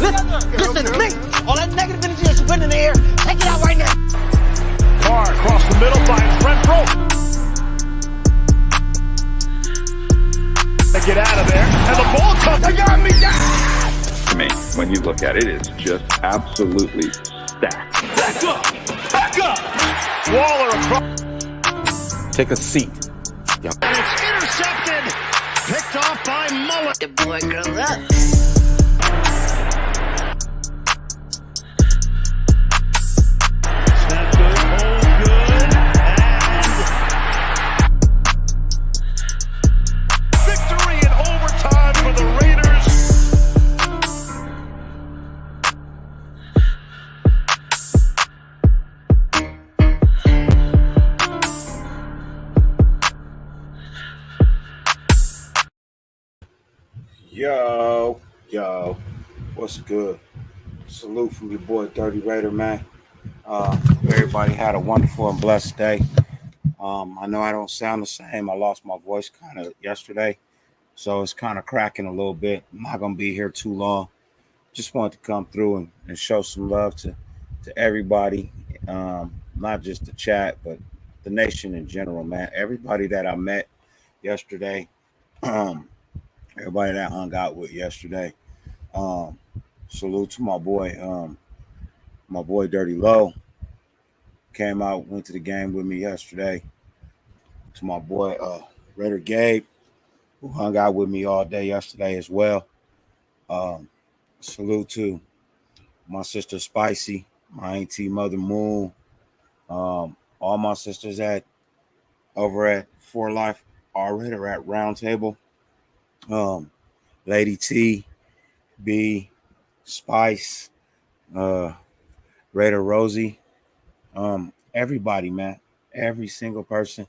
Listen to me. All that negative energy that you put in the air, take it out right now. Carr across the middle finds Renfro. They get out of there, and the ball comes. They got me down. To me, when you look at it, it's just absolutely stacked. Back up. Waller across. Take a seat. And it's intercepted. Picked off by Mullen. The boy grows up. Snap good, hold good, and victory in overtime for the Raiders. Yo, what's good? Salute from your boy Dirty Raider, man. Everybody had a wonderful and blessed day. I know I don't sound the same. I lost my voice kind of yesterday, so it's kind of cracking a little bit. I'm not gonna be here too long. Just wanted to come through and show some love to everybody, not just the chat, but the nation in general, man. Everybody that I met yesterday, everybody that I hung out with yesterday. Salute to my boy Dirty Low. Came out, went to the game with me yesterday. To my boy Raider Gabe, who hung out with me all day yesterday as well. Salute to my sister Spicy, my auntie Mother Moon, all my sisters over at For Life already are at Round Table. Lady T, B, Spice, Raider Rosie, everybody, man, every single person.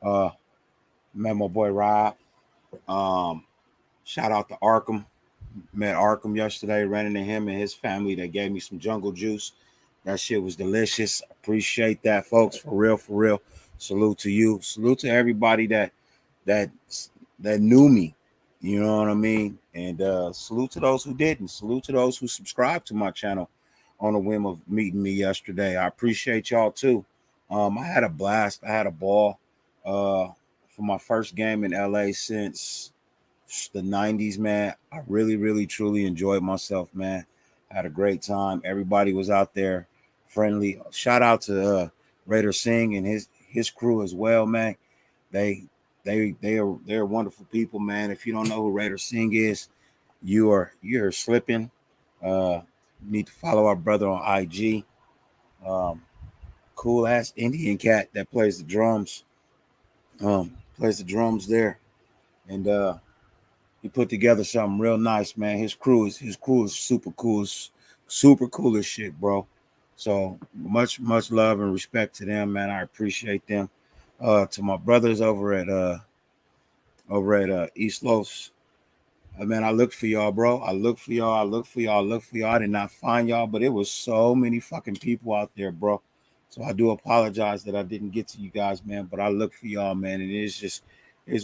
Met my boy Rob. Shout out to Arkham. Met Arkham yesterday, ran into him and his family. They gave me some jungle juice. That shit was delicious. Appreciate that, folks. For real. Salute to you. Salute to everybody that knew me. You know what I mean? And salute to those who didn't. Salute to those who subscribed to my channel on the whim of meeting me yesterday. I appreciate y'all too. I had a blast. I had a ball for my first game in LA since the 90s, man. I really, truly enjoyed myself, man. Had a great time. Everybody was out there friendly. Shout out to Raider Singh and his crew as well, man. They're wonderful people, man. If you don't know who Raider Singh is, you're slipping. You need to follow our brother on IG. Cool ass Indian cat that plays the drums. Plays the drums there, and he put together something real nice, man. His crew is super cool, super cool as shit, bro. So much love and respect to them, man. I appreciate them. To my brothers over at East Los, man, I looked for y'all, bro. I looked for y'all. I did not find y'all, but it was so many fucking people out there, bro. So I do apologize that I didn't get to you guys, man. But I look for y'all, man, and it's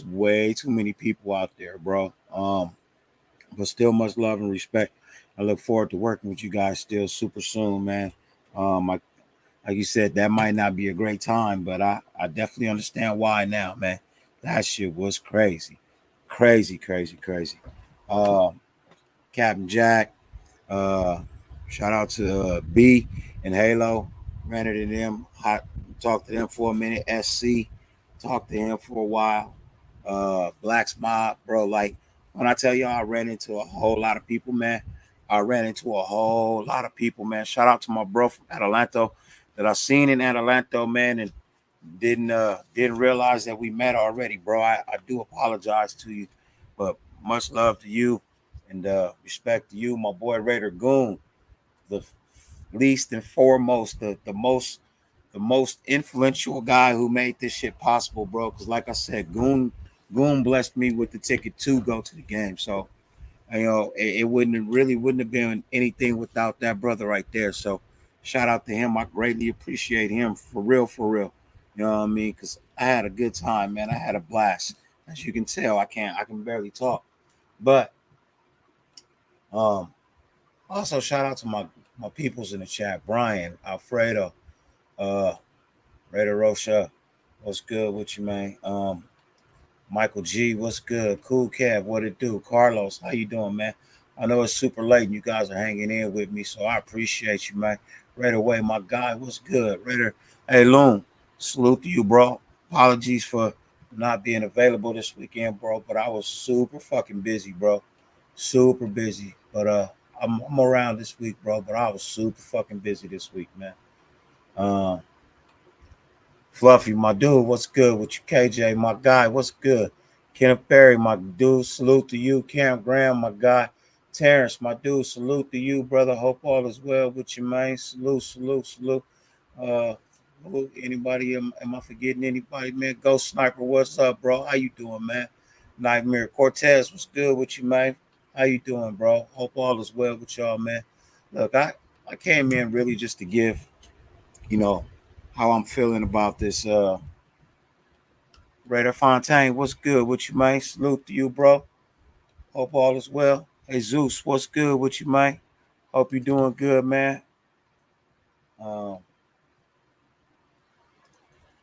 way too many people out there, bro. But still much love and respect. I look forward to working with you guys still super soon, man. Like you said, that might not be a great time, but I definitely understand why now, man. That shit was crazy. Crazy. Captain Jack, shout out to B and Halo. Ran into them, talked to them for a minute. SC, talked to him for a while. Black's Mob, bro. Like, when I tell y'all I ran into a whole lot of people, man. Shout out to my bro from Atlanta that I seen in Atlanta, man, and didn't realize that we met already, bro. I do apologize to you, but much love to you and respect to you, my boy Raider Goon, the least and foremost, the most influential guy who made this shit possible, bro. Because like I said, Goon blessed me with the ticket to go to the game. So, you know, it wouldn't have been anything without that brother right there. So shout out to him. I greatly appreciate him for real. You know what I mean? Because I had a good time, man. I had a blast. As you can tell, I can barely talk. But I Also, shout out to my peoples in the chat. Brian, Alfredo, uh, Raider Rocha, what's good with you, man? Michael G, what's good? Cool Cat, what it do? Carlos, how you doing, man? I know it's super late and you guys are hanging in with me, so I appreciate you, man. Right away, my guy, what's good? Raider, hey, Loon, salute to you, bro. Apologies for not being available this weekend, bro, but I was super fucking busy, bro. Super busy. But I'm around this week, bro, but I was super fucking busy this week, man. Um, Fluffy, my dude, what's good with you? KJ, my guy, what's good? Kenneth Perry, my dude, salute to you. Cam Graham, my guy. Terrence, my dude, salute to you, brother. Hope all is well with you, man. Salute, salute, salute. Uh, anybody? Am I forgetting anybody, man? Ghost Sniper, what's up, bro? How you doing, man? Nightmare Cortez, what's good with you, man? How you doing, bro? Hope all is well with y'all, man. Look, I came in really just to give, you know, how I'm feeling about this. Raider Fontaine, what's good with you, man? Salute to you, bro. Hope all is well. Hey, Zeus, what's good with you, man? Hope you're doing good, man. Um,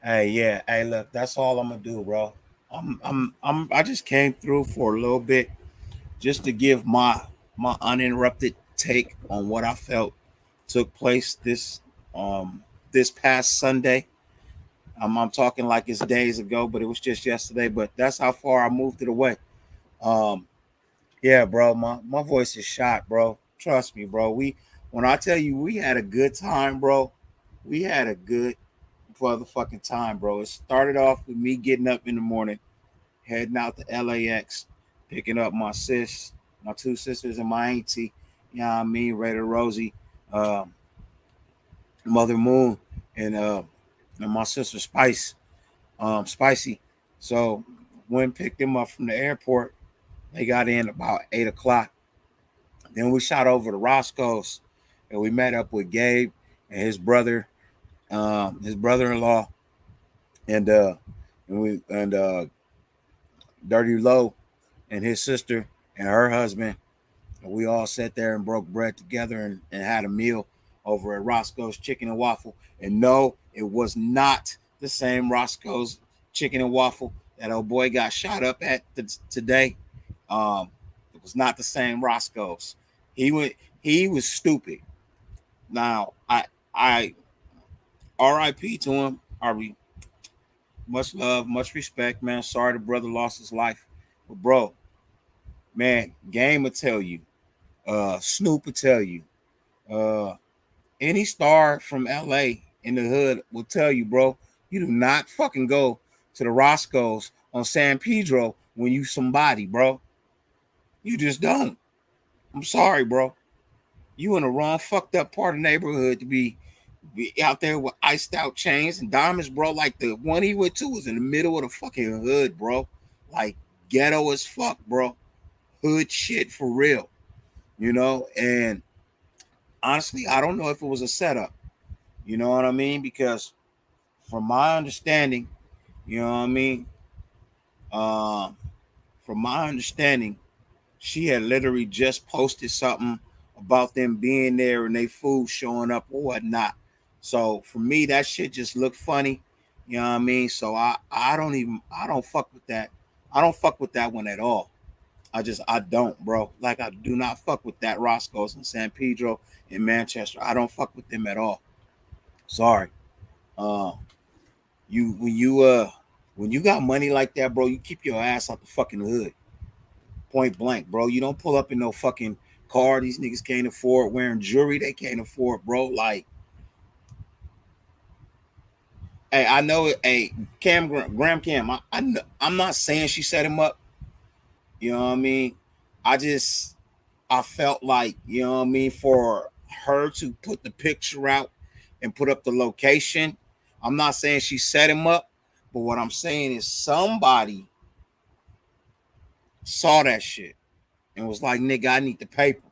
hey, yeah. Hey, look, that's all I'm gonna do, bro. I just came through for a little bit just to give my uninterrupted take on what I felt took place this past Sunday. I'm talking like it's days ago, but it was just yesterday. But that's how far I moved it away. Um, Yeah, bro, my voice is shot, bro. Trust me, bro. When I tell you we had a good time, bro, we had a good motherfucking time, bro. It started off with me getting up in the morning, heading out to LAX, picking up my two sisters and my auntie, you know what I mean, Raider Rosie, um, Mother Moon, and my sister Spicy. So when picked them up from the airport, they got in about 8 o'clock. Then we shot over to Roscoe's and we met up with Gabe and his brother-in-law, and Dirty Low and his sister and her husband. And we all sat there and broke bread together and had a meal over at Roscoe's Chicken and Waffle. And no, it was not the same Roscoe's Chicken and Waffle that old boy got shot up at today. It was not the same Roscoe's. He was stupid. Now I R.I.P. to him. Much love, much respect, man. Sorry the brother lost his life. But bro, man, Game will tell you, Snoop will tell you, uh, any star from LA in the hood will tell you, bro, you do not fucking go to the Roscoe's on San Pedro when you somebody, bro. You just don't. I'm sorry, bro. You in the wrong fucked up part of the neighborhood to be out there with iced out chains and diamonds, bro. Like the one he went to was in the middle of the fucking hood, bro. Like ghetto as fuck, bro. Hood shit for real, you know. And honestly, I don't know if it was a setup. You know what I mean? Because from my understanding, you know what I mean. Um, from my understanding, she had literally just posted something about them being there and they food showing up or whatnot. So for me, that shit just looked funny. You know what I mean? So I don't fuck with that. I don't fuck with that one at all. I don't, bro. Like I do not fuck with that Roscoe's in San Pedro in Manchester. I don't fuck with them at all. Sorry. Uh you when you got money like that, bro, you keep your ass out the fucking hood. Point blank, bro. You don't pull up in no fucking car these niggas can't afford, wearing jewelry they can't afford, bro. Like, hey, I know it. Hey, Graham Cam, I'm not saying she set him up. You know what I mean? I just, I felt like, you know what I mean, for her to put the picture out and put up the location. I'm not saying she set him up, but what I'm saying is somebody saw that shit and was like, nigga, I need the paper.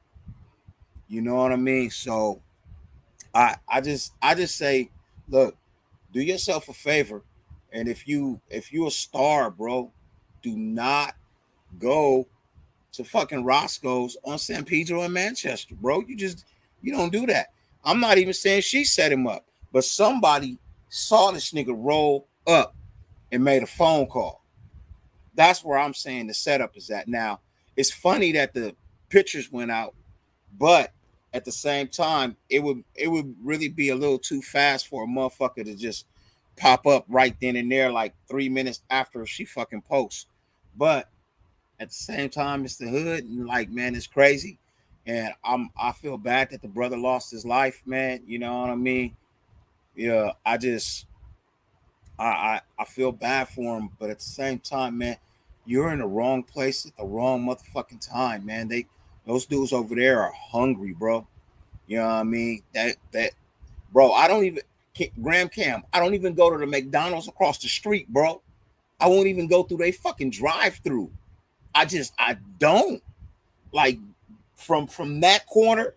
You know what I mean? So I just say, look, do yourself a favor, and if you a star, bro, do not go to fucking Roscoe's on San Pedro in Manchester, bro. You don't do that. I'm not even saying she set him up, but somebody saw this nigga roll up and made a phone call. That's where I'm saying the setup is at. Now, it's funny that the pictures went out, but at the same time, it would really be a little too fast for a motherfucker to just pop up right then and there, like 3 minutes after she fucking posts. But at the same time, it's the hood, and like, man, it's crazy. And I feel bad that the brother lost his life, man. You know what I mean? Yeah, I feel bad for him, but at the same time, man, you're in the wrong place at the wrong motherfucking time, man. Those dudes over there are hungry, bro. You know what I mean? That bro, I don't even Graham Cam, I don't even go to the McDonald's across the street, bro. I won't even go through they fucking drive-through. I don't like from that corner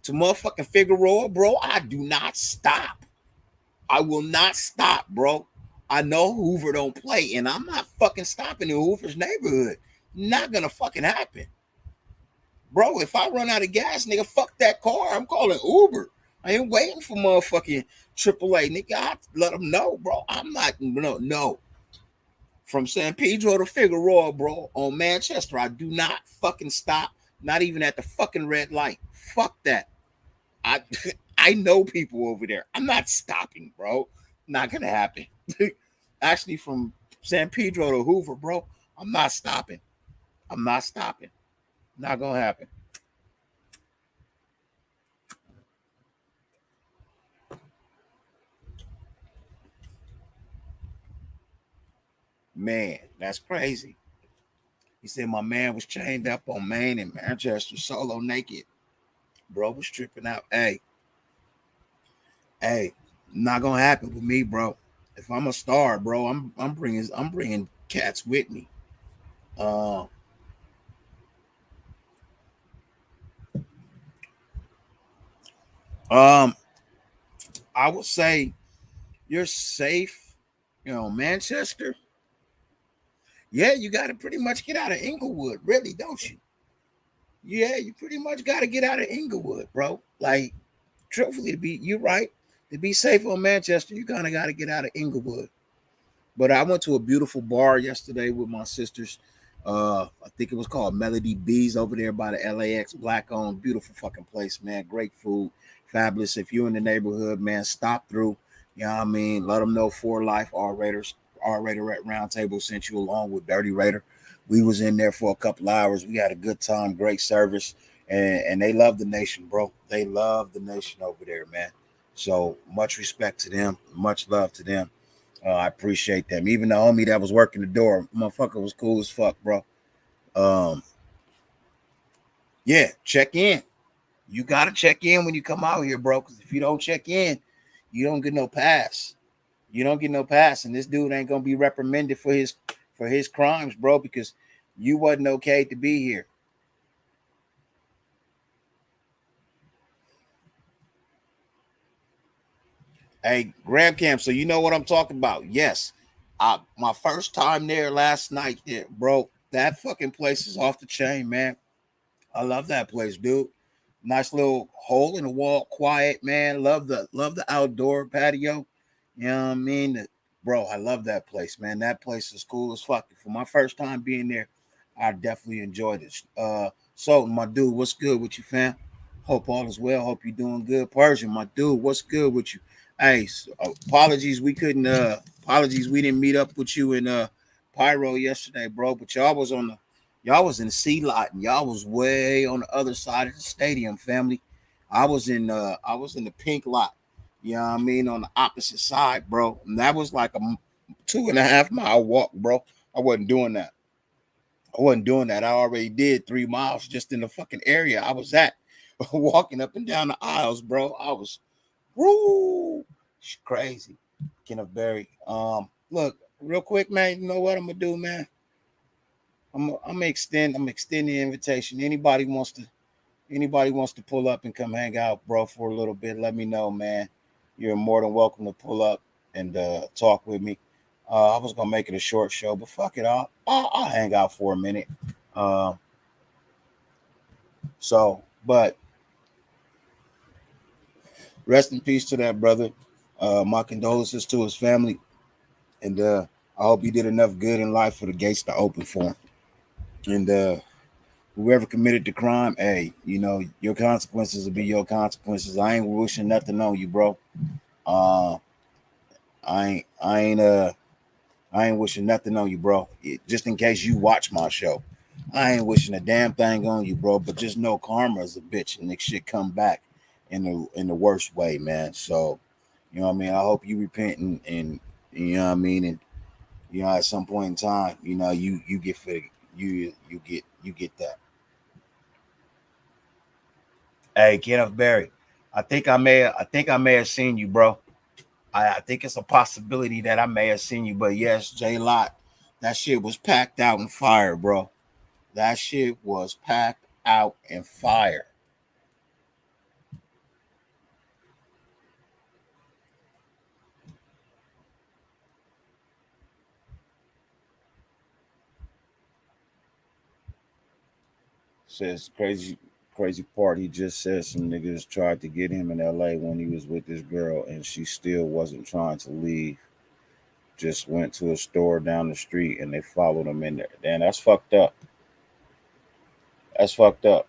to motherfucking Figueroa, bro. I do not stop. I will not stop, bro. I know Hoover don't play, and I'm not fucking stopping in Hoover's neighborhood. Not gonna fucking happen, bro. If I run out of gas, nigga, fuck that car. I'm calling Uber. I ain't waiting for motherfucking AAA, nigga. I let them know, bro. I'm not no. From San Pedro to Figueroa, bro, on Manchester, I do not fucking stop. Not even at the fucking red light. Fuck that. I I know people over there. I'm not stopping, bro. Not gonna happen. Actually, from San Pedro to Hoover, bro, I'm not stopping. I'm not stopping. Not gonna happen. Man, that's crazy. He said my man was chained up on Main in Manchester, solo naked. Bro was tripping out. Hey, not gonna happen with me, bro. If I'm a star, bro, I'm bringing cats with me. Uh, um, I would say you're safe. You know, Manchester. Yeah, you got to pretty much get out of Inglewood, really, don't you? Yeah, you pretty much got to get out of Inglewood, bro. Like, truthfully, you're right. To be safe on Manchester, you kind of got to get out of Inglewood. But I went to a beautiful bar yesterday with my sisters. I think it was called Melody Bees over there by the LAX, black owned, beautiful fucking place, man. Great food, fabulous. If you're in the neighborhood, man, stop through. You know what I mean? Let them know For Life R Raider at Round Table sent you along with Dirty Raider. We was in there for a couple hours. We had a good time, great service, and they love the nation, bro. They love the nation over there, man. So much respect to them, much love to them. I appreciate them. Even the homie that was working the door, motherfucker was cool as fuck, bro. Um, yeah, check in. You gotta check in when you come out here, bro. Because if you don't check in, you don't get no pass. You don't get no pass, and this dude ain't gonna be reprimanded for his crimes, bro, because you wasn't okay to be here. Hey, Graham Camp, so you know what I'm talking about. Yes. My first time there last night, yeah, bro. That fucking place is off the chain, man. I love that place, dude. Nice little hole in the wall, quiet, man. Love the outdoor patio. You know what I mean? Bro, I love that place, man. That place is cool as fuck. For my first time being there, I definitely enjoyed it. So my dude, what's good with you, fam? Hope all is well. Hope you're doing good. Persian, my dude, what's good with you? Hey, apologies apologies we didn't meet up with you in Pyro yesterday, bro. But y'all was in the C lot and y'all was way on the other side of the stadium, family. I was in the pink lot. You know what I mean? On the opposite side, bro. And that was like a 2.5 mile walk, bro. I wasn't doing that. I wasn't doing that. I already did 3 miles just in the fucking area I was at, walking up and down the aisles, bro. I was, woo, it's crazy. Kenneth Berry. Look, real quick, man. You know what I'm gonna do, man? I'm extend the invitation. Anybody wants to pull up and come hang out, bro, for a little bit, let me know, man. You're more than welcome to pull up and talk with me. I was gonna make it a short show, but fuck it, I'll hang out for a minute. Uh, So, but rest in peace to that brother. My condolences to his family, and I hope he did enough good in life for the gates to open for him. And whoever committed the crime, hey, your consequences will be your consequences. I ain't wishing nothing on you, bro. Uh, I ain't, I ain't, I ain't wishing nothing on you, bro. Just in case you watch my show, I ain't wishing a damn thing on you, bro. But just know karma is a bitch, and it should come back in the worst way, man. So, you know what I mean. I hope you repent and you know what I mean, and at some point in time, you get fit, you get that. Hey, Kenneth Berry, I think I may have seen you, bro. I think it's a possibility that I may have seen you, but yes, J Lot, that shit was packed out and fire, bro. That shit was packed out and fire. Says crazy part. He just said some niggas tried to get him in LA when he was with this girl and she still wasn't trying to leave. Just went to a store down the street and they followed him in there. Damn, that's fucked up. That's fucked up.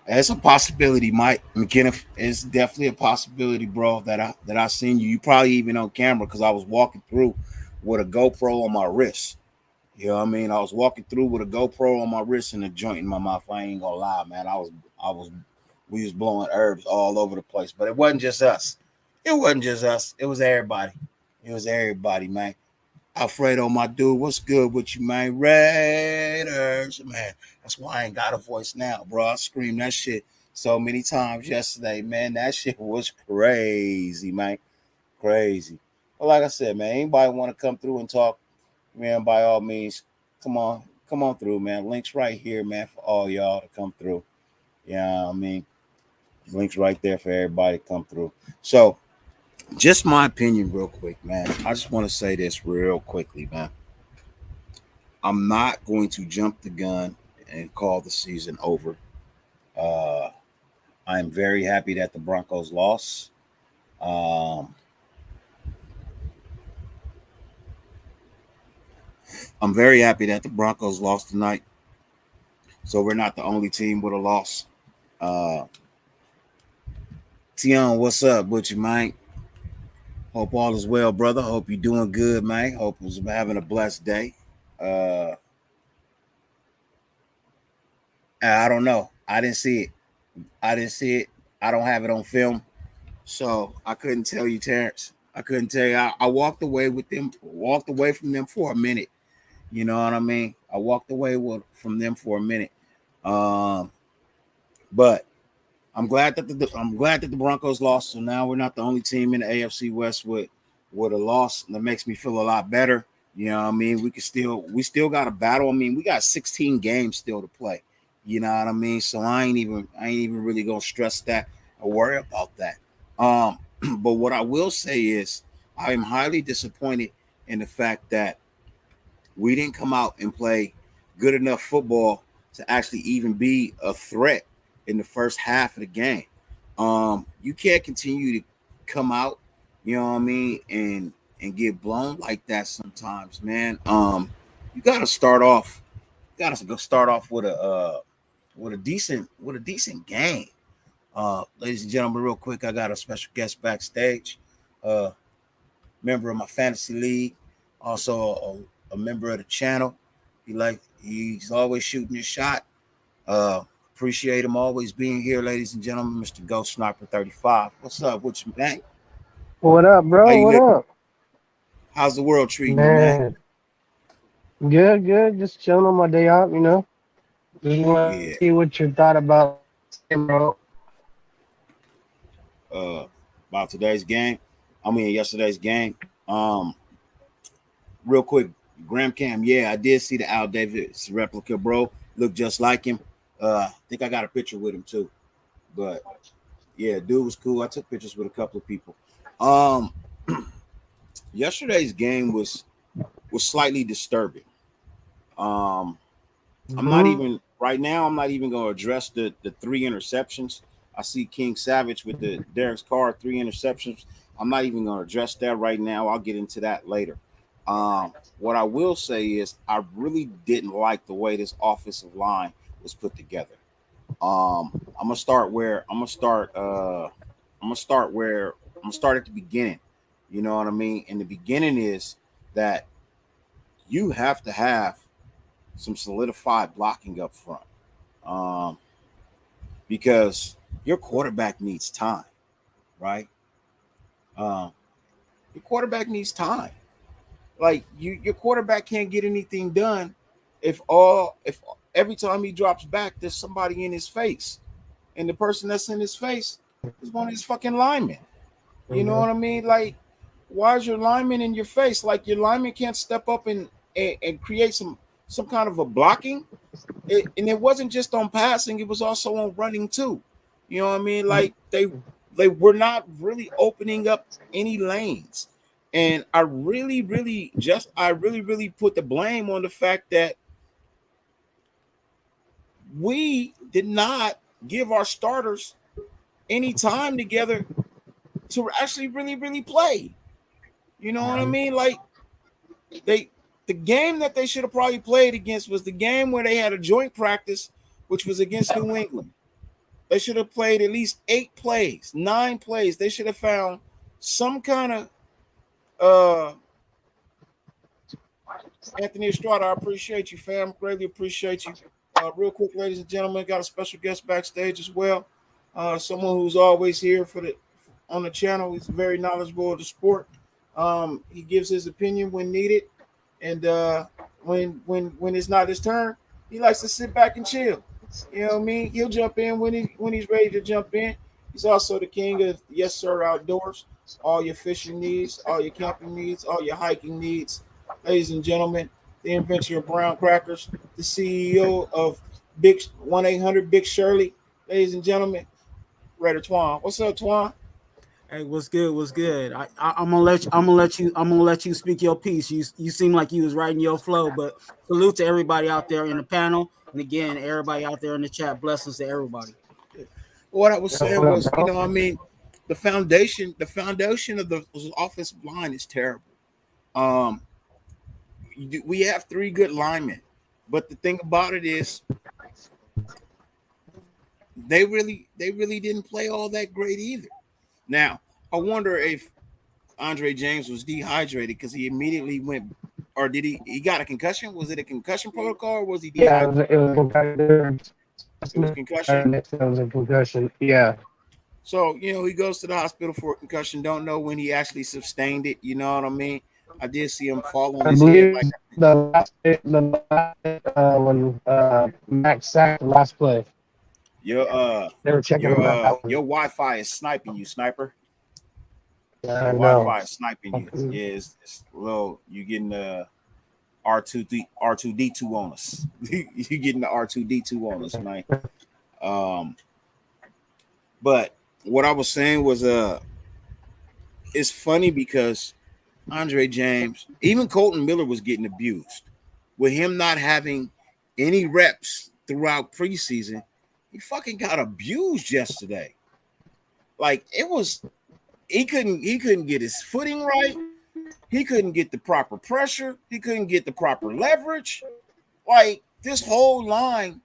It's a possibility, Mike McKinnon. It's definitely a possibility, bro. That I seen you. You probably even on camera because I was walking through with a GoPro on my wrist. You know what I mean? I was walking through with a GoPro on my wrist and a joint in my mouth. I ain't gonna lie, man. We was blowing herbs all over the place, but it wasn't just us. It wasn't just us. It was everybody. It was everybody, man. Alfredo, my dude, what's good with you, man? Raiders, man. That's why I ain't got a voice now, bro. I screamed that shit so many times yesterday, man. That shit was crazy, man. Crazy. But like I said, man, anybody want to come through and talk, man, by all means, come on through, man. Links right here, man, for all y'all to come through. Yeah, I mean, links right there for everybody to come through. So, just my opinion, real quick, man. I just want to say this real quickly, man. I'm not going to jump the gun and call the season over. Uh, I'm very happy that the Broncos lost. Um, I'm very happy that the Broncos lost tonight. So we're not the only team with a loss. Uh, Tion, what's up with you, man? Hope all is well, brother. Hope you're doing good, man. Hope you're having a blessed day. Uh, I don't know. I didn't see it. I didn't see it. I don't have it on film. So I couldn't tell you, Terrence. I couldn't tell you. I walked away with them, walked away from them for a minute. You know what I mean? I walked away from them for a minute. Um, but I'm glad that the Broncos lost. So now we're not the only team in the AFC West with a loss. That makes me feel a lot better. You know what I mean? We still got a battle. I mean, we got 16 games still to play. You know what I mean? So I ain't even really gonna stress that or worry about that. Um, but what I will say is I am highly disappointed in the fact that we didn't come out and play good enough football to actually even be a threat in the first half of the game. You can't continue to come out, you know what I mean, and get blown like that sometimes, man. You gotta start off, gotta go start off with a decent game. Ladies and gentlemen, real quick, I got a special guest backstage. Uh, Member of my fantasy league, also a member of the channel. He's always shooting his shot. Uh, Appreciate him always being here, ladies and gentlemen. Mr. Ghost Sniper 35. What's up with you, man? What up, How bro? you What living? up? How's the world treating you, man? Man, good, good. Just chilling on my day off, you know. Just want to Yeah. see what your thought about last game, bro. Uh, about today's game. I mean yesterday's game. Um, Real quick, Graham Cam. Yeah, I did see the Al Davis replica, bro. Looked just like him. I think I got a picture with him too. But yeah, dude was cool. I took pictures with a couple of people. Um, Yesterday's game was. was slightly disturbing. I'm not even right now. I'm not even going to address the 3 interceptions. I see King Savage with the Derek's Carr 3 interceptions. I'm not even going to address that right now. I'll get into that later. What I will say is I really didn't like the way this offensive line was put together. I'm gonna start where I'm gonna start. I'm gonna start where I'm gonna start at the beginning. You know what I mean? And the beginning is that you have to have some solidified blocking up front, because your quarterback needs time, right? Um, your quarterback needs time. Like your quarterback can't get anything done if every time he drops back, there's somebody in his face, and the person that's in his face is one of his fucking linemen. You know what I mean? Like, why is your lineman in your face? Like your lineman can't step up and create some kind of a blocking. And it wasn't just on passing; it was also on running too. You know what I mean? Like they were not really opening up any lanes, and I really put the blame on the fact that we did not give our starters any time together to actually really play. You know what I mean? Like the game that they should have probably played against was the game where they had a joint practice, which was against New England. They should have played at least 8 plays, 9 plays. They should have found some kind of Anthony Estrada, I appreciate you, fam. Greatly appreciate you. Real quick, ladies and gentlemen, got a special guest backstage as well. Someone who's always here on the channel. He's very knowledgeable of the sport. He gives his opinion when needed, and when it's not his turn, he likes to sit back and chill. You know what I mean? He'll jump in when he's ready to jump in. He's also the king of Yes Sir Outdoors. All your fishing needs, all your camping needs, all your hiking needs. Ladies and gentlemen, the inventor of brown crackers, the CEO of Big 1-800 Big Shirley. Ladies and gentlemen, Raider Twan. What's up, Twan? Hey, what's good? What's good? I'm gonna let you speak your piece. You seem like you was writing your flow, but salute to everybody out there in the panel, and again, everybody out there in the chat. Blessings to everybody. What I was saying was, you know, I mean, the foundation of the offensive line is terrible. We have 3 good linemen, but the thing about it is, they really didn't play all that great either. Now, I wonder if Andre James was dehydrated because he immediately went, or did he got a concussion? Was it a concussion protocol, or was he dehydrated? Yeah, it It was concussion. was a concussion. Yeah. So, you know, he goes to the hospital for a concussion. Don't know when he actually sustained it. You know what I mean? I did see him fall on I his head. believe the last when Max sacked the last play. They were checking him out. Your Wi-Fi is sniping you, sniper. Yeah, Your Wi-Fi is sniping you. Yeah, it's little. You getting the R2D2 on us. You getting the R2D2 on us, man. But what I was saying was, it's funny because Andre James, even Colton Miller was getting abused with him not having any reps throughout preseason. He fucking got abused yesterday. Like he couldn't get his footing right. He couldn't get the proper pressure. He couldn't get the proper leverage. Like this whole line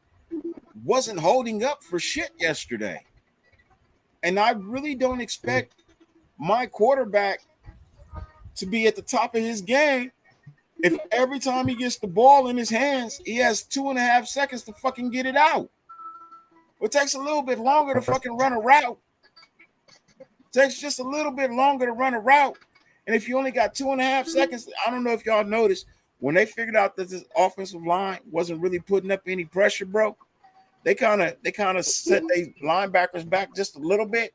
wasn't holding up for shit yesterday. And I really don't expect my quarterback to be at the top of his game if every time he gets the ball in his hands, he has 2.5 seconds to fucking get it out. It takes a little bit longer to fucking run a route. It takes just a little bit longer to run a route. And if you only got 2.5 seconds, I don't know if y'all noticed, when they figured out that this offensive line wasn't really putting up any pressure, bro, they kind of set their linebackers back just a little bit.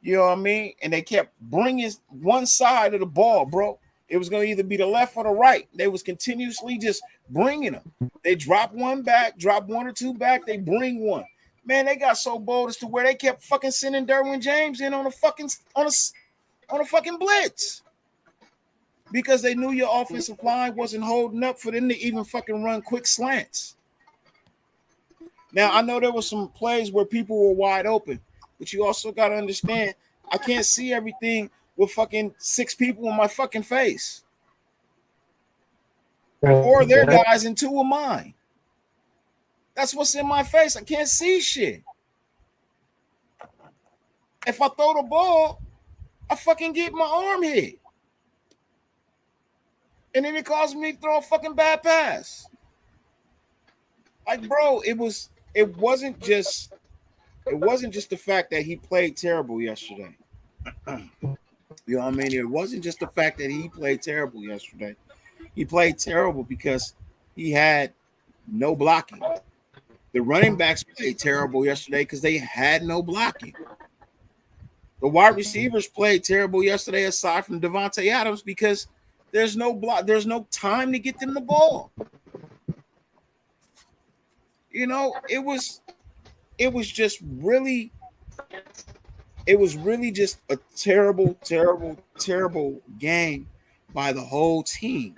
You know what I mean? And they kept bringing one side of the ball, bro. It was going to either be the left or the right. They was continuously just bringing them. They drop one back, drop 1 or 2 back. They bring one. Man, they got so bold as to where they kept fucking sending Derwin James in on a fucking blitz. because they knew your offensive line wasn't holding up for them to even fucking run quick slants. Now, I know there were some plays where people were wide open, but you also got to understand, I can't see everything with fucking 6 people in my fucking face. 4 of their guys and 2 of mine. That's what's in my face. I can't see shit. If I throw the ball, I fucking get my arm hit. And then it causes me to throw a fucking bad pass. Like, bro, it wasn't just the fact that he played terrible yesterday. You know what I mean? It wasn't just the fact that he played terrible yesterday. He played terrible because he had no blocking. The running backs played terrible yesterday because they had no blocking. The wide receivers played terrible yesterday, aside from Devontae Adams, because there's no block, there's no time to get them the ball. You know, it was just really just a terrible game by the whole team.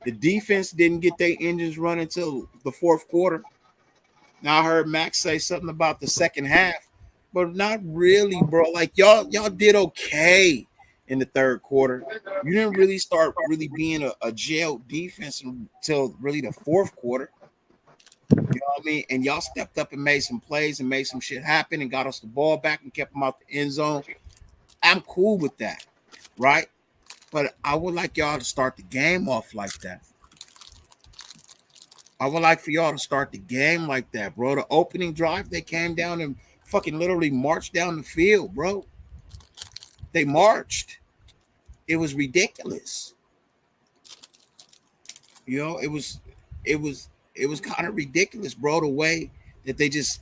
The defense didn't get their engines running until the 4th quarter. Now I heard Max say something about the second half, but not really, bro. Like y'all did okay in the 3rd quarter. You didn't really start really being a jailed defense until really the 4th quarter. You know what I mean? And y'all stepped up and made some plays and made some shit happen and got us the ball back and kept them out the end zone. I'm cool with that, right? But I would like y'all to start the game off like that. I would like for y'all to start the game like that, bro. The opening drive, they came down and fucking literally marched down the field, bro. They marched. It was ridiculous. You know, it was kind of ridiculous, bro, the way that they just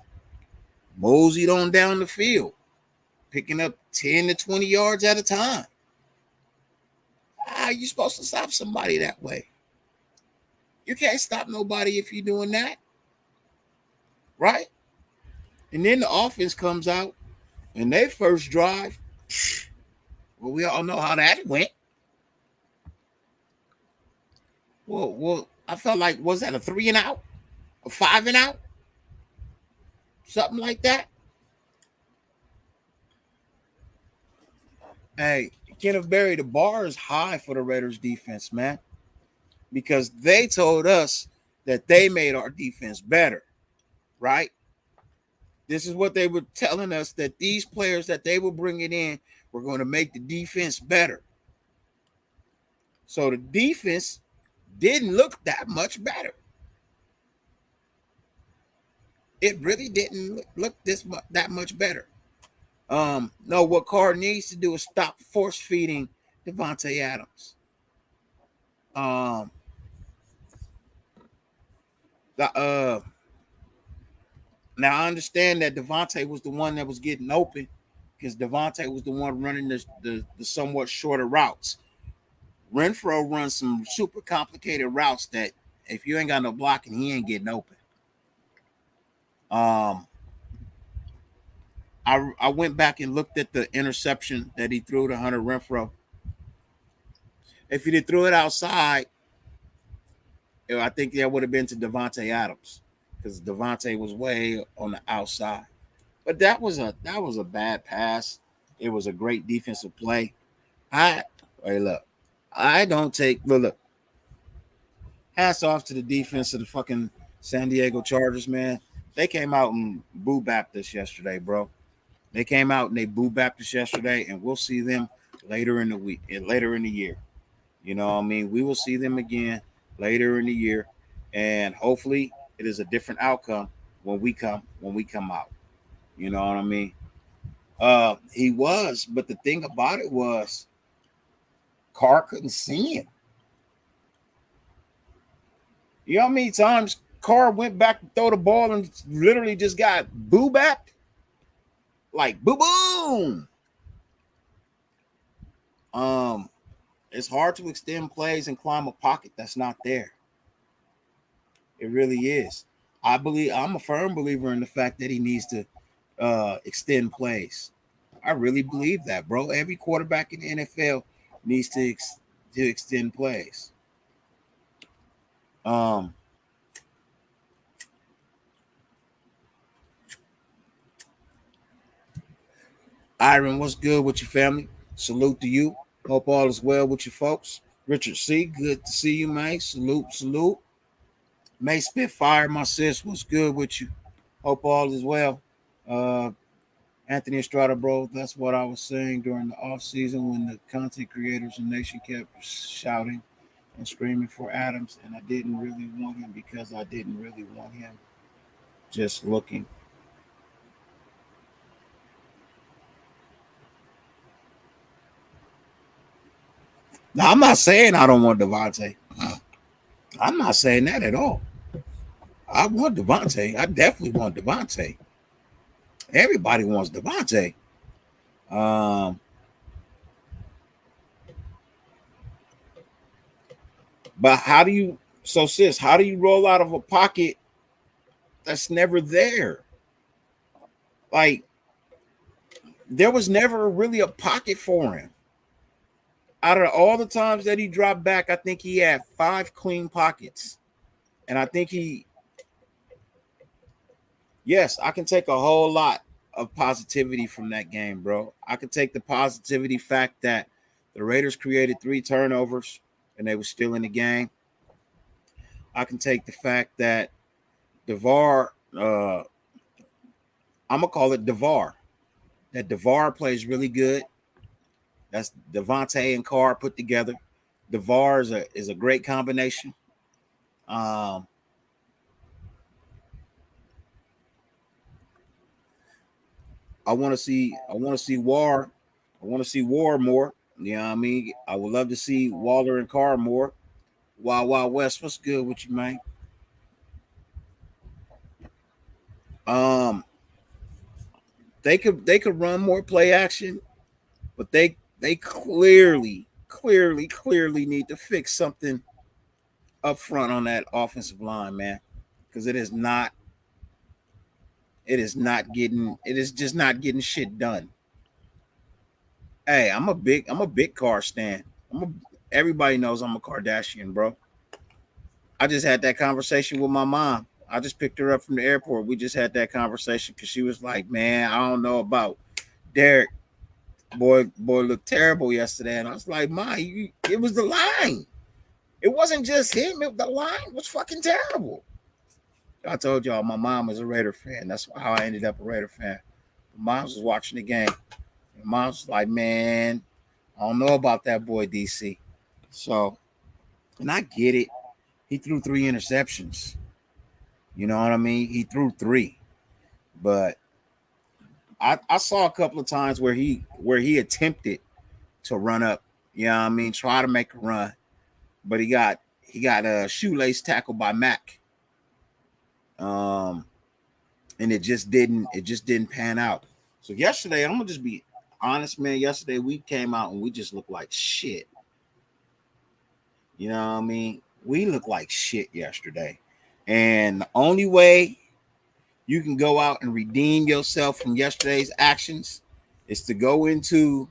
moseyed on down the field, picking up 10 to 20 yards at a time. How are you supposed to stop somebody that way? You can't stop nobody if you're doing that, right? And then the offense comes out, and their first drive, well, we all know how that went. Well, I felt like, was that a 3 and out, a 5 and out, something like that? Hey, Kenneth Berry, the bar is high for the Raiders defense, man, because they told us that they made our defense better, right? This is what they were telling us, that these players that they were bringing in were going to make the defense better. So the defense didn't look that much better. It really didn't look that much better. No, what Carr needs to do is stop force feeding Devontae Adams. Now I understand that Devontae was the one that was getting open because Devontae was the one running the somewhat shorter routes. Renfro runs some super complicated routes that if you ain't got no blocking, he ain't getting open. I went back and looked at the interception that he threw to Hunter Renfro. If he'd threw it outside, I think that would have been to Devontae Adams because Devontae was way on the outside. But that was a bad pass. It was a great defensive play. I don't take look. Hats off to the defense of the fucking San Diego Chargers, man. They came out and boo-bapped us yesterday, bro. They came out and they boo-bapped us yesterday, and we'll see them later in the week, later in the year. You know what I mean? We will see them again later in the year, and hopefully it is a different outcome when we come out. You know what I mean? He was, but the thing about it was Carr couldn't see him. You know how many times Carr went back to throw the ball and literally just got boo-bapped? Like boom. It's hard to extend plays and climb a pocket that's not there. It really is. I'm a firm believer in the fact that he needs to extend plays. I really believe that, bro. Every quarterback in the NFL needs to to extend plays. Iron, what's good with your family? Salute to you. Hope all is well with you folks. Richard C, good to see you, man. Salute. May Spitfire, my sis, what's good with you? Hope all is well. Anthony Estrada, bro, that's what I was saying during the off season when the content creators and nation kept shouting and screaming for Adams, and I didn't really want him because I didn't really want him. Just looking. Now, I'm not saying I don't want Devontae. I'm not saying that at all. I want Devontae. I definitely want Devontae. Everybody wants Devontae. But how do you, so sis, how do you roll out of a pocket that's never there? Like, there was never really a pocket for him. Out of all the times that he dropped back, I think he had 5 clean pockets. And I think yes, I can take a whole lot of positivity from that game, bro. I could take the positivity fact that the Raiders created 3 turnovers and they were still in the game. I can take the fact that DeVar, I'm gonna call it DeVar. That DeVar plays really good. That's Devontae and Carr put together. DeVar is a great combination. I want to see War. I want to see War more. You know what I mean? I would love to see Waller and Carr more. Wild West, what's good with you, man? They could run more play action, but they clearly need to fix something up front on that offensive line, man, because it is just not getting shit done. Hey, I'm a big Carr stan. Everybody knows I'm a Kardashian, bro. I just had that conversation with my mom. I just picked her up from the airport. We just had that conversation because she was like, "Man, I don't know about Derek. Boy looked terrible yesterday." And I was like, "Ma, it was the line. It wasn't just him. The line was fucking terrible." I told y'all my mom was a Raider fan. That's how I ended up a Raider fan. My mom was watching the game. My mom was like, "Man, I don't know about that boy DC." So, and I get it. He threw 3 interceptions. You know what I mean? He threw 3. But I saw a couple of times where he attempted to run up, you know what I mean, try to make a run. But he got a shoelace tackle by Mack. And it just didn't pan out. So yesterday, I'm gonna just be honest, man. Yesterday we came out and we just looked like shit. You know what I mean? We looked like shit yesterday. And the only way you can go out and redeem yourself from yesterday's actions is to go into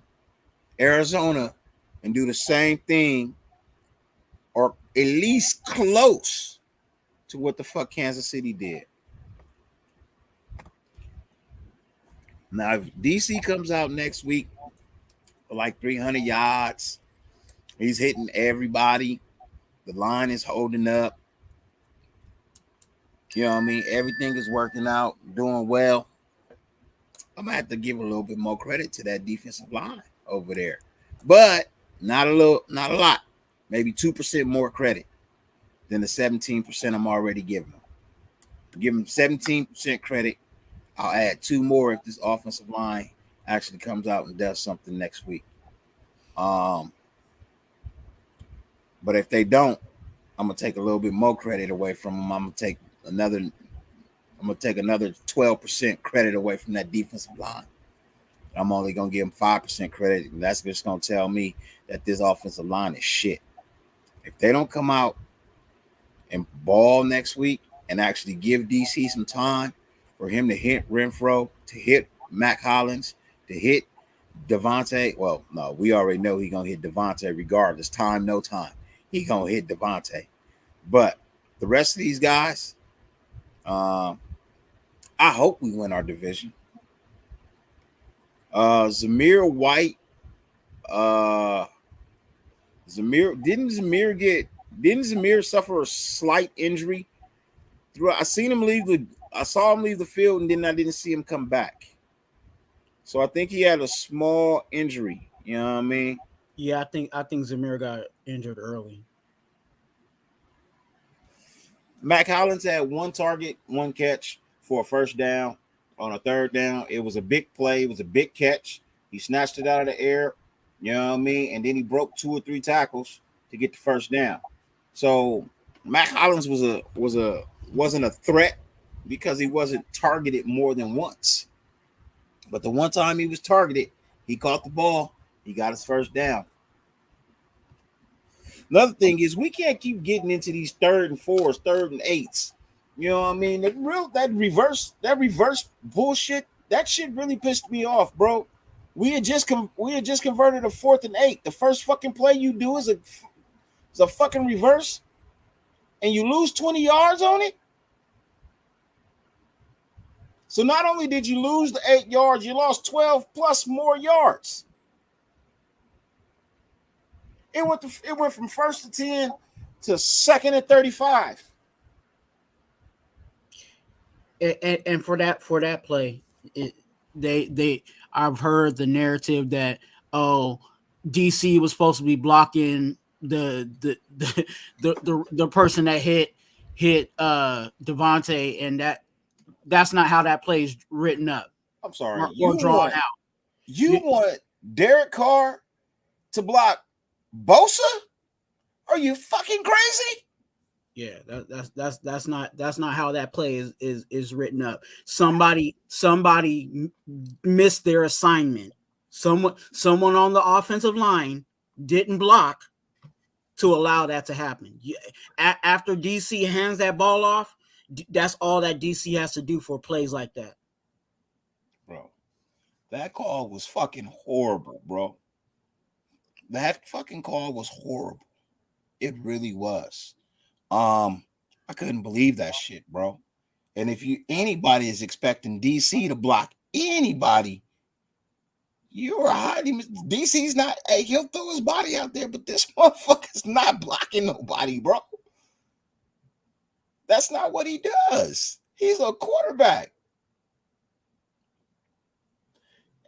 Arizona and do the same thing, or at least close to what the fuck Kansas City did. Now, if DC comes out next week for like 300 yards, he's hitting everybody. The line is holding up. You know what I mean? Everything is working out, doing well. I'm gonna have to give a little bit more credit to that defensive line over there, but not a lot. Maybe 2% more credit than the 17% I'm already giving them. Give them 17% credit. I'll add 2 more if this offensive line actually comes out and does something next week. But if they don't, I'm gonna take a little bit more credit away from them. I'm gonna take another 12% credit away from that defensive line. I'm only gonna give them 5% credit, and that's just gonna tell me that this offensive line is shit. If they don't come out and ball next week and actually give DC some time for him to hit Renfro, to hit Mac Hollins, to hit Devontae, well, no, we already know he gonna hit Devontae regardless. Time, no time. He gonna hit Devontae. But the rest of these guys, I hope we win our division. Zamir White, didn't Zamir suffer a slight injury? I saw him leave the field, and then I didn't see him come back. So I think he had a small injury. You know what I mean? Yeah, I think Zamir got injured early. Mac Hollins had one target, one catch for a first down. On a third down, it was a big play. It was a big catch. He snatched it out of the air. You know what I mean? And then he broke 2 or 3 tackles to get the first down. So Mac Hollins wasn't a threat because he wasn't targeted more than once. But the one time he was targeted, he caught the ball. He got his first down. Another thing is we can't keep getting into these 3rd and 4s, 3rd and 8s. You know what I mean? That reverse bullshit, that shit really pissed me off, bro. We had just converted a 4th and 8. The first fucking play you do is a fucking reverse, and you lose 20 yards on it. So not only did you lose the 8 yards, you lost 12 plus more yards. It went from 1st and 10 to 2nd and 35. And for that play, I've heard the narrative that DC was supposed to be blocking the person that hit Devontae, and that's not how that play is written up. I'm sorry, or drawn out. You want Derek Carr to block Bosa? Are you fucking crazy? Yeah, that's not how that play is written up. Somebody missed their assignment. Someone on the offensive line didn't block to allow that to happen. After DC hands that ball off, that's all that DC has to do for plays like that. Bro, that call was fucking horrible, bro. That fucking call was horrible. It really was. I couldn't believe that shit, bro. And if anybody is expecting DC to block anybody, you're hiding. DC's not. Hey, he'll throw his body out there, but this motherfucker's not blocking nobody, bro. That's not what he does. He's a quarterback.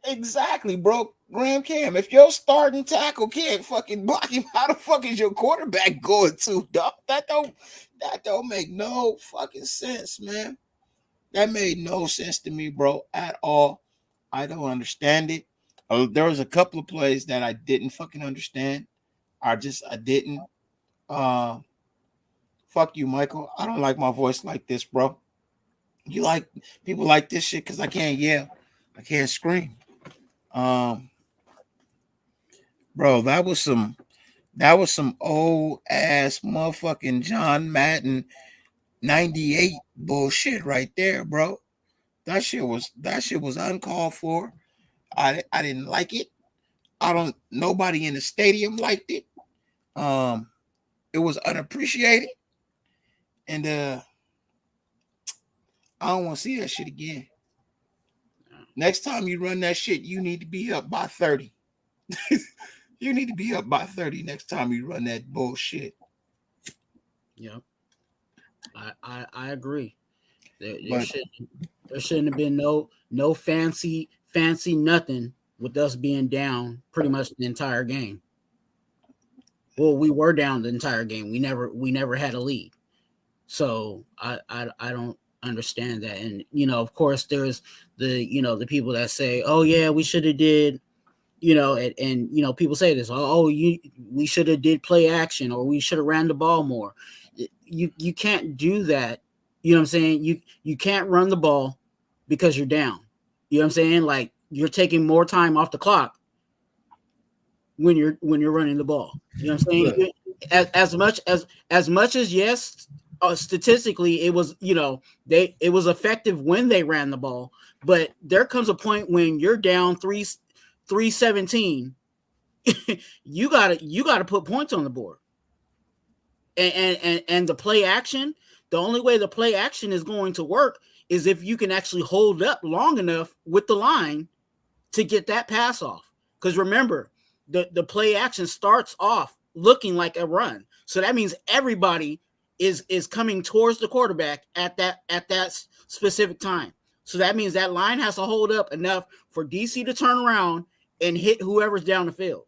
Exactly, bro. Graham Cam, if your starting tackle can't fucking block him, how the fuck is your quarterback going to, dog? That don't make no fucking sense, man. That made no sense to me, bro, at all. I don't understand it. There was a couple of plays that I didn't fucking understand. I didn't. Fuck you, Michael. I don't like my voice like this, bro. You like people like this shit because I can't yell. I can't scream. Bro, that was some old ass motherfucking John Madden 98 bullshit right there, bro. That shit was uncalled for. I didn't like it. Nobody in the stadium liked it. It was unappreciated. And I don't want to see that shit again. Next time you run that shit, you need to be up by 30. You need to be up by 30 next time you run that bullshit. Yeah, I agree. There shouldn't have been no fancy nothing with us being down pretty much the entire game. Well, we were down the entire game. We never had a lead. So I don't understand that. And of course there's the people that say, oh yeah, we should have did, and people say this, we should have did play action, or we should have ran the ball more. You can't do that. You know what I'm saying? You can't run the ball because you're down. You know what I'm saying? Like, you're taking more time off the clock when you're running the ball. You know what I'm saying? As much as yes, statistically it was, it was effective when they ran the ball, but there comes a point when you're down 3 317, you gotta put points on the board. And the play action, the only way the play action is going to work is if you can actually hold up long enough with the line to get that pass off. Because remember, the play action starts off looking like a run. So that means everybody is coming towards the quarterback at that specific time. So that means that line has to hold up enough for DC to turn around and hit whoever's down the field.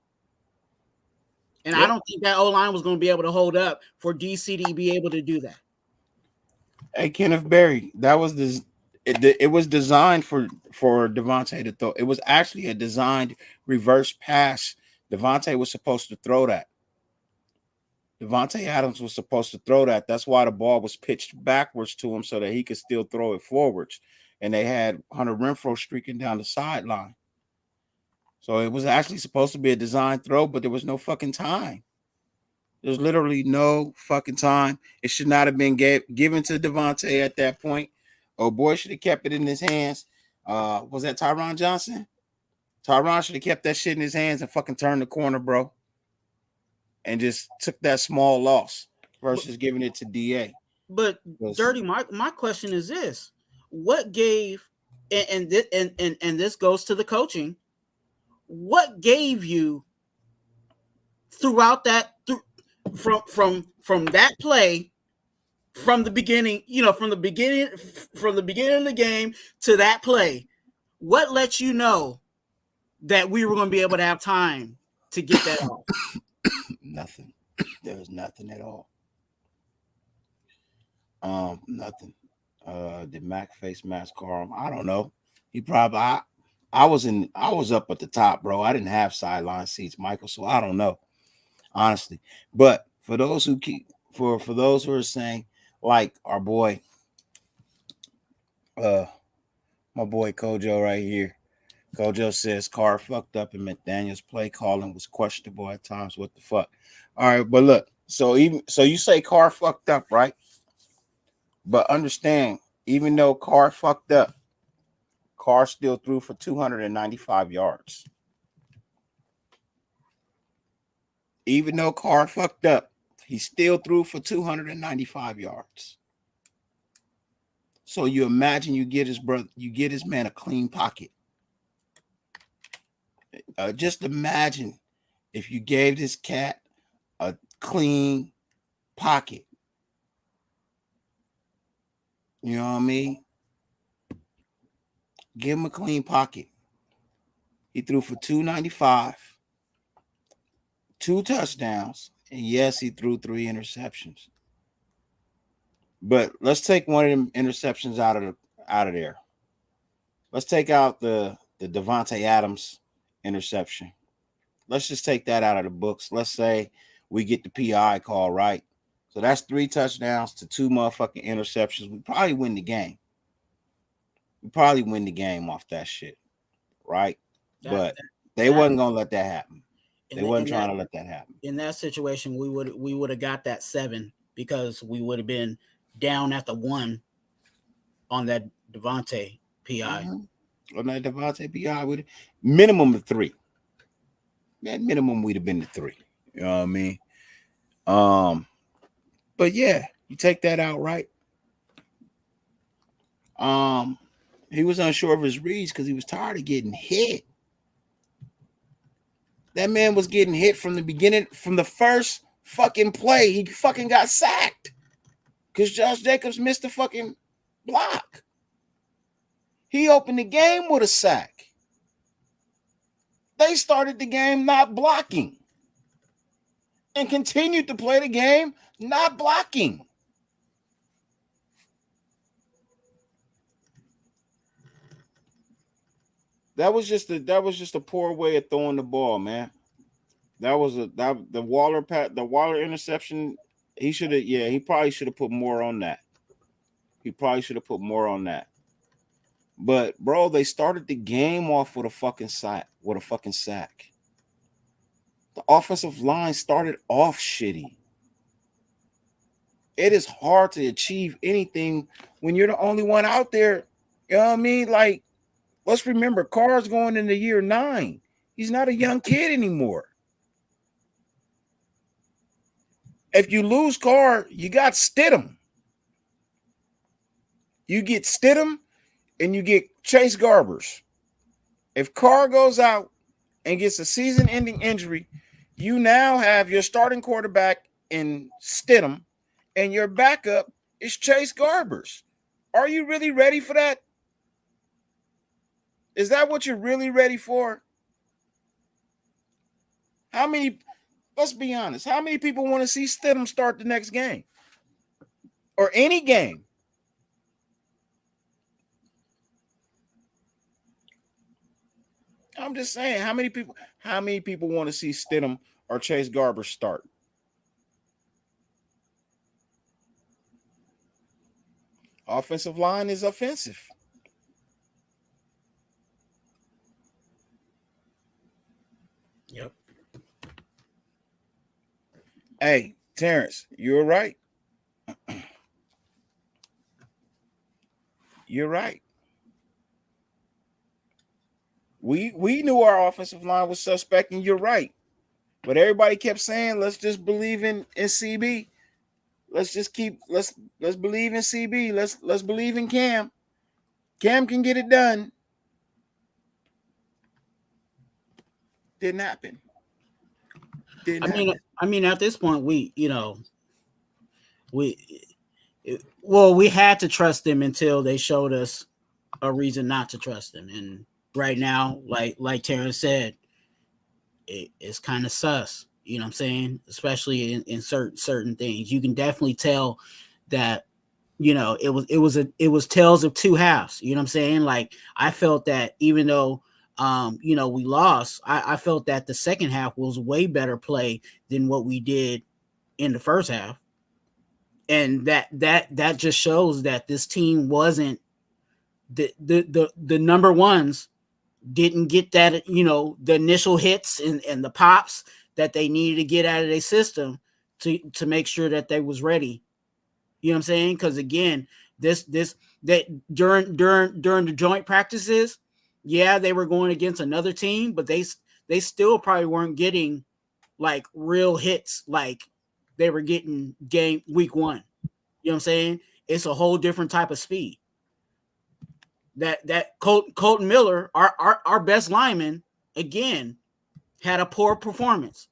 And I don't think that O-line was going to be able to hold up for DC to be able to do that. Hey, Kenneth Berry, that was it was designed for Devontae to throw. It was actually a designed reverse pass. Devontae was supposed to throw that. Devontae Adams was supposed to throw that. That's why the ball was pitched backwards to him so that he could still throw it forwards. And they had Hunter Renfrow streaking down the sideline. So it was actually supposed to be a design throw, but there was no fucking time. There's literally no fucking time. It should not have been given to Devontae at that point. Oh, boy should have kept it in his hands. Was that Tyron Johnson? Tyron should have kept that shit in his hands and fucking turned the corner, bro. And just took that small loss versus giving it to DA. But Dirty, my question is this: what gave and this goes to the coaching? What gave you throughout that from that play from the beginning, from the beginning of the game to that play? What let you know that we were going to be able to have time to get that off? Nothing. There was nothing at all. Nothing. Did Mac face Mascar? I don't know. He probably. I was up at the top, bro. I didn't have sideline seats, Michael, so I don't know, honestly. But for those who for those who are saying, like our boy, my boy Kojo right here. Kojo says Carr fucked up and McDaniel's play calling was questionable at times. What the fuck? All right, but look, so you say Carr fucked up, right? But understand, even though Carr fucked up, Carr still threw for 295 yards. Even though Carr fucked up, he still threw for 295 yards. So you imagine you get his man a clean pocket. Just imagine if you gave this cat a clean pocket. You know what I mean? Give him a clean pocket. He threw for 295, 2 touchdowns, and yes, he threw 3 interceptions. But let's take one of them interceptions out of there. Let's take out the Devontae Adams interception. Let's just take that out of the books. Let's say we get the PI call, right? So that's 3 touchdowns to 2 motherfucking interceptions. We probably win the game. We probably win the game off that shit, right? But they wasn't gonna let that happen. They wasn't trying to let that happen. In that situation, we would have got that 7 because we would have been down at the 1 on that Devontae PI. Mm-hmm. On that Devontae PI, with minimum of 3. That minimum we'd have been to 3. You know what I mean? But yeah, you take that out, right? He was unsure of his reads because he was tired of getting hit. That man was getting hit from the beginning, from the first fucking play. He fucking got sacked because Josh Jacobs missed the fucking block. He opened the game with a sack. They started the game not blocking and continued to play the game not blocking. That was just a poor way of throwing the ball, man. The Waller interception. He probably should have put more on that. But bro, they started the game off with a fucking sack. The offensive line started off shitty. It is hard to achieve anything when you're the only one out there. You know what I mean? Like, let's remember, Carr's going into year 9. He's not a young kid anymore. If you lose Carr, you got Stidham. You get Stidham and you get Chase Garbers. If Carr goes out and gets a season-ending injury, you now have your starting quarterback in Stidham, and your backup is Chase Garbers. Are you really ready for that? Is that what you're really ready for? How many, let's be honest, how many people want to see Stidham start the next game? Or any game? I'm just saying, how many people want to see Stidham or Chase Garber start? Offensive line is offensive. Yep. Hey, Terrence, you're right. You're right. We knew our offensive line was suspect, and you're right. But everybody kept saying, let's just believe in CB. Let's believe in CB. Let's believe in Cam. Cam can get it done. Didn't happen. I mean, at this point, we had to trust them until they showed us a reason not to trust them. And right now, like Terrence said, it's kind of sus. You know what I'm saying? Especially in certain things, you can definitely tell that it was tales of two halves. You know what I'm saying? Like, I felt that even though we lost, I felt that the second half was way better play than what we did in the first half. And that just shows that this team wasn't the number ones didn't get that, the initial hits and the pops that they needed to get out of their system to make sure that they was ready. You know what I'm saying? Because again, that during the joint practices, yeah, they were going against another team, but they still probably weren't getting like real hits like they were getting week 1. You know what I'm saying? It's a whole different type of speed. That Colton Miller, our best lineman, again, had a poor performance.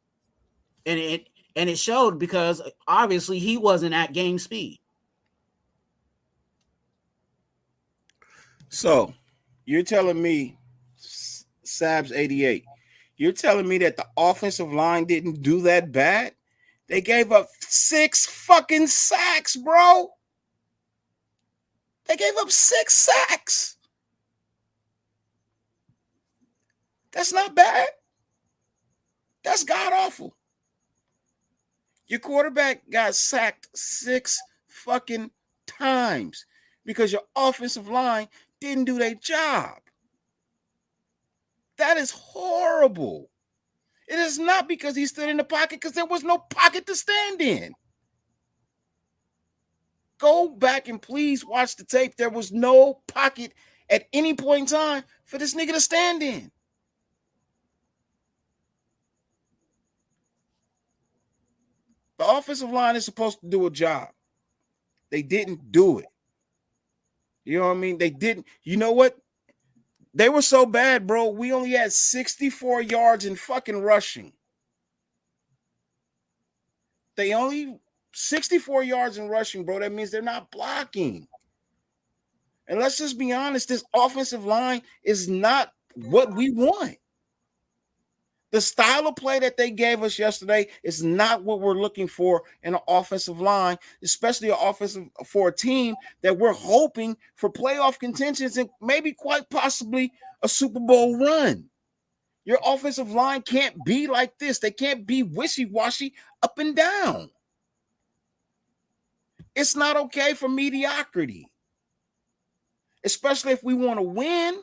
And it showed because obviously he wasn't at game speed. So you're telling me, Sabs 88, you're telling me that the offensive line didn't do that bad? They gave up 6 fucking sacks, bro. They gave up 6 sacks. That's not bad. That's god awful. Your quarterback got sacked 6 fucking times because your offensive line didn't do their job. That is horrible. It is not because he stood in the pocket, because there was no pocket to stand in. Go back and please watch the tape. There was no pocket at any point in time for this nigga to stand in. The offensive line is supposed to do a job. They didn't do it. You know what I mean? They didn't. You know what? They were so bad, bro. We only had 64 yards in fucking rushing. They only 64 yards in rushing, bro. That means they're not blocking. And let's just be honest, this offensive line is not what we want. The style of play that they gave us yesterday is not what we're looking for in an offensive line, especially for a team that we're hoping for playoff contentions and maybe quite possibly a Super Bowl run. Your offensive line can't be like this. They can't be wishy-washy up and down. It's not okay for mediocrity, especially if we want to win.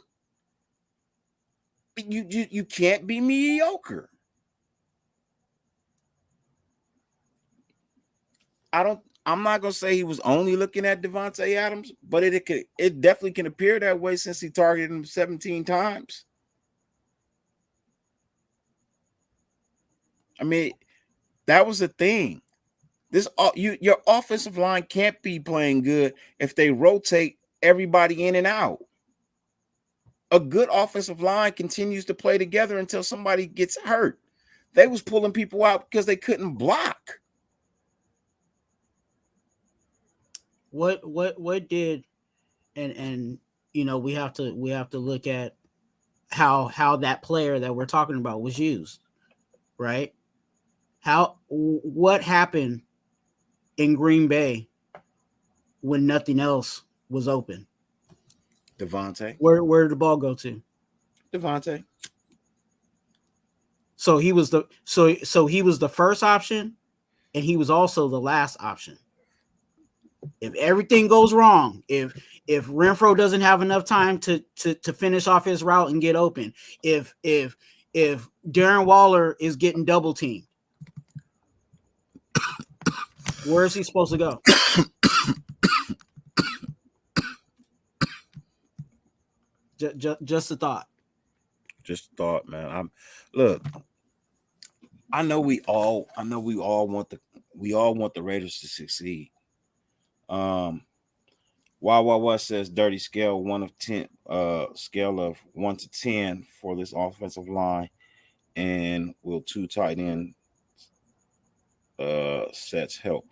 You can't be mediocre. I'm not gonna say he was only looking at Devontae Adams, but it definitely can appear that way since he targeted him 17 times. I mean, that was the thing. Your offensive line can't be playing good if they rotate everybody in and out. A good offensive line continues to play together until somebody gets hurt. They was pulling people out because they couldn't block. What did and you know, we have to look at how that player that we're talking about was used, right? What happened in Green Bay when nothing else was open? Devontae. Where did the ball go to? Devontae. So he was the first option, and he was also the last option. If everything goes wrong, if Renfro doesn't have enough time to finish off his route and get open, if Darren Waller is getting double teamed, where is he supposed to go? Just a thought. Just a thought, man. Look. I know we all want the Raiders to succeed. Wah says dirty scale 1 of 10, scale of 1 to 10 for this offensive line, and will 2 tight end sets help?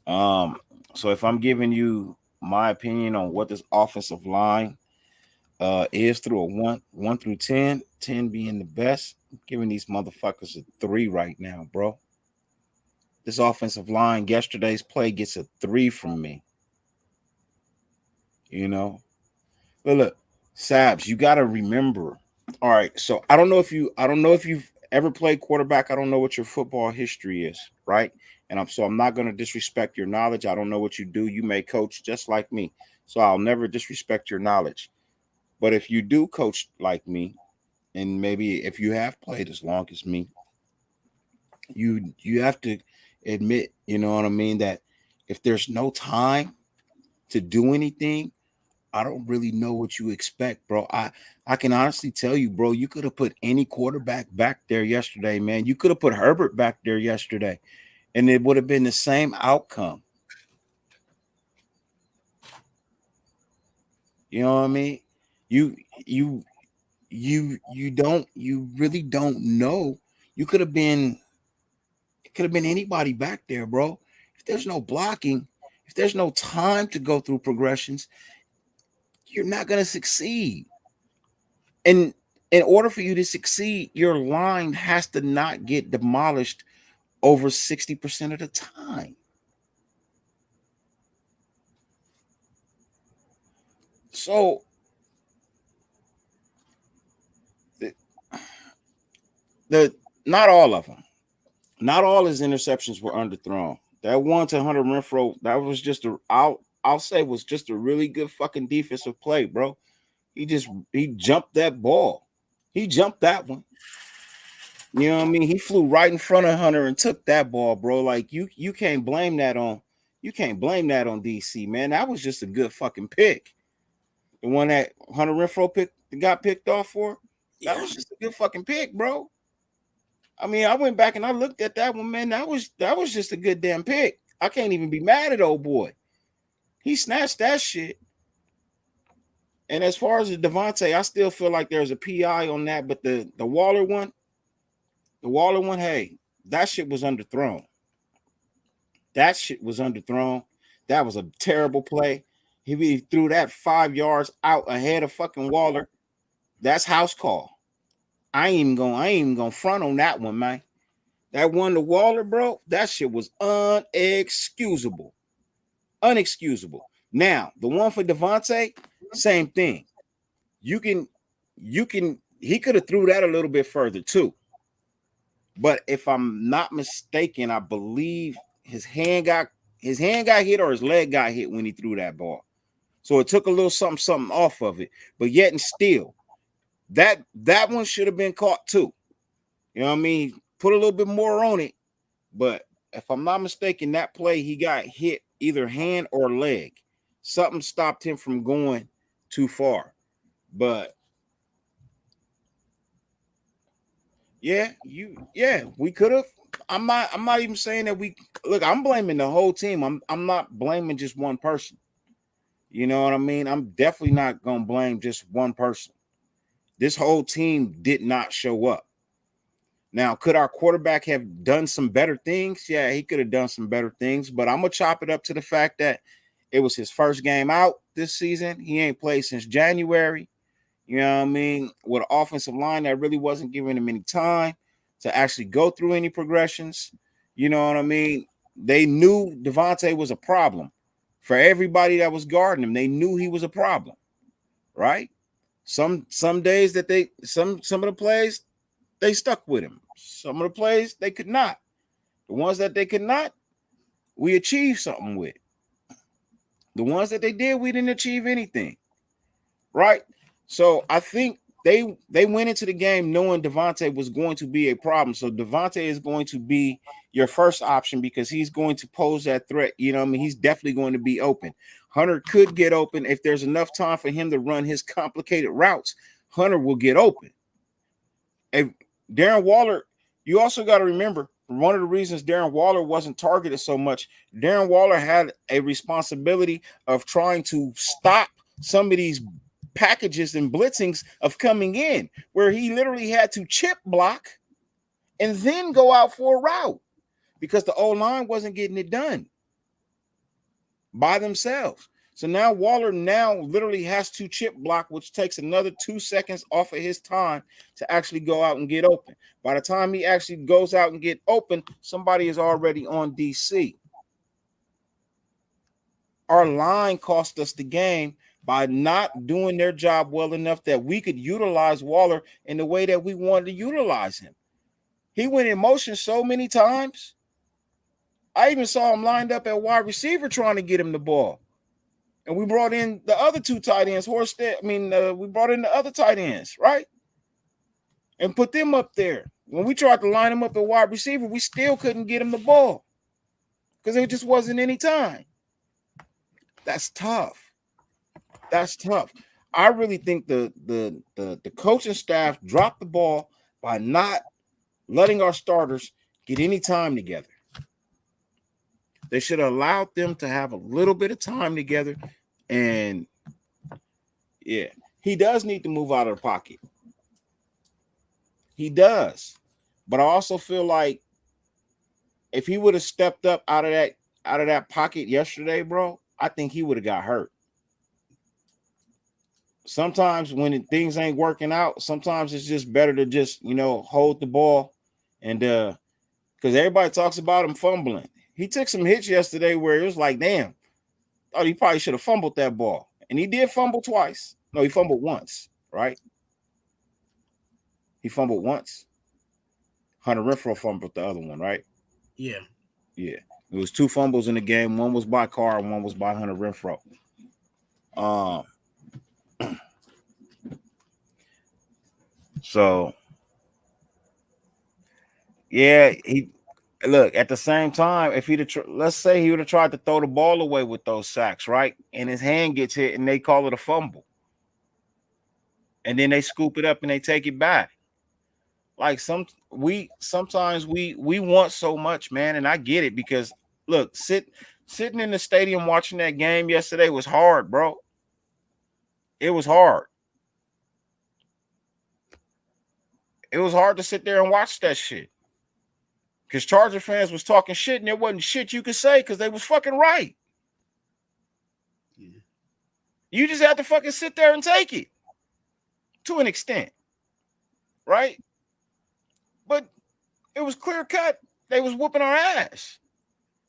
So if I'm giving you my opinion on what this offensive line is through a 1 through 10, 10 being the best, I'm giving these motherfuckers a 3 right now, bro. This offensive line, yesterday's play gets a 3 from me. You know, but look, Sabs, you got to remember. All right, so I don't know if you've ever played quarterback. I don't know what your football history is, right? And I'm not going to disrespect your knowledge. I don't know what you do. You may coach just like me, so I'll never disrespect your knowledge. But if you do coach like me, and maybe if you have played as long as me, you have to admit, you know what I mean, that if there's no time to do anything, I don't really know what you expect, bro. I can honestly tell you, bro, you could have put any quarterback back there yesterday, man. You could have put Herbert back there yesterday, and it would have been the same outcome. You know what I mean? You really don't know. It could have been anybody back there, bro. If there's no blocking, if there's no time to go through progressions, you're not going to succeed. And in order for you to succeed, your line has to not get demolished over 60% of the time. So the not all of them, not all his interceptions were underthrown. That 1 to Hunter Renfro, that was just I'll say was just a really good fucking defensive play, bro. He jumped that ball. He jumped that one. You know what I mean? He flew right in front of Hunter and took that ball, bro. Like you can't blame that on DC, man. That was just a good fucking pick. The one that Hunter Renfro got picked off for, that was just a good fucking pick, bro. I mean, I went back and I looked at that one, man. That was just a good damn pick. I can't even be mad at old boy. He snatched that shit. And as far as the Devontae, I still feel like there's a PI on that, but the Waller one, hey, that shit was underthrown. That shit was underthrown. That was a terrible play. He threw that 5 yards out ahead of fucking Waller. That's house call. I ain't even gonna front on that one, man. That one to Waller, bro, that shit was unexcusable. Unexcusable. Now, the one for Devontae, same thing. He could have threw that a little bit further too. But if I'm not mistaken, I believe his hand got hit or his leg got hit when he threw that ball. So it took a little something off of it. But yet and still, that one should have been caught too. You know what I mean? Put a little bit more on it. But if I'm not mistaken, that play he got hit either hand or leg. Something stopped him from going too far. But we could have. I'm not even saying that we look. I'm blaming the whole team. I'm not blaming just one person. You know what I mean? I'm definitely not gonna blame just one person. This whole team did not show up. Now, could our quarterback have done some better things? Yeah, he could have done some better things, but I'm gonna chop it up to the fact that it was his first game out this season. He ain't played since January. You know what I mean? With an offensive line that really wasn't giving him any time to actually go through any progressions. You know what I mean? They knew Devontae was a problem. For everybody that was guarding him, they knew he was a problem, right? Some days that some of the plays they stuck with him. Some of the plays they could not. The ones that they could not, we achieved something with. The ones that they did, we didn't achieve anything, right? So I think they went into the game knowing Devontae was going to be a problem. So Devontae is going to be your first option because he's going to pose that threat. You know what I mean? He's definitely going to be open. Hunter could get open if there's enough time for him to run his complicated routes. Hunter will get open. If Darren Waller, you also got to remember one of the reasons Darren Waller wasn't targeted so much, Darren Waller had a responsibility of trying to stop some of these packages and blitzings of coming in, where he literally had to chip block and then go out for a route because the O-line wasn't getting it done by themselves. So now Waller literally has to chip block, which takes another 2 seconds off of his time to actually go out and get open. By the time he actually goes out and get open, somebody is already on DC. Our line cost us the game by not doing their job well enough that we could utilize Waller in the way that we wanted to utilize him. He went in motion so many times. I even saw him lined up at wide receiver trying to get him the ball. And we brought in the other two tight ends, we brought in the other tight ends, right? And put them up there. When we tried to line him up at wide receiver, we still couldn't get him the ball because there just wasn't any time. That's tough. That's tough. I really think the coaching staff dropped the ball by not letting our starters get any time together. They should have allowed them to have a little bit of time together. And yeah, he does need to move out of the pocket. He does. But I also feel like if he would have stepped up out of that pocket yesterday, bro, I think he would have got hurt. Sometimes when things ain't working out, sometimes it's just better to just, hold the ball and because everybody talks about him fumbling. He took some hits yesterday where it was like, damn, he probably should have fumbled that ball. And he did fumble twice. No, he fumbled once, right? He fumbled once. Hunter Renfrow fumbled the other one, right? Yeah. Yeah. It was 2 fumbles in the game. One was by Carr and one was by Hunter Renfrow. So, yeah, at the same time, if let's say he would have tried to throw the ball away with those sacks, right? And his hand gets hit and they call it a fumble. And then they scoop it up and they take it back. Like sometimes we want so much, man, and I get it because look, sitting in the stadium watching that game yesterday was hard, bro. It was hard. It was hard to sit there and watch that shit. Because Charger fans was talking shit and there wasn't shit you could say because they was fucking right. Yeah. You just have to fucking sit there and take it to an extent. Right? But it was clear cut. They was whooping our ass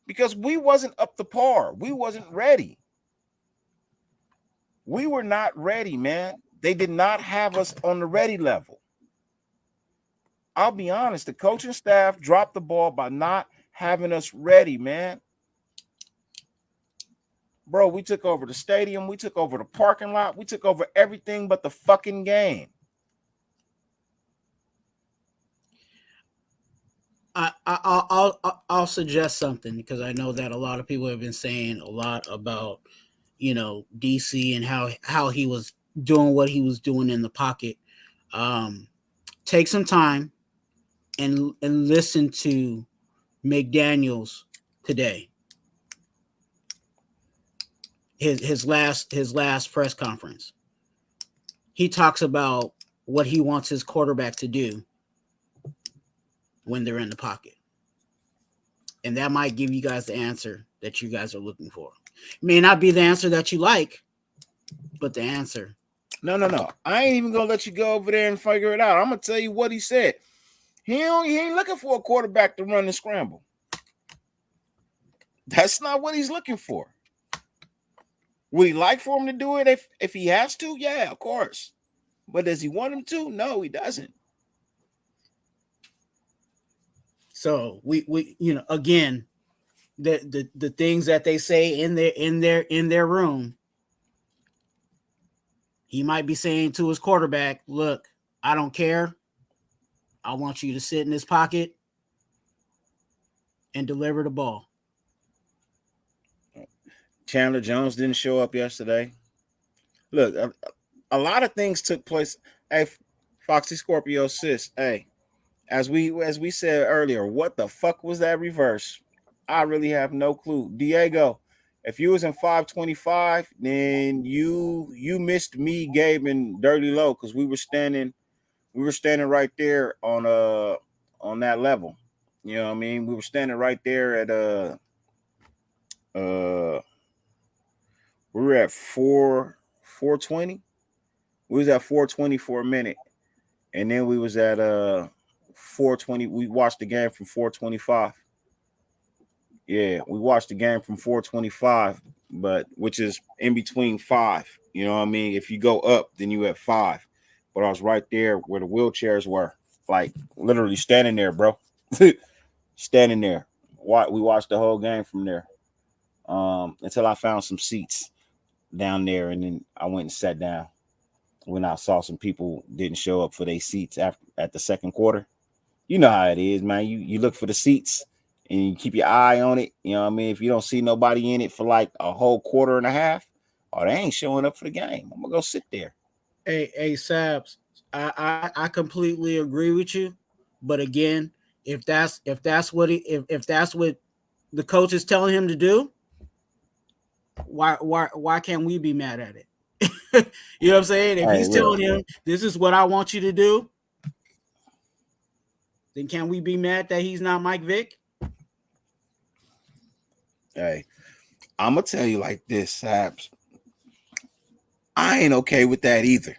because we wasn't up to par. We wasn't ready. We were not ready, man. They did not have us on the ready level. I'll be honest, the coaching staff dropped the ball by not having us ready, man. Bro, we took over the stadium. We took over the parking lot. We took over everything but the fucking game. I'll suggest something because I know that a lot of people have been saying a lot about, DC and how he was doing what he was doing in the pocket. Take some time, and listen to McDaniels today. His last press conference. He talks about what he wants his quarterback to do when they're in the pocket. And that might give you guys the answer that you guys are looking for. It may not be the answer that you like, but the answer. No. I ain't even gonna let you go over there and figure it out. I'm gonna tell you what he said. He ain't looking for a quarterback to run and scramble. That's not what he's looking for. Would he like for him to do it if he has to? Yeah, of course. But does he want him to? No, he doesn't. So we again, the things that they say in their room, he might be saying to his quarterback, look, I don't care. I want you to sit in this pocket and deliver the ball. Chandler Jones didn't show up yesterday. Look, a lot of things took place. Hey, Foxy Scorpio sis, hey, as we said earlier, what the fuck was that reverse? I really have no clue. Diego, if you was in 525, then you missed me, Gabe, and Dirty Low, because we were standing right there on that level. You know what I mean? We were standing right there at we were at 420. We was at 420 for a minute. And then we was at 420. We watched the game from 425. Yeah, we watched the game from 425, but which is in between 5. You know what I mean? If you go up, then you at 5. But I was right there where the wheelchairs were, like literally standing there, bro. Standing there. We watched the whole game from there. Until I found some seats down there, and then I went and sat down. When I saw some people didn't show up for their seats at the second quarter. You know how it is, man. You look for the seats and you keep your eye on it. You know what I mean? If you don't see nobody in it for like a whole quarter and a half, they ain't showing up for the game. I'm gonna go sit there. Hey, Sabs, I completely agree with you. But again, if that's what the coach is telling him to do, why can't we be mad at it? You know what I'm saying? If he's telling him this is what I want you to do, then can we be mad that he's not Mike Vick? Hey, I'm gonna tell you like this, Sabs. I ain't okay with that either.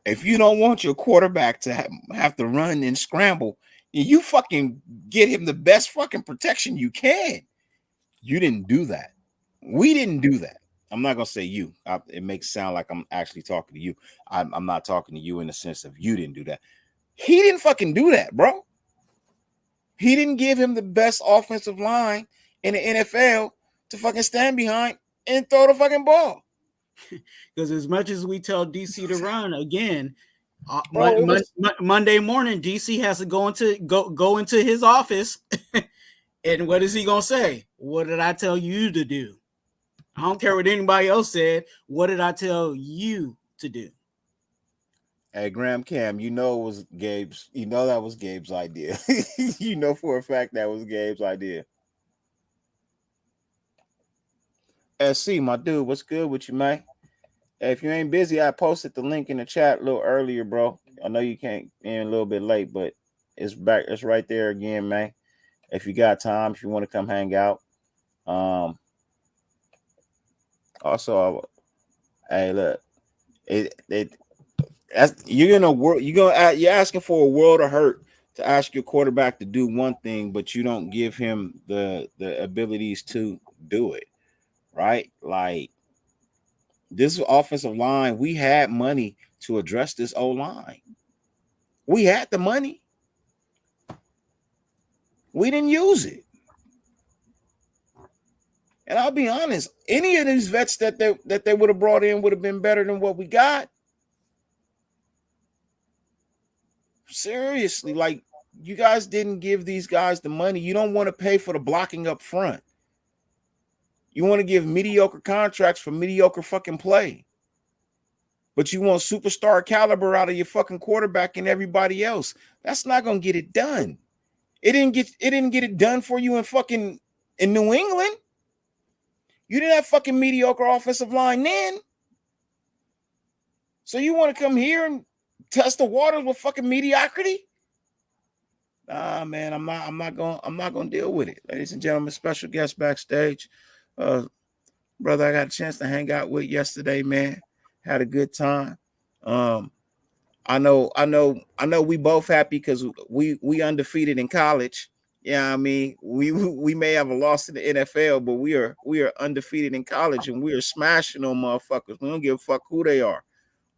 If you don't want your quarterback to have to run and scramble, you fucking get him the best fucking protection you can. You didn't do that. We didn't do that. I'm not gonna say you. It makes it sound like I'm actually talking to you. I'm not talking to you in the sense of you didn't do that. He didn't fucking do that, bro. He didn't give him the best offensive line in the NFL to fucking stand behind and throw the fucking ball. Because as much as we tell DC to run, again, Bro, Monday morning, DC has to go into his office, and what is he gonna say? What did I tell you to do? I don't care what anybody else said. What did I tell you to do? Hey, Graham Cam, you know it was Gabe's. You know that was Gabe's idea. You know for a fact that was Gabe's idea. SC, my dude, what's good with you, man? Hey, if you ain't busy, I posted the link in the chat a little earlier, bro. I know you can't in a little bit late, but it's back. It's right there again, man. If you got time, if you want to come hang out. Also, hey, look, you're asking for a world of hurt to ask your quarterback to do one thing, but you don't give him the abilities to do it, right? Like this offensive line, we had money to address this O-line. We had the money. We didn't use it. And I'll be honest, any of these vets that they would have brought in would have been better than what we got. Seriously, like you guys didn't give these guys the money. You don't want to pay for the blocking up front. You want to give mediocre contracts for mediocre fucking play. but you want superstar caliber out of your fucking quarterback and everybody else. That's not gonna get it done. It didn't get it done for you in New England. You didn't have fucking mediocre offensive line then. So you want to come here and test the waters with fucking mediocrity? Nah, man, I'm not gonna deal with it. Ladies and gentlemen, special guest backstage. Brother, I got a chance to hang out with yesterday, man. Had a good time. I know we both happy because we undefeated in college. Yeah, I mean, we may have a loss in the NFL, but we are undefeated in college and we are smashing them motherfuckers. We don't give a fuck who they are.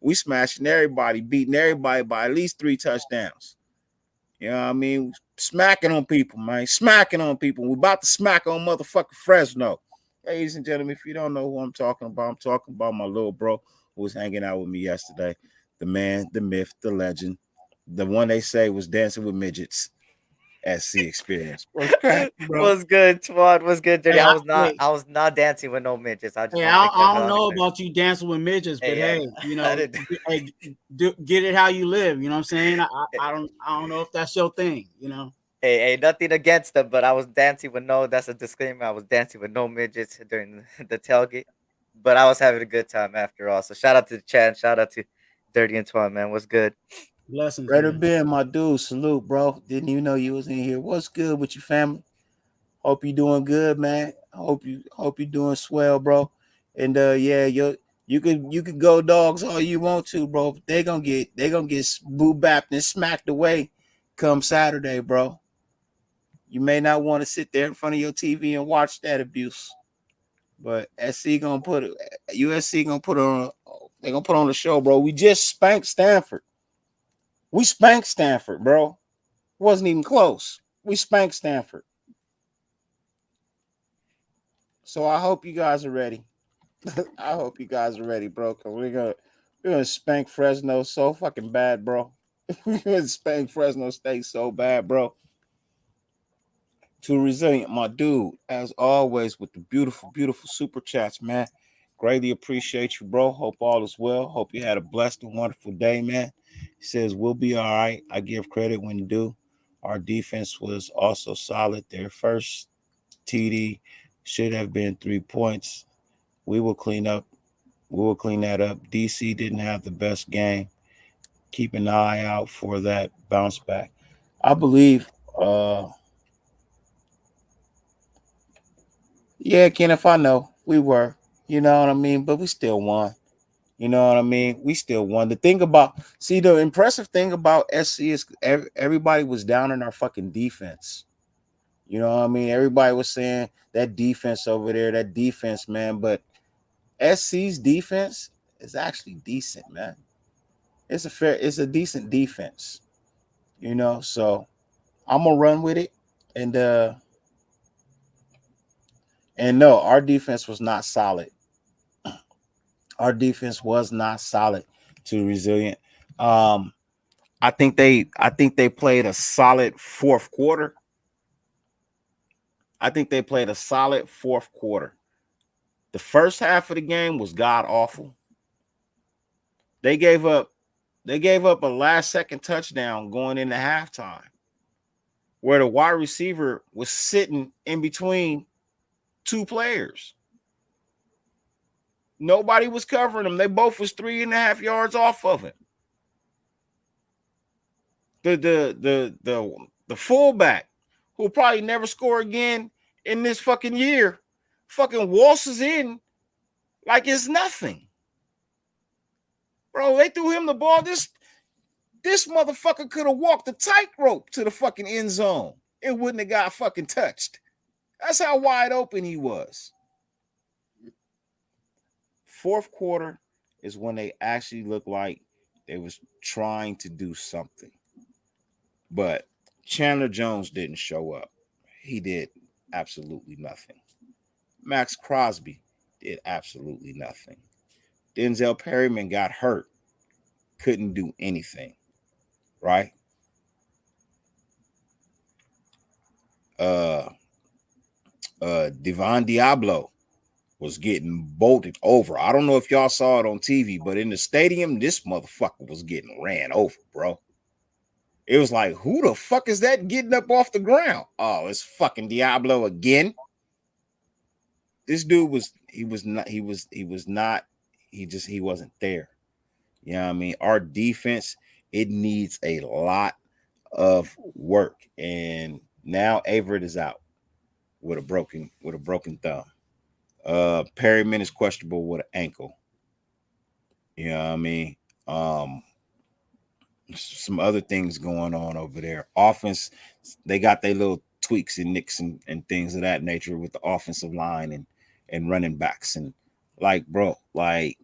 We smashing everybody, beating everybody by at least 3 touchdowns. You know what I mean? Smacking on people, man. Smacking on people. We're about to smack on motherfucking Fresno. Ladies and gentlemen, if you don't know who I'm talking about my little bro who was hanging out with me yesterday. The man, the myth, the legend, the one they say was dancing with midgets. SC experience. What's cracking, bro? Was good, Twad. Was good, Dirty. Hey, I was not dancing with no midgets. I just Hey, want to make that I don't know clear. about you dancing with midgets, but Hey, hey, you I know, didn't. hey, get it how you live. You know what I'm saying? I don't know if that's your thing. You know. Hey, nothing against them, but I was dancing with no. That's a disclaimer. I was dancing with no midgets during the tailgate, but I was having a good time after all. So shout out to the chat. Shout out to Dirty and Twan, man. What's good? Blessings, Brother man. Ben, my dude, salute, bro. Didn't even know you was in here. What's good with your family? Hope you doing good, man. Hope you doing swell, bro. And yeah, you could go dogs all you want to, bro. They gonna get boo bapped and smacked away come Saturday, bro. You may not want to sit there in front of your TV and watch that abuse, but USC gonna put on they gonna put on the show, bro. We just spanked Stanford. We spanked Stanford, bro. Wasn't even close. We spanked Stanford. So I hope you guys are ready. I hope you guys are ready, bro, because we're gonna spank Fresno so fucking bad, bro. We're gonna spank Fresno State so bad, bro. Too resilient, my dude, as always, with the beautiful, beautiful super chats, man. Greatly appreciate you, bro. Hope all is well. Hope you had a blessed and wonderful day, man. He says, we'll be all right. I give credit when due. Our defense was also solid. Their first TD should have been 3 points. We will clean that up. DC didn't have the best game. Keep an eye out for that bounce back. I believe yeah, Kenneth, I know we were, you know what I mean, but we still won. You know what I mean? We still won. The impressive thing about SC is everybody was down in our fucking defense. You know what I mean? Everybody was saying that defense over there, that defense, man. But SC's defense is actually decent, man. It's a decent defense, you know. So I'm gonna run with it. And no, our defense was not solid. Our defense was not solid to resilient. Um, I think they played a solid fourth quarter. I think they played a solid fourth quarter. The first half of the game was god awful. They gave up a last second touchdown going into halftime where the wide receiver was sitting in between 2 players. Nobody was covering them. They both was 3.5 yards off of it. The fullback who'll probably never score again in this fucking year fucking waltzes in like it's nothing. Bro, they threw him the ball. This motherfucker could have walked the tightrope to the fucking end zone. It wouldn't have got fucking touched. That's how wide open he was. Fourth quarter is when they actually looked like they was trying to do something. But Chandler Jones didn't show up. He did absolutely nothing. Max Crosby did absolutely nothing. Denzel Perryman got hurt. Couldn't do anything. Right? Devon Diablo was getting bolted over. I don't know if y'all saw it on TV, but in the stadium, this motherfucker was getting ran over, bro. It was like, who the fuck is that getting up off the ground? Oh, it's fucking Diablo again. This dude he wasn't there. You know what I mean? Our defense, it needs a lot of work. And now Averett is out with a broken thumb. Perryman is questionable with an ankle. You know what I mean? Um, some other things going on over there. Offense, they got their little tweaks and nicks and things of that nature with the offensive line and running backs. And like, bro, like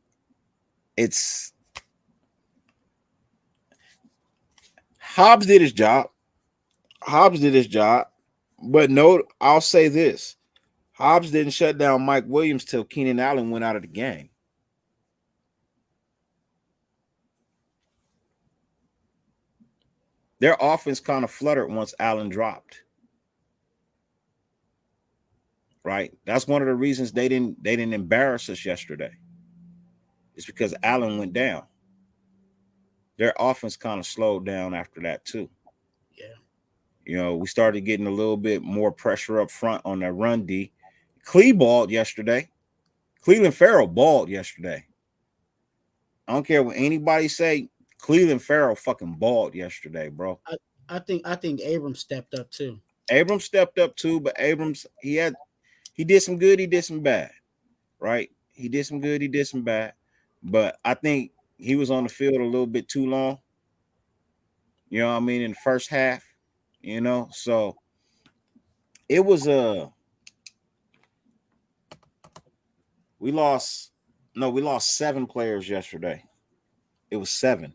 it's Hobbs did his job. Hobbs did his job. But no, I'll say this. Hobbs didn't shut down Mike Williams till Keenan Allen went out of the game. Their offense kind of fluttered once Allen dropped. Right? That's one of the reasons they didn't embarrass us yesterday. It's because Allen went down. Their offense kind of slowed down after that too. Yeah. You know, we started getting a little bit more pressure up front on their run D. Clee balled yesterday. Cleveland Farrell balled yesterday. I don't care what anybody say. Cleveland Farrell fucking balled yesterday, bro. I think Abrams stepped up too. Abrams stepped up too, but Abrams he did some good, he did some bad, right? He did some good, he did some bad, but I think he was on the field a little bit too long. You know what I mean? In the first half, so it was we lost no, we lost 7 players yesterday. It was 7.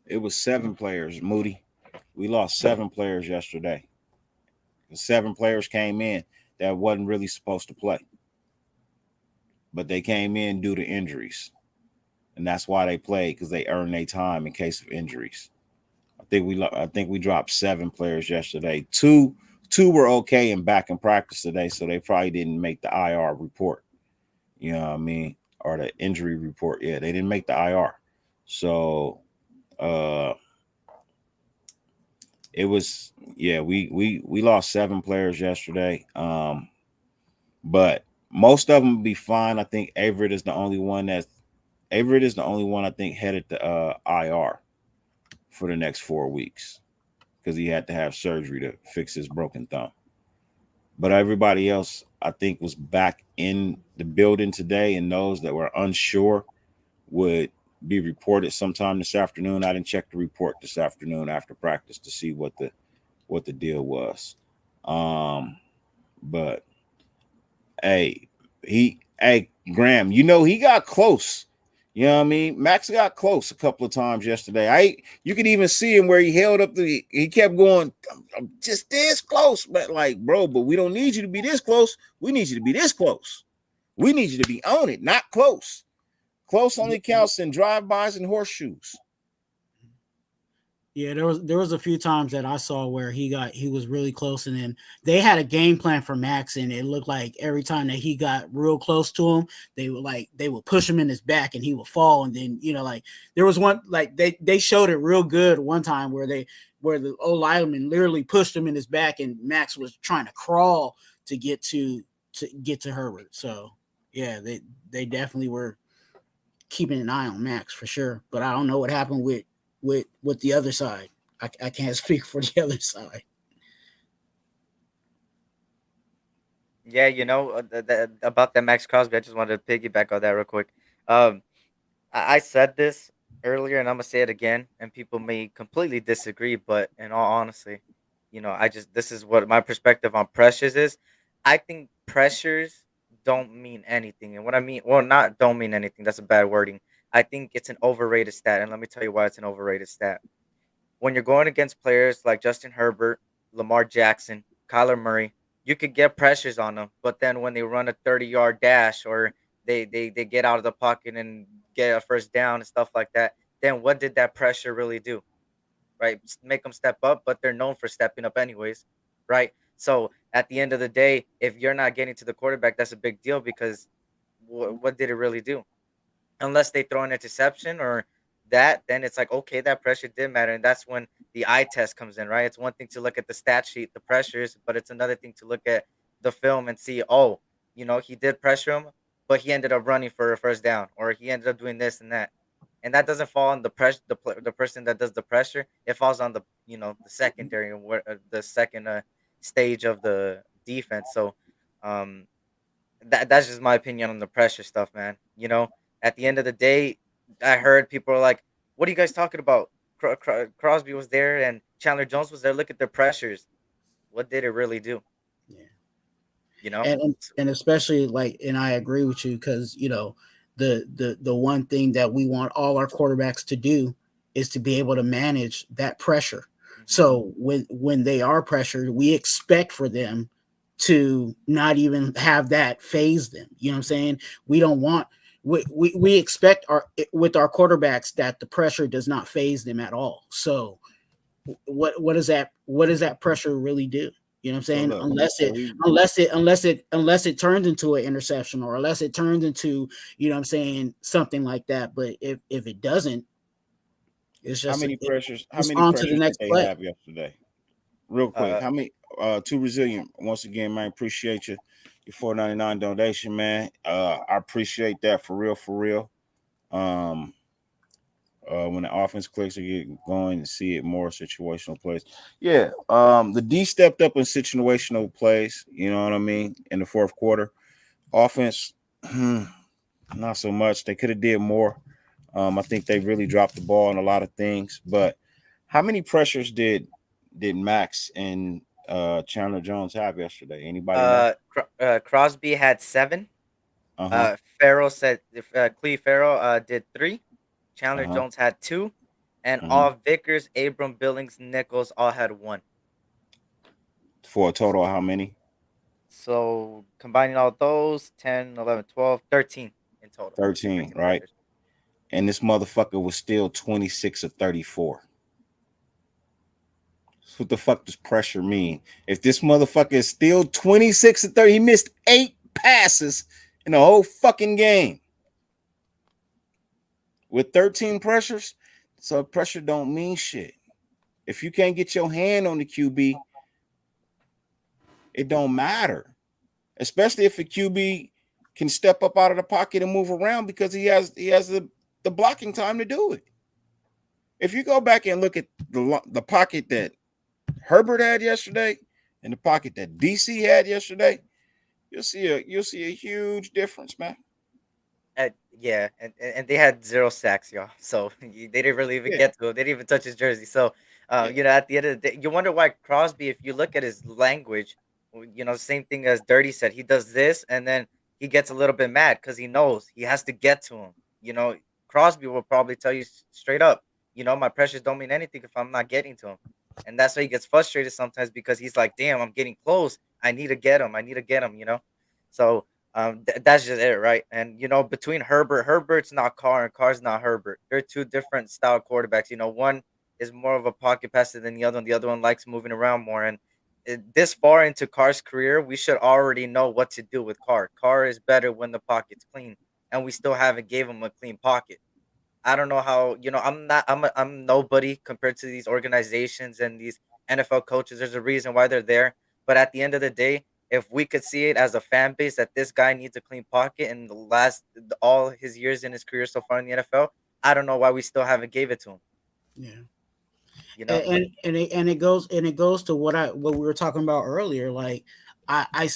It was 7 players, Moody. We lost 7 players yesterday. 7 players came in that wasn't really supposed to play, but they came in due to injuries, and that's why they played, because they earned their time in case of injuries. I think we dropped 7 players yesterday. Two were okay and back in practice today, so they probably didn't make the IR report. You know what I mean? Or the injury report. Yeah, they didn't make the IR. So it was, yeah, we lost 7 players yesterday. But most of them will be fine. I think Averett is the only one I think headed to IR for the next 4 weeks, because he had to have surgery to fix his broken thumb. But everybody else, I think, was back in the building today, and those that were unsure would be reported sometime this afternoon. I didn't check the report this afternoon after practice to see what the deal was. But hey, Graham, he got close. You know what I mean? Max got close a couple of times yesterday. You could even see him where he held up he kept going, I'm just this close. But like, bro, but we don't need you to be this close. We need you to be this close. We need you to be on it, not close. Close only counts in drive-bys and horseshoes. Yeah, there was a few times that I saw where he was really close, and then they had a game plan for Max, and it looked like every time that he got real close to him, they would push him in his back and he would fall, and then like there was one, like they showed it real good one time where the old lineman literally pushed him in his back, and Max was trying to crawl to get to Herbert. So yeah, they definitely were keeping an eye on Max for sure, but I don't know what happened with the other side. I can't speak for the other side. Yeah, about that Max Crosby, I just wanted to piggyback on that real quick. Um, I said this earlier, and I'm gonna say it again, and people may completely disagree, but in all honesty, this is what my perspective on pressures is. I think pressures don't mean anything, and what I mean, well, not don't mean anything. That's a bad wording. I think it's an overrated stat, and let me tell you why it's an overrated stat. When you're going against players like Justin Herbert, Lamar Jackson, Kyler Murray, you could get pressures on them, but then when they run a 30-yard dash, or they get out of the pocket and get a first down and stuff like that, then what did that pressure really do? Right? Make them step up, but they're known for stepping up anyways, right? So at the end of the day, if you're not getting to the quarterback, that's a big deal because what did it really do? Unless they throw an interception or that, then it's like, okay, that pressure did matter. And that's when the eye test comes in, right? It's one thing to look at the stat sheet, the pressures, but it's another thing to look at the film and see, oh, he did pressure him, but he ended up running for a first down, or he ended up doing this and that. And that doesn't fall on the pressure, the person that does the pressure. It falls on the secondary, the second stage of the defense. So, um, that's just my opinion on the pressure stuff, man. At the end of the day, I heard people are like, "What are you guys talking about? Crosby was there and Chandler Jones was there. Look at their pressures. What did it really do? Yeah. You know?" And especially like, and I agree with you because the one thing that we want all our quarterbacks to do is to be able to manage that pressure. Mhm. So when they are pressured, we expect for them to not even have that phase them. You know what I'm saying? We don't want we expect with our quarterbacks that the pressure does not phase them at all. So what does that pressure really do? You know what I'm So saying? look, Unless it we unless it unless it unless it turns into an interception, or unless it turns into, you know what I'm saying, something like that. But if it doesn't, it's how just many pressures? How it's many on to the pressures did next they play. have yesterday? Real quick, Uh, how many? Too resilient. Once again, man, appreciate you. Your 4.99 donation, man. I appreciate that for real, for real. Um, when the offense clicks, you get going and see it more situational plays. Yeah. The D stepped up in situational plays. You know what I mean? In the fourth quarter, offense, not so much. They could have did more. I think they really dropped the ball on a lot of things. But how many pressures did Max and Chandler Jones have yesterday? Anybody know? Crosby had 7. Uh huh. Farrell said if Cleve Farrell did 3. Uh Chandler huh. Jones had 2, and Hmm. all Vickers, Abram, Billings, Nichols all had 1. For a total of how many? So combining all those, 10, 11, 12, 13 in total. 13, 13 right? pressures. And this motherfucker was still 26 or 34. What the fuck does pressure mean? If this motherfucker is still 26 or 30, he missed 8 passes in the whole fucking game with 13 pressures. So pressure don't mean shit. If you can't get your hand on the QB, it don't matter. Especially if a QB can step up out of the pocket and move around because he has the blocking time to do it. If you go back and look at the pocket that Herbert had yesterday and the pocket that DC had yesterday, you'll see a huge difference, man. Yeah, and they had 0 sacks, y'all. So they didn't really even Yeah. get to him. They didn't even touch his jersey. So, Yeah. at the end of the day, you wonder why Crosby, if you look at his language, same thing as Dirty said, he does this and then he gets a little bit mad because he knows he has to get to him. Crosby will probably tell you straight up, my pressures don't mean anything if I'm not getting to him. And that's why he gets frustrated sometimes because he's like, damn, I'm getting close. I need to get him. I need to get him. So, that's just it, right? And between Herbert's not Carr, and Carr's not Herbert. They're two different style quarterbacks. One is more of a pocket passer than the other one. The other one likes moving around more. And this far into Carr's career, we should already know what to do with Carr. Carr is better when the pocket's clean, and we still haven't gave him a clean pocket. I don't know how, I'm nobody compared to these organizations and these NFL coaches. There's a reason why they're there. But at the end of the day, if we could see it as a fan base that this guy needs a clean pocket in the last all his years in his career so far in the NFL, I don't know why we still haven't gave it to him. Yeah. You know? And it goes to what we were talking about earlier. Like I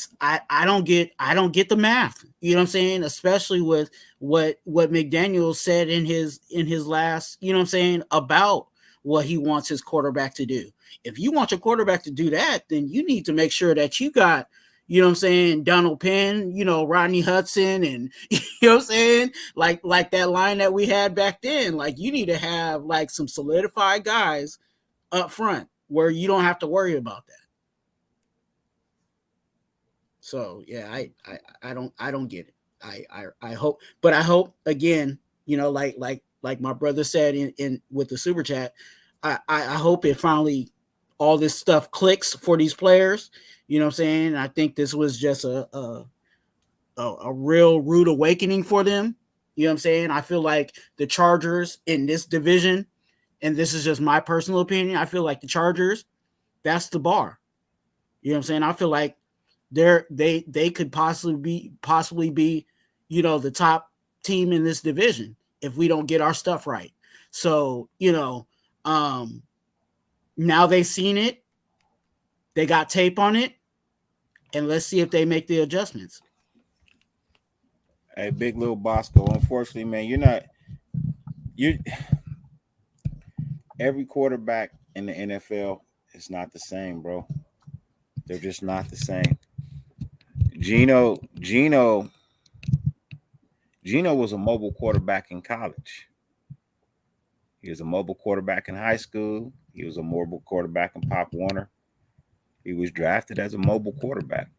don't get the math. You know what I'm saying? Especially with what McDaniel said in his last, you know what I'm saying, about what he wants his quarterback to do. If you want your quarterback to do that, then you need to make sure that you got, you know what I'm saying, Donald Penn, Rodney Hudson, and you know what I'm saying, like that line that we had back then. Like you need to have like some solidified guys up front where you don't have to worry about that. So yeah, I don't get it. I hope, but I hope again, like my brother said in with the super chat, I hope it finally all this stuff clicks for these players. You know what I'm saying? I think this was just a real rude awakening for them. You know what I'm saying? I feel like the Chargers in this division, and this is just my personal opinion, I feel like the Chargers, that's the bar. You know what I'm saying? I feel like they could possibly be, you know, the top team in this division if we don't get our stuff right. So, you know, now they've seen it, they got tape on it, and let's see if they make the adjustments. Hey, Big Little Bosco. Unfortunately, man, you're every quarterback in the NFL is not the same, bro. They're just not the same. Gino was a mobile quarterback in college. He was a mobile quarterback in high school. He was a mobile quarterback in Pop Warner. He was drafted as a mobile quarterback.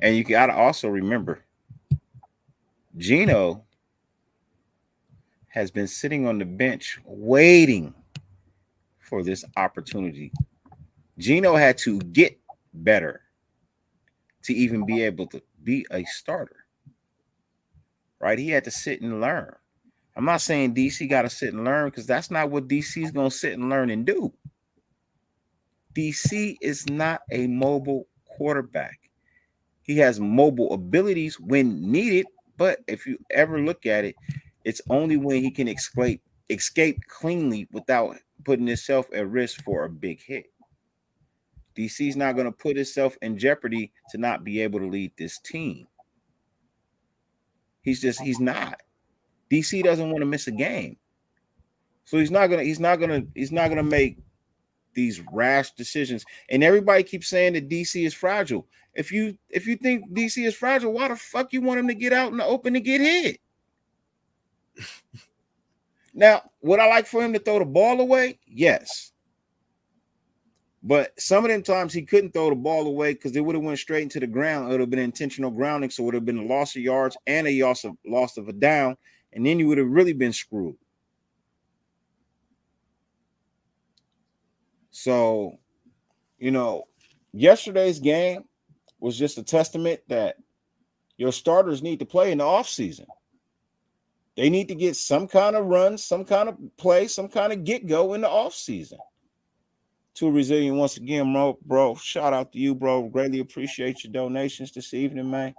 And you got to also remember, Gino has been sitting on the bench waiting for this opportunity. Gino had to get better to even be able to be a starter, right? He had to sit and learn. I'm not saying DC got to sit and learn, because that's not what DC is going to sit and learn and do. DC is not a mobile quarterback. He has mobile abilities when needed, but if you ever look at it, it's only when he can escape cleanly without putting himself at risk for a big hit. DC's not going to put himself in jeopardy to not be able to lead this team. He's not. DC doesn't want to miss a game. So he's not gonna make these rash decisions. And everybody keeps saying that DC is fragile. If you think DC is fragile, why the fuck you want him to get out in the open to get hit? Now, would I like for him to throw the ball away? Yes. But some of them times he couldn't throw the ball away because it would have went straight into the ground. It would have been intentional grounding, so it would have been a loss of yards and a loss of a down, and then you would have really been screwed. So, you know, yesterday's game was just a testament that your starters need to play in the offseason. They need to get some kind of run, some kind of play, some kind of get-go in the offseason. Too resilient once again, bro. Shout out to you, bro. Greatly appreciate your donations this evening, man.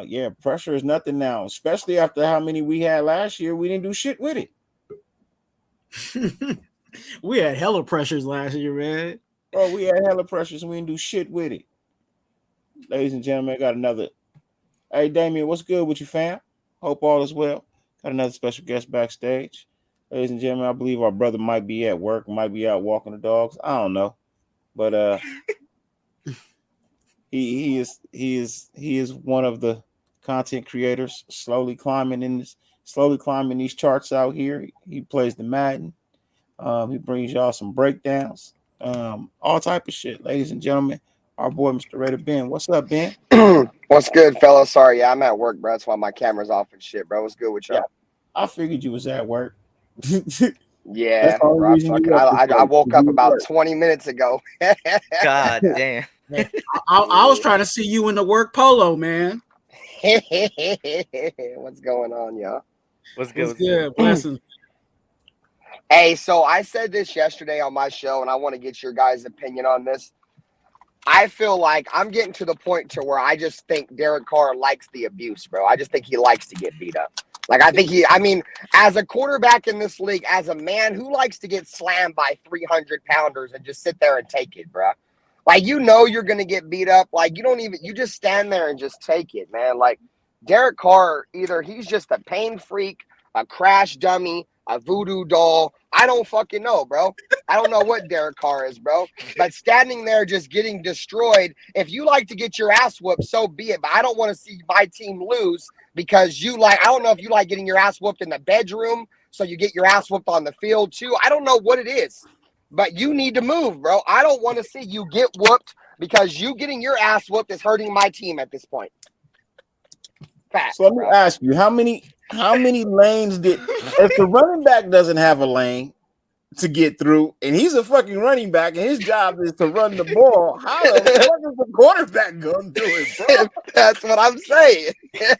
Yeah, pressure is nothing now, especially after how many we had last year. We didn't do shit with it. We had hella pressures last year, man. Bro, we had hella pressures and we didn't do shit with it. Ladies and gentlemen, I got another. Hey, Damien, what's good with you, fam? Hope all is well. Got another special guest backstage. Ladies and gentlemen, I believe our brother might be at work, might be out walking the dogs. I don't know. But he is one of the content creators slowly climbing these charts out here. He plays the Madden. He brings y'all some breakdowns, all type of shit. Ladies and gentlemen, our boy Mr. Raider Ben. What's up, Ben? What's good, fellas? Sorry, yeah, I'm at work, bro. That's why my camera's off and shit, bro. What's good with y'all? Yeah, I figured you was at work. Yeah, bro, I woke up about 20 minutes ago. God damn. I was trying to see you in the work polo, man. What's going on, y'all? What's good? Blessings. Hey, so I said this yesterday on my show, and I want to get your guys' opinion on this. I feel like I'm getting to the point to where I just think Derek Carr likes the abuse, bro. I just think he likes to get beat up. Like, I mean, as a quarterback in this league, as a man who likes to get slammed by 300-pounders and just sit there and take it, bro. Like, you know you're going to get beat up. Like, you just stand there and just take it, man. Like, Derek Carr, either he's just a pain freak, a crash dummy, a voodoo doll. I don't fucking know, bro. I don't know what Derek Carr is, bro. But standing there just getting destroyed, if you like to get your ass whooped, so be it. But I don't want to see my team lose because I don't know if you like getting your ass whooped in the bedroom, so you get your ass whooped on the field too. I don't know what it is, but you need to move, bro. I don't want to see you get whooped because you getting your ass whooped is hurting my team at this point. Fact, so let me ask you, how many lanes if the running back doesn't have a lane, to get through, and he's a fucking running back, and his job is to run the ball. How the fuck is the quarterback gonna do it, bro? That's what I'm saying. I'm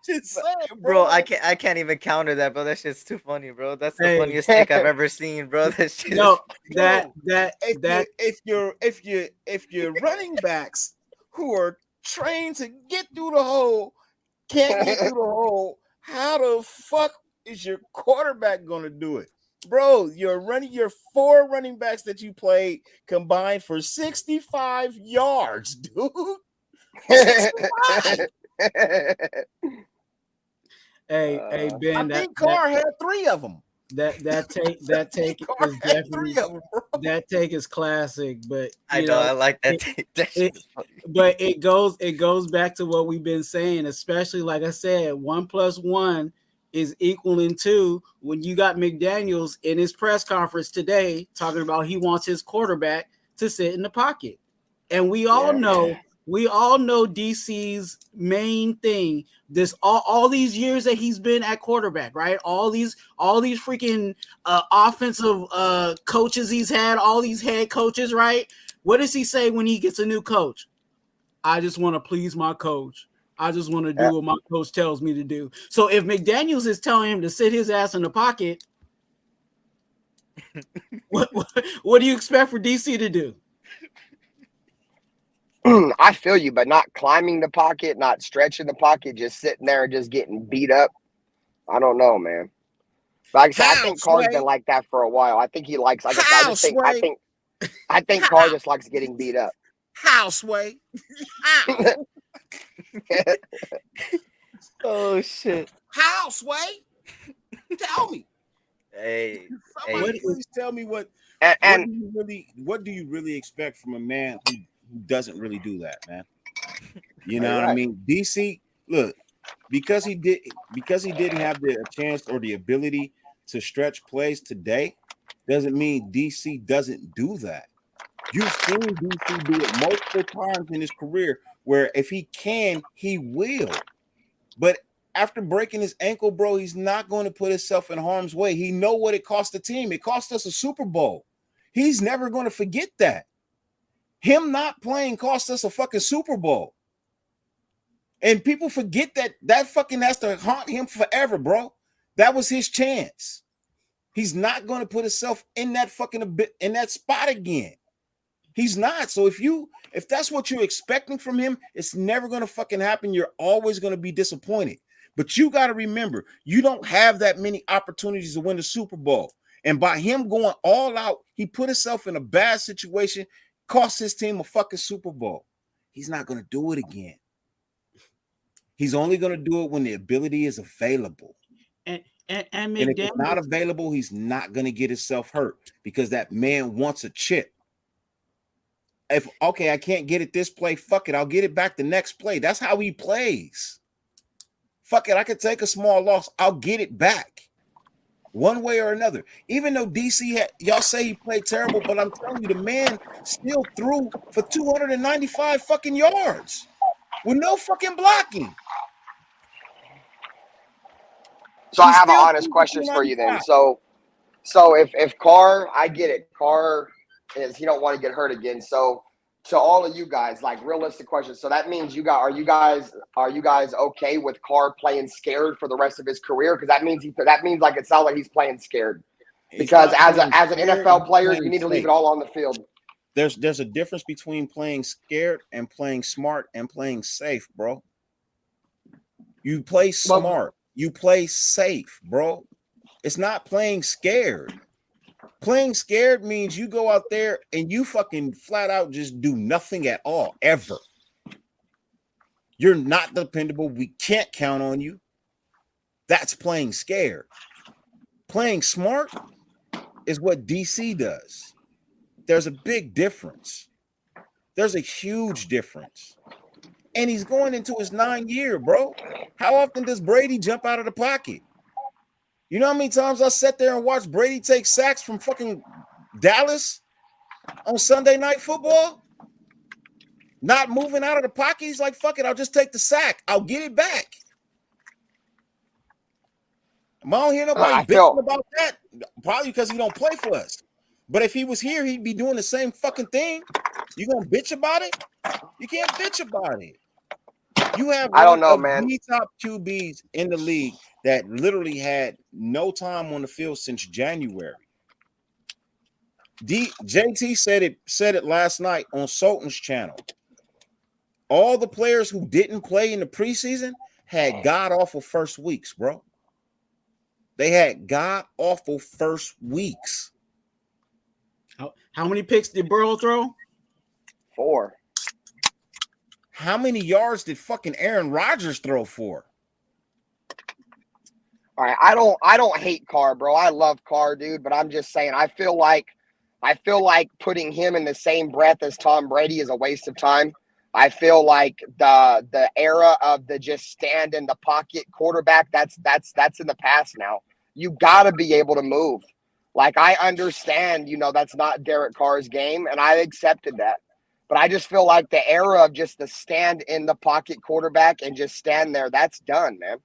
just saying, Bro, I can't even counter that, bro. That shit's too funny, bro. That's the Hey. funniest take I've ever seen, bro. That shit No, Bro, if you're running backs who are trained to get through the hole can't get through the hole, how the fuck is your quarterback gonna do it? Bro, your 4 running backs that you played combined for 65 yards, dude. 65. Hey Ben, I think Carr had 3 of them. That take is definitely 3 of them, bro. that take is classic, but I know, I like that take. That shit's funny. But it goes back to what we've been saying, especially like I said, 1 + 1 is equaling 2. When you got McDaniels in his press conference today talking about he wants his quarterback to sit in the pocket, and we all know DC's main thing. This all these years that he's been at quarterback, right? All these freaking offensive coaches he's had, all these head coaches, right? What does he say when he gets a new coach? I just want to please my coach. I just want to do what my coach tells me to do. So if McDaniels is telling him to sit his ass in the pocket, what do you expect for DC to do? I feel you, but not climbing the pocket, not stretching the pocket, just sitting there and just getting beat up. I don't know, man. Like I said, I think Carr's been like that for a while. I think he likes. I think Carr just likes getting beat up. How, Sway? Oh shit! How, Sway? Tell me. Hey, Somebody please tell me what do you really expect from a man who doesn't really do that, man? You know what I mean? DC, look, because he didn't have the chance or the ability to stretch plays today, doesn't mean DC doesn't do that. You've seen DC do it multiple times in his career, where if he can, he will. But after breaking his ankle, bro, he's not going to put himself in harm's way. He know what it cost the team. It cost us a Super Bowl. He's never going to forget that. Him not playing cost us a fucking Super Bowl. And people forget that fucking has to haunt him forever, bro. That was his chance. He's not going to put himself in that spot again. He's not. So if that's what you're expecting from him, it's never going to fucking happen. You're always going to be disappointed. But you got to remember, you don't have that many opportunities to win the Super Bowl. And by him going all out, he put himself in a bad situation, cost his team a fucking Super Bowl. He's not going to do it again. He's only going to do it when the ability is available. And if it's not available, he's not going to get himself hurt because that man wants a chip. I can't get it this play, fuck it, I'll get it back the next play. That's how he plays. Fuck it, I could take a small loss, I'll get it back one way or another. Even though DC y'all say he played terrible, but I'm telling you, the man still threw for 295 fucking yards with no fucking blocking. So I have an honest question for you then. So if Carr, I get it, Carr is he don't want to get hurt again. So to all of you guys, like realistic questions. So that means are you guys okay with Carr playing scared for the rest of his career? Because that means like it sounds like he's playing scared. Because as an NFL player, you need to leave it all on the field. There's a difference between playing scared and playing smart and playing safe, bro. You play smart, you play safe, bro. It's not playing scared. Playing scared means you go out there and you fucking flat out just do nothing at all, ever. You're not dependable. We can't count on you. That's playing scared. Playing smart is what DC does. There's a big difference. There's a huge difference. And he's going into his 9th year, bro. How often does Brady jump out of the pocket? You know how many times I sat there and watched Brady take sacks from fucking Dallas on Sunday Night Football? Not moving out of the pocket. He's like, fuck it, I'll just take the sack. I'll get it back. I don't hear nobody I bitching feel about that. Probably because he don't play for us. But if he was here, he'd be doing the same fucking thing. You gonna bitch about it? You can't bitch about it. You have I don't one know, of man. the top QBs in the league that literally had no time on the field since January. JT said it last night on Sultan's channel. All the players who didn't play in the preseason had god awful first weeks, bro. They had god awful first weeks. How many picks did Burrow throw? 4. How many yards did fucking Aaron Rodgers throw for? All right, I don't hate Carr, bro. I love Carr, dude, but I'm just saying I feel like putting him in the same breath as Tom Brady is a waste of time. I feel like the era of the just stand in the pocket quarterback, that's in the past now. You got to be able to move. Like, I understand, that's not Derek Carr's game, and I accepted that. But I just feel like the era of just the stand in the pocket quarterback and just stand there, that's done, man.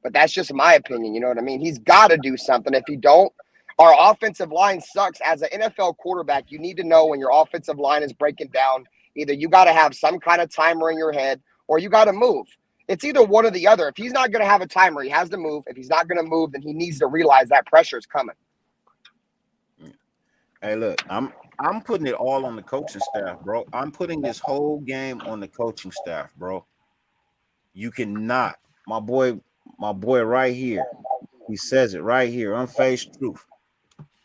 But that's just my opinion. You know what I mean? He's got to do something. If he don't, our offensive line sucks. As an NFL quarterback, you need to know when your offensive line is breaking down. Either you got to have some kind of timer in your head or you got to move. It's either one or the other. If he's not going to have a timer, he has to move. If he's not going to move, then he needs to realize that pressure is coming. Hey, look, I'm putting it all on the coaching staff, bro. I'm putting this whole game on the coaching staff, bro. You cannot, my boy right here. He says it right here, unfazed truth,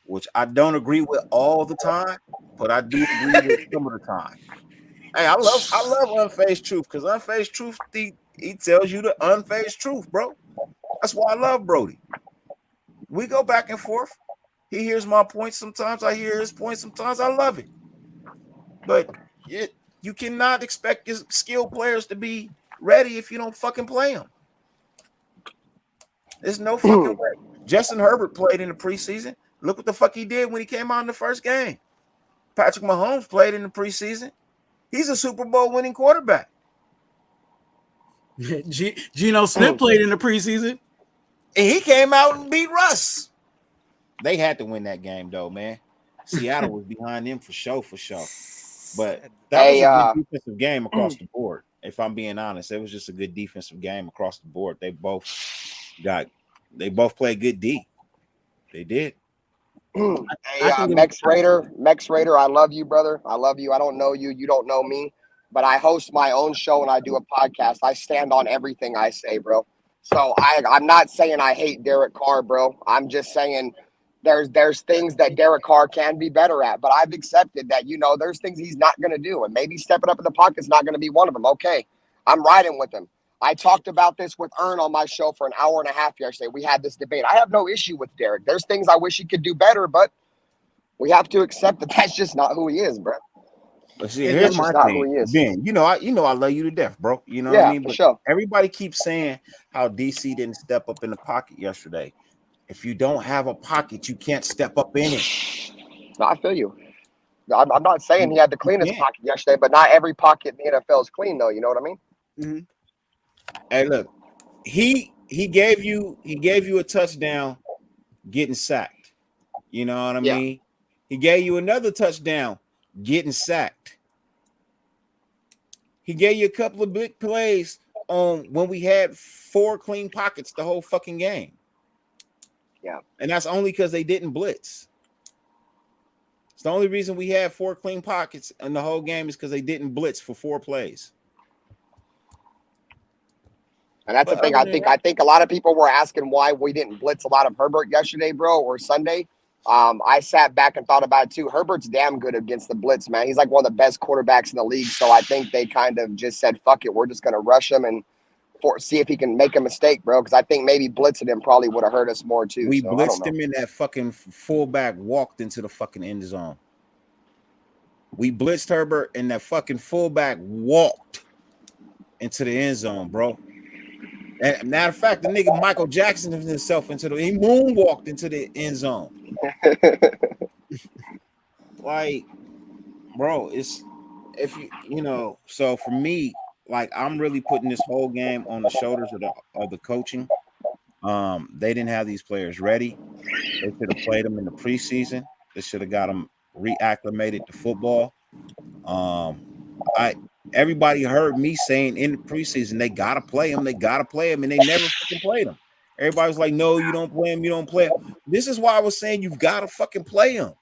which I don't agree with all the time, but I do agree with some of the time. Hey, I love unfazed truth because unfazed truth, he tells you the unfazed truth, bro. That's why I love Brody. We go back and forth. He hears my points sometimes. I hear his points sometimes. I love it. But you cannot expect your skilled players to be ready if you don't fucking play them. There's no fucking way. Justin Herbert played in the preseason. Look what the fuck he did when he came out in the first game. Patrick Mahomes played in the preseason. He's a Super Bowl winning quarterback. Geno Smith played in the preseason. And he came out and beat Russ. They had to win that game, though, man. Seattle was behind them for sure. But that was a good defensive game across the board. If I'm being honest, it was just a good defensive game across the board. They both played good D. They did. Hey, Mex Raider, I love you, brother. I love you. I don't know you. You don't know me. But I host my own show and I do a podcast. I stand on everything I say, bro. So I'm not saying I hate Derek Carr, bro. I'm just saying there's things that Derek Carr can be better at. But I've accepted that, there's things he's not going to do. And maybe stepping up in the pocket is not going to be one of them. Okay, I'm riding with him. I talked about this with Ern on my show for an hour and a half yesterday. We had this debate. I have no issue with Derek. There's things I wish he could do better, but we have to accept that that's just not who he is, bro. But see, here's my thing, Ben. I love you to death, bro. You know what I mean? But sure. Everybody keeps saying how DC didn't step up in the pocket yesterday. If you don't have a pocket, you can't step up in it. No, I feel you. I'm not saying he had the cleanest pocket yesterday, but not every pocket in the NFL is clean, though. You know what I mean? Mm-hmm. Hey, look, he gave you a touchdown getting sacked. You know what I mean? He gave you another touchdown getting sacked. He gave you a couple of big plays on when we had 4 clean pockets the whole fucking game. Yeah. And that's only because they didn't blitz. It's the only reason we had 4 clean pockets in the whole game is because they didn't blitz for 4 plays. And that's the thing. I think a lot of people were asking why we didn't blitz a lot of Herbert yesterday, bro, or Sunday. I sat back and thought about it too. Herbert's damn good against the blitz, man. He's like one of the best quarterbacks in the league. So I think they kind of just said, fuck it, we're just going to rush him and see if he can make a mistake, bro. Because I think maybe blitzing him probably would have hurt us more too. We blitzed him and that fucking fullback walked into the fucking end zone. We blitzed Herbert and that fucking fullback walked into the end zone, bro. And matter of fact, the nigga Michael Jackson himself he moonwalked into the end zone. Like, bro, it's if so for me, like I'm really putting this whole game on the shoulders of the coaching. They didn't have these players ready. They should have played them in the preseason. They should have got them reacclimated to football. Everybody heard me saying in the preseason they gotta play them, and they never fucking played them. Everybody was like, "No, you don't play them, you don't play them." This is why I was saying you've got to fucking play them.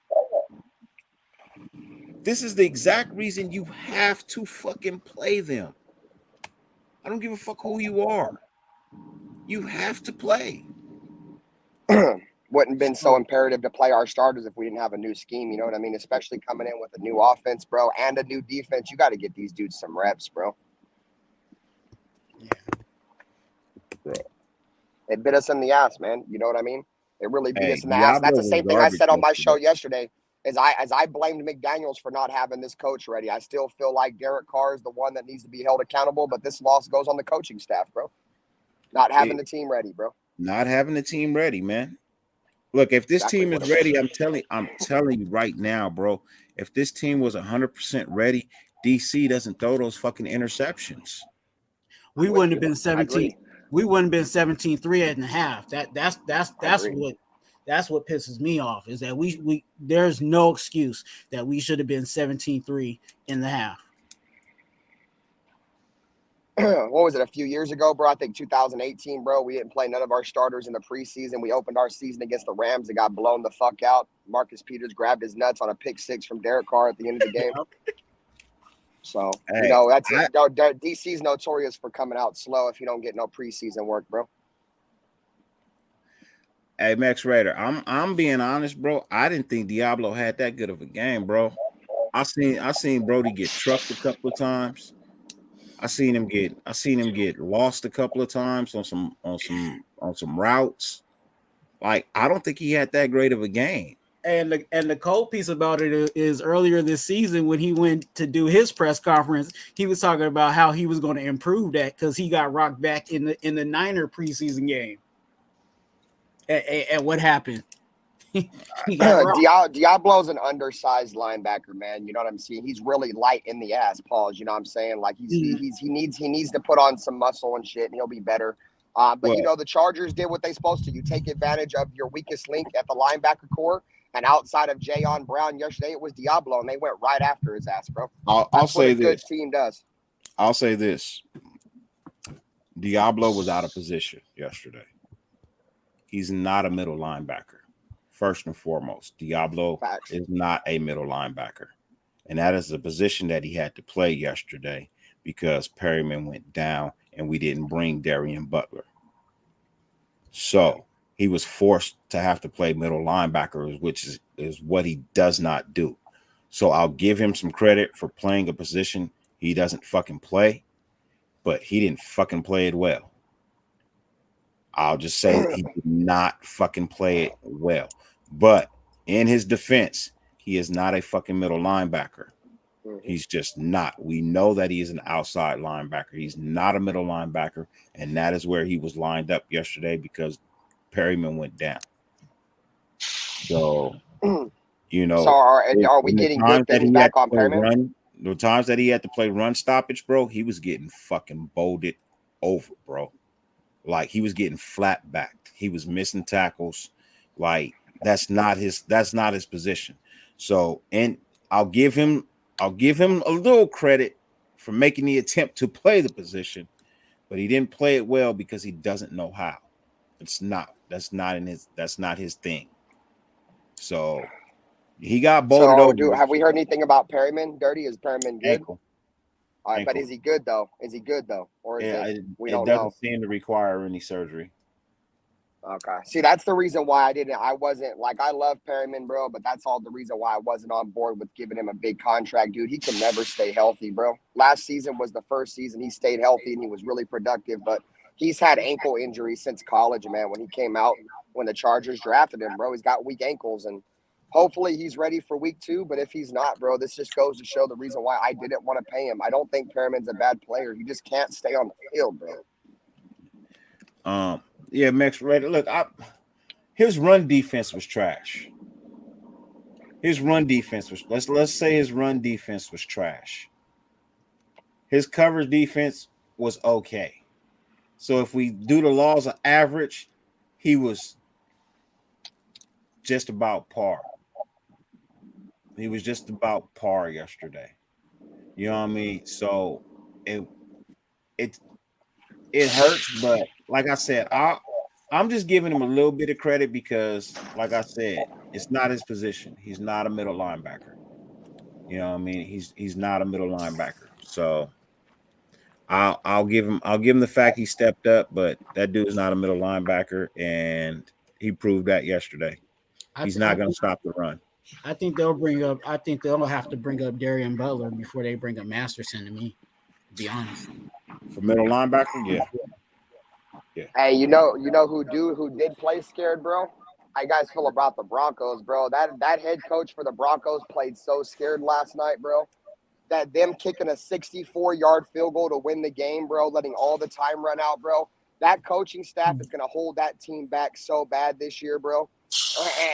This is the exact reason you have to fucking play them. I don't give a fuck who you are. You have to play. Wouldn't have been so imperative to play our starters if we didn't have a new scheme. You know what I mean? Especially coming in with a new offense, bro, and a new defense. You got to get these dudes some reps, bro. Yeah. Bro. It bit us in the ass, man. You know what I mean? It really beat us in the ass. Diablo That's the was same thing I said on my garbage show yesterday. As I blamed McDaniels for not having this coach ready, I still feel like Derek Carr is the one that needs to be held accountable. But this loss goes on the coaching staff, bro. Not having the team ready, bro. Not having the team ready, man. Look, if this team is ready, I'm telling you right now, bro. If this team was 100% ready, DC doesn't throw those fucking interceptions. We wouldn't have been 17. We wouldn't have been 17-3 and a half. That's what pisses me off is that we there's no excuse that we should have been 17-3 in the half. What was it, a few years ago, bro? I think 2018, bro. We didn't play none of our starters in the preseason. We opened our season against the Rams and got blown the fuck out. Marcus Peters grabbed his nuts on a pick six from Derek Carr at the end of the game. So, hey, that's DC's notorious for coming out slow if you don't get no preseason work, bro. Hey, Max Raider, I'm being honest, bro. I didn't think Diablo had that good of a game, bro. I seen Brody get trucked a couple of times. I seen him get lost a couple of times on some routes. Like, I don't think he had that great of a game. And the cold piece about it is earlier this season when he went to do his press conference, he was talking about how he was going to improve that because he got rocked back in the Niner preseason game. And what happened? Diablo's an undersized linebacker, man. You know what I'm saying? He's really light in the ass, Pauls. You know what I'm saying? Like he needs to put on some muscle and shit, and he'll be better. But the Chargers did what they supposed to. You take advantage of your weakest link at the linebacker core, and outside of Jayon Brown yesterday, it was Diablo, and they went right after his ass, bro. I'll say this. Good team does. I'll say this. Diablo was out of position yesterday. He's not a middle linebacker. First and foremost, Diablo is not a middle linebacker. And that is the position that he had to play yesterday because Perryman went down and we didn't bring Darian Butler. So he was forced to have to play middle linebacker, which is what he does not do. So I'll give him some credit for playing a position he doesn't fucking play, but he didn't fucking play it well. I'll just say he did not fucking play it well. But in his defense, he is not a fucking middle linebacker. He's just not. We know that he is an outside linebacker. He's not a middle linebacker, and that is where he was lined up yesterday because Perryman went down. So, So are we getting good things back on Perryman? The times that he had to play run stoppage, bro, he was getting fucking bowled over, bro. Like he was getting flat backed. He was missing tackles. Like that's not his position. So, and I'll give him a little credit for making the attempt to play the position, but he didn't play it well because he doesn't know how. That's not his thing. So he got bolted over. Have we heard anything about Perryman? Dirty, is Perryman good? Ankle. All right, but is he good though? Or is we don't know? It doesn't seem to require any surgery. Okay. See, that's the reason why I wasn't like, I love Perryman, bro, but that's all the reason why I wasn't on board with giving him a big contract, dude. He can never stay healthy, bro. Last season was the first season he stayed healthy and he was really productive, but he's had ankle injuries since college, man. When he came out, when the Chargers drafted him, bro, he's got weak ankles, and hopefully he's ready for week 2. But if he's not, bro, this just goes to show the reason why I didn't want to pay him. I don't think Perriman's a bad player. He just can't stay on the field, bro. Yeah, Max Raider. Look, his run defense was trash. Let's say his run defense was trash. His coverage defense was okay. So if we do the laws of average, he was just about par. He was just about par yesterday. You know what I mean? So it it it hurts, but like I said, I'm just giving him a little bit of credit because, like I said, it's not his position. He's not a middle linebacker. You know what I mean? He's not a middle linebacker. So I'll give him the fact he stepped up, but that dude is not a middle linebacker, and he proved that yesterday. I, He's th- I not going to think stop the run. I think they'll bring up. I think they'll have to bring up Darian Butler before they bring up Masterson. To me, to be honest. For middle linebacker, yeah. Hey, who did play scared, bro? How you guys feel about the Broncos, bro? That head coach for the Broncos played so scared last night, bro. That them kicking a 64-yard field goal to win the game, bro, letting all the time run out, bro. That coaching staff is going to hold that team back so bad this year, bro.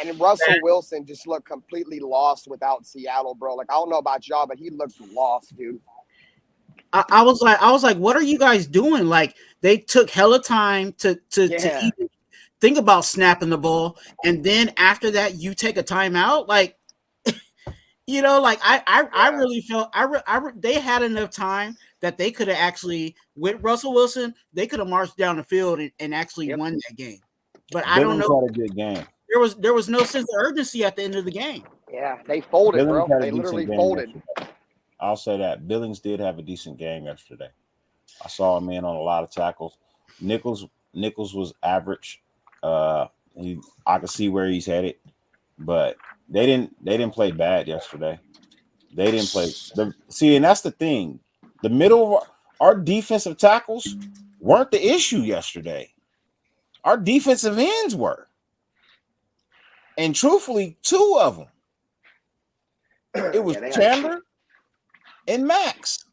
And Russell Wilson just looked completely lost without Seattle, bro. Like, I don't know about y'all, but he looked lost, dude. I was like, what are you guys doing? Like, they took hella time to even think about snapping the ball, and then after that, you take a timeout. Like, like I really felt they had enough time that they could have actually, with Russell Wilson, they could have marched down the field and actually won that game. But I don't Billings know. had a good game. There was no sense of urgency at the end of the game. Yeah, they folded, Billings bro. had a They literally decent game folded. yesterday. I'll say that. Billings did have a decent game yesterday. I saw him in on a lot of tackles. Nichols was average. I could see where he's headed, but they didn't play bad yesterday. They didn't play and that's the thing. The middle of our defensive tackles weren't the issue yesterday. Our defensive ends were. And truthfully, two of them. It was Chandler and Max.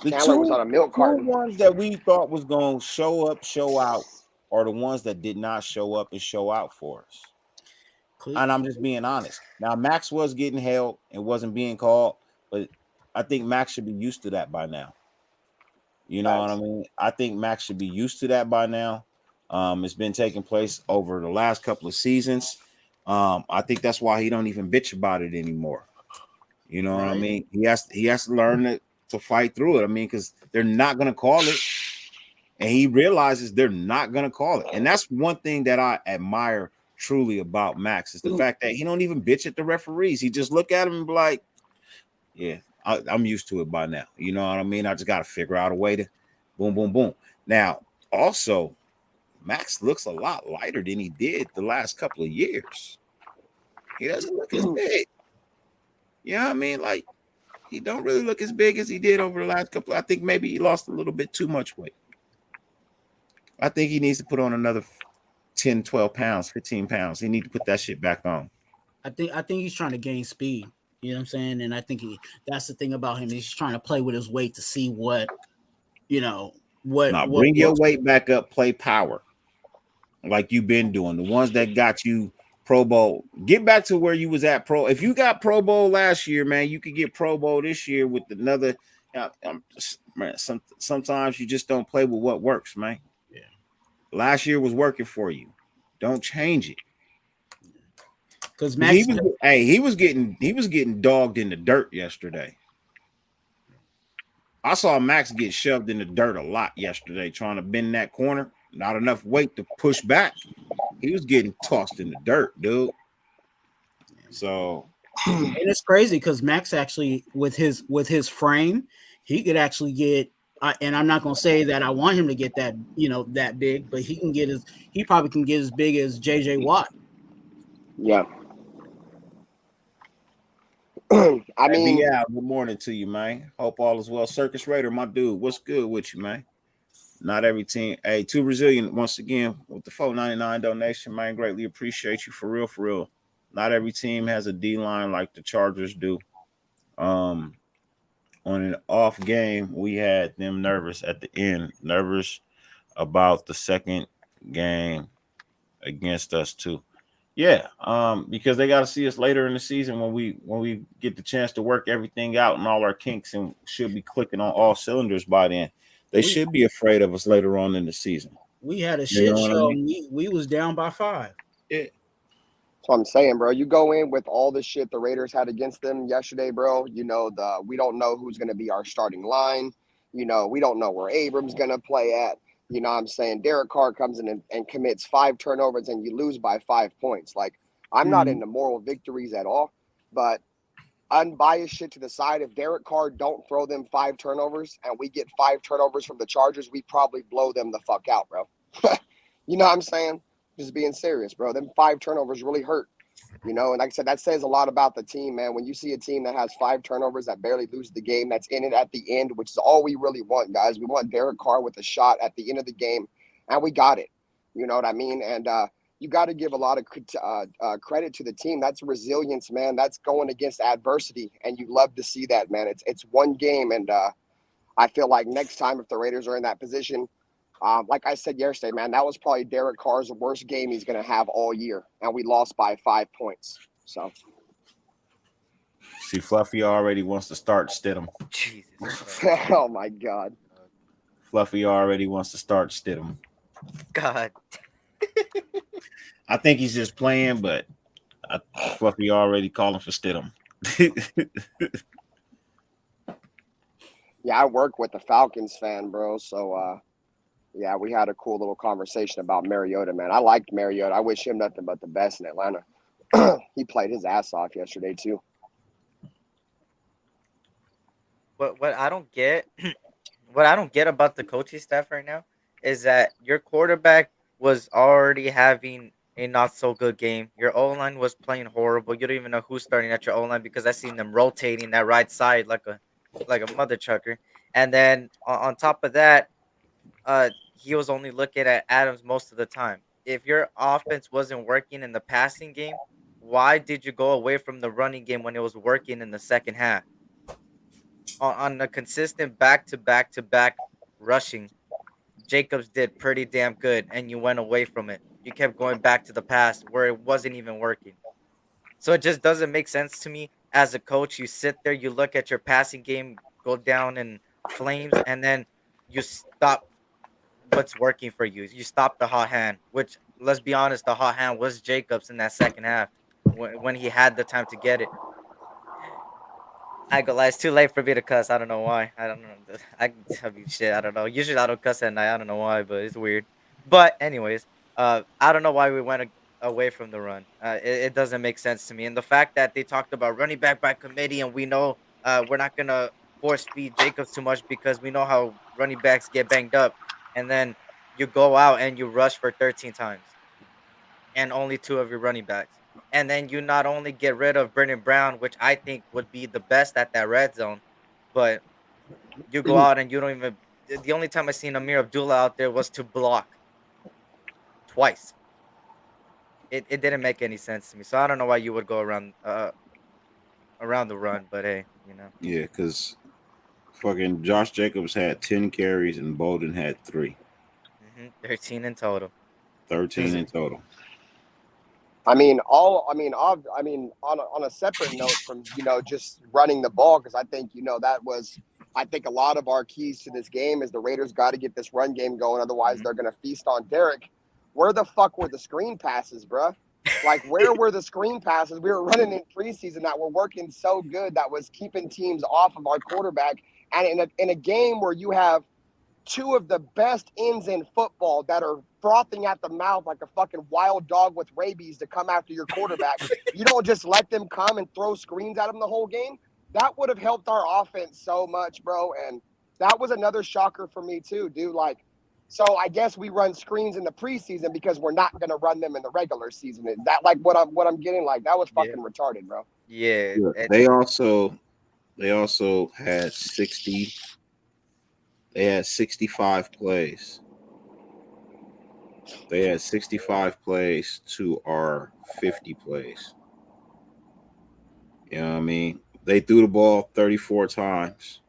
The Chandler was on a milk carton. ones that we thought was going to show up, show out, are the ones that did not show up and show out for us. And I'm just being honest. Now, Max was getting held and wasn't being called, but I think Max should be used to that by now. You know what I mean? I think Max should be used to that by now. It's been taking place over the last couple of seasons. I think that's why he don't even bitch about it anymore. You know what I mean? He has to learn to fight through it. I mean, because they're not going to call it, and he realizes they're not going to call it. And that's one thing that I admire truly about Max is the fact that he don't even bitch at the referees. He just look at him and be like, yeah, I'm used to it by now. You know what I mean? I just got to figure out a way to boom, boom, boom. Now, also, Max looks a lot lighter than he did the last couple of years. He doesn't look as big. You know what I mean? Like, he don't really look as big as he did over the last couple. I think maybe he lost a little bit too much weight. I think he needs to put on another 10, 12 pounds, 15 pounds. He need to put that shit back on. I think he's trying to gain speed. You know what I'm saying? And I think that's the thing about him. He's trying to play with his weight to see what. Now bring your weight back up, play power. Like you've been doing. The ones that got you Pro Bowl. Get back to where you was at Pro. If you got Pro Bowl last year, man, you could get Pro Bowl this year with another. Man, sometimes you just don't play with what works, man. Yeah. Last year was working for you. Don't change it. Because Max, he was getting dogged in the dirt yesterday. I saw Max get shoved in the dirt a lot yesterday, trying to bend that corner. Not enough weight to push back. He was getting tossed in the dirt, dude. So, and it's crazy because Max actually, with his frame, he could actually get. And I'm not gonna say that I want him to get that that big, but he probably can get as big as JJ Watt. Yeah. I mean, yeah. Good morning to you, man. Hope all is well. Circus Raider, my dude. What's good with you, man? Not every team. Hey, too resilient once again with the $4.99 donation, man. Greatly appreciate you for real, for real. Not every team has a D line like the Chargers do. On an off game, we had them nervous at the end, nervous about the second game against us too. Yeah, because they got to see us later in the season when we get the chance to work everything out and all our kinks and should be clicking on all cylinders by then. They should be afraid of us later on in the season. We had a You shit know what I show. mean? We was down by 5. Yeah. That's what I'm saying, bro. You go in with all the shit the Raiders had against them yesterday, bro. We don't know who's going to be our starting line. We don't know where Abrams going to play at. You know what I'm saying? Derek Carr comes in and commits 5 turnovers and you lose by 5 points. Like, I'm not into moral victories at all, but unbiased shit to the side. If Derek Carr don't throw them 5 turnovers and we get 5 turnovers from the Chargers, we probably blow them the fuck out, bro. You know what I'm saying? Just being serious, bro. Them 5 turnovers really hurt. And like I said, that says a lot about the team, man. When you see a team that has 5 turnovers that barely loses the game, that's in it at the end, which is all we really want, guys. We want Derek Carr with a shot at the end of the game, and we got it. You know what I mean? And you got to give a lot of credit to the team. That's resilience, man. That's going against adversity, and you love to see that, man. It's one game, and I feel like next time if the Raiders are in that position, like I said yesterday, man, that was probably Derek Carr's worst game he's going to have all year, and we lost by 5 points. So, See, Fluffy already wants to start Stidham. Jesus. oh my God, Fluffy already wants to start Stidham. God. I think he's just playing, but Fluffy already calling for Stidham. yeah, I work with a Falcons fan, bro. So, yeah, we had a cool little conversation about Mariota, man. I liked Mariota. I wish him nothing but the best in Atlanta. He played his ass off yesterday too. What I don't get, what I don't get about the coaching staff right now is that your quarterback was already having a not so good game. Your O line was playing horrible. You don't even know who's starting at your O line because I seen them rotating that right side like a mother chucker. And then on top of that, he was only looking at Adams most of the time. If your offense wasn't working in the passing game, why did you go away from the running game when it was working in the second half? On a consistent back to back to back rushing, Jacobs did pretty damn good, and you went away from it. You kept going back to the pass where it wasn't even working. So it just doesn't make sense to me as a coach. You sit there, you look at your passing game go down in flames, and then you stop what's working for you. You stop the hot hand, which let's be honest, the hot hand was Jacobs in that second half when he had the time to get it. I go lie, it's too late for me to cuss. I don't know why. I don't know. I can tell you shit. I don't know. Usually I don't cuss at night. I don't know why, but it's weird. But anyways, I don't know why we went away from the run. It doesn't make sense to me. And the fact that they talked about running back by committee, and we know we're not gonna force feed Jacobs too much because we know how running backs get banged up, and then you go out and you rush for 13 times and only 2 of your running backs. And then you not only get rid of Brendan Brown, which I think would be the best at that red zone, but you go out and you don't even. The only time I seen Amir Abdullah out there was to block twice. It didn't make any sense to me. So I don't know why you would go around the run, but hey, Yeah, because fucking Josh Jacobs had 10 carries and Bolden had 3. 13 in total. 13 in total. I mean, on a separate note from just running the ball, because I think I think a lot of our keys to this game is the Raiders got to get this run game going, otherwise they're gonna feast on Derek. Where the fuck were the screen passes, bruh? Like, where were the screen passes we were running in preseason that were working so good that was keeping teams off of our quarterback? And in a game where you have 2 of the best ends in football that are frothing at the mouth like a fucking wild dog with rabies to come after your quarterback, you don't just let them come and throw screens at him the whole game. That would have helped our offense so much, bro. And that was another shocker for me too, dude. Like, so I guess we run screens in the preseason because we're not gonna run them in the regular season. Is that like what I'm getting? Like, that was fucking retarded, bro. Yeah. They also had 60. They had 65 plays. They had 65 plays to our 50 plays. You know what I mean? They threw the ball 34 times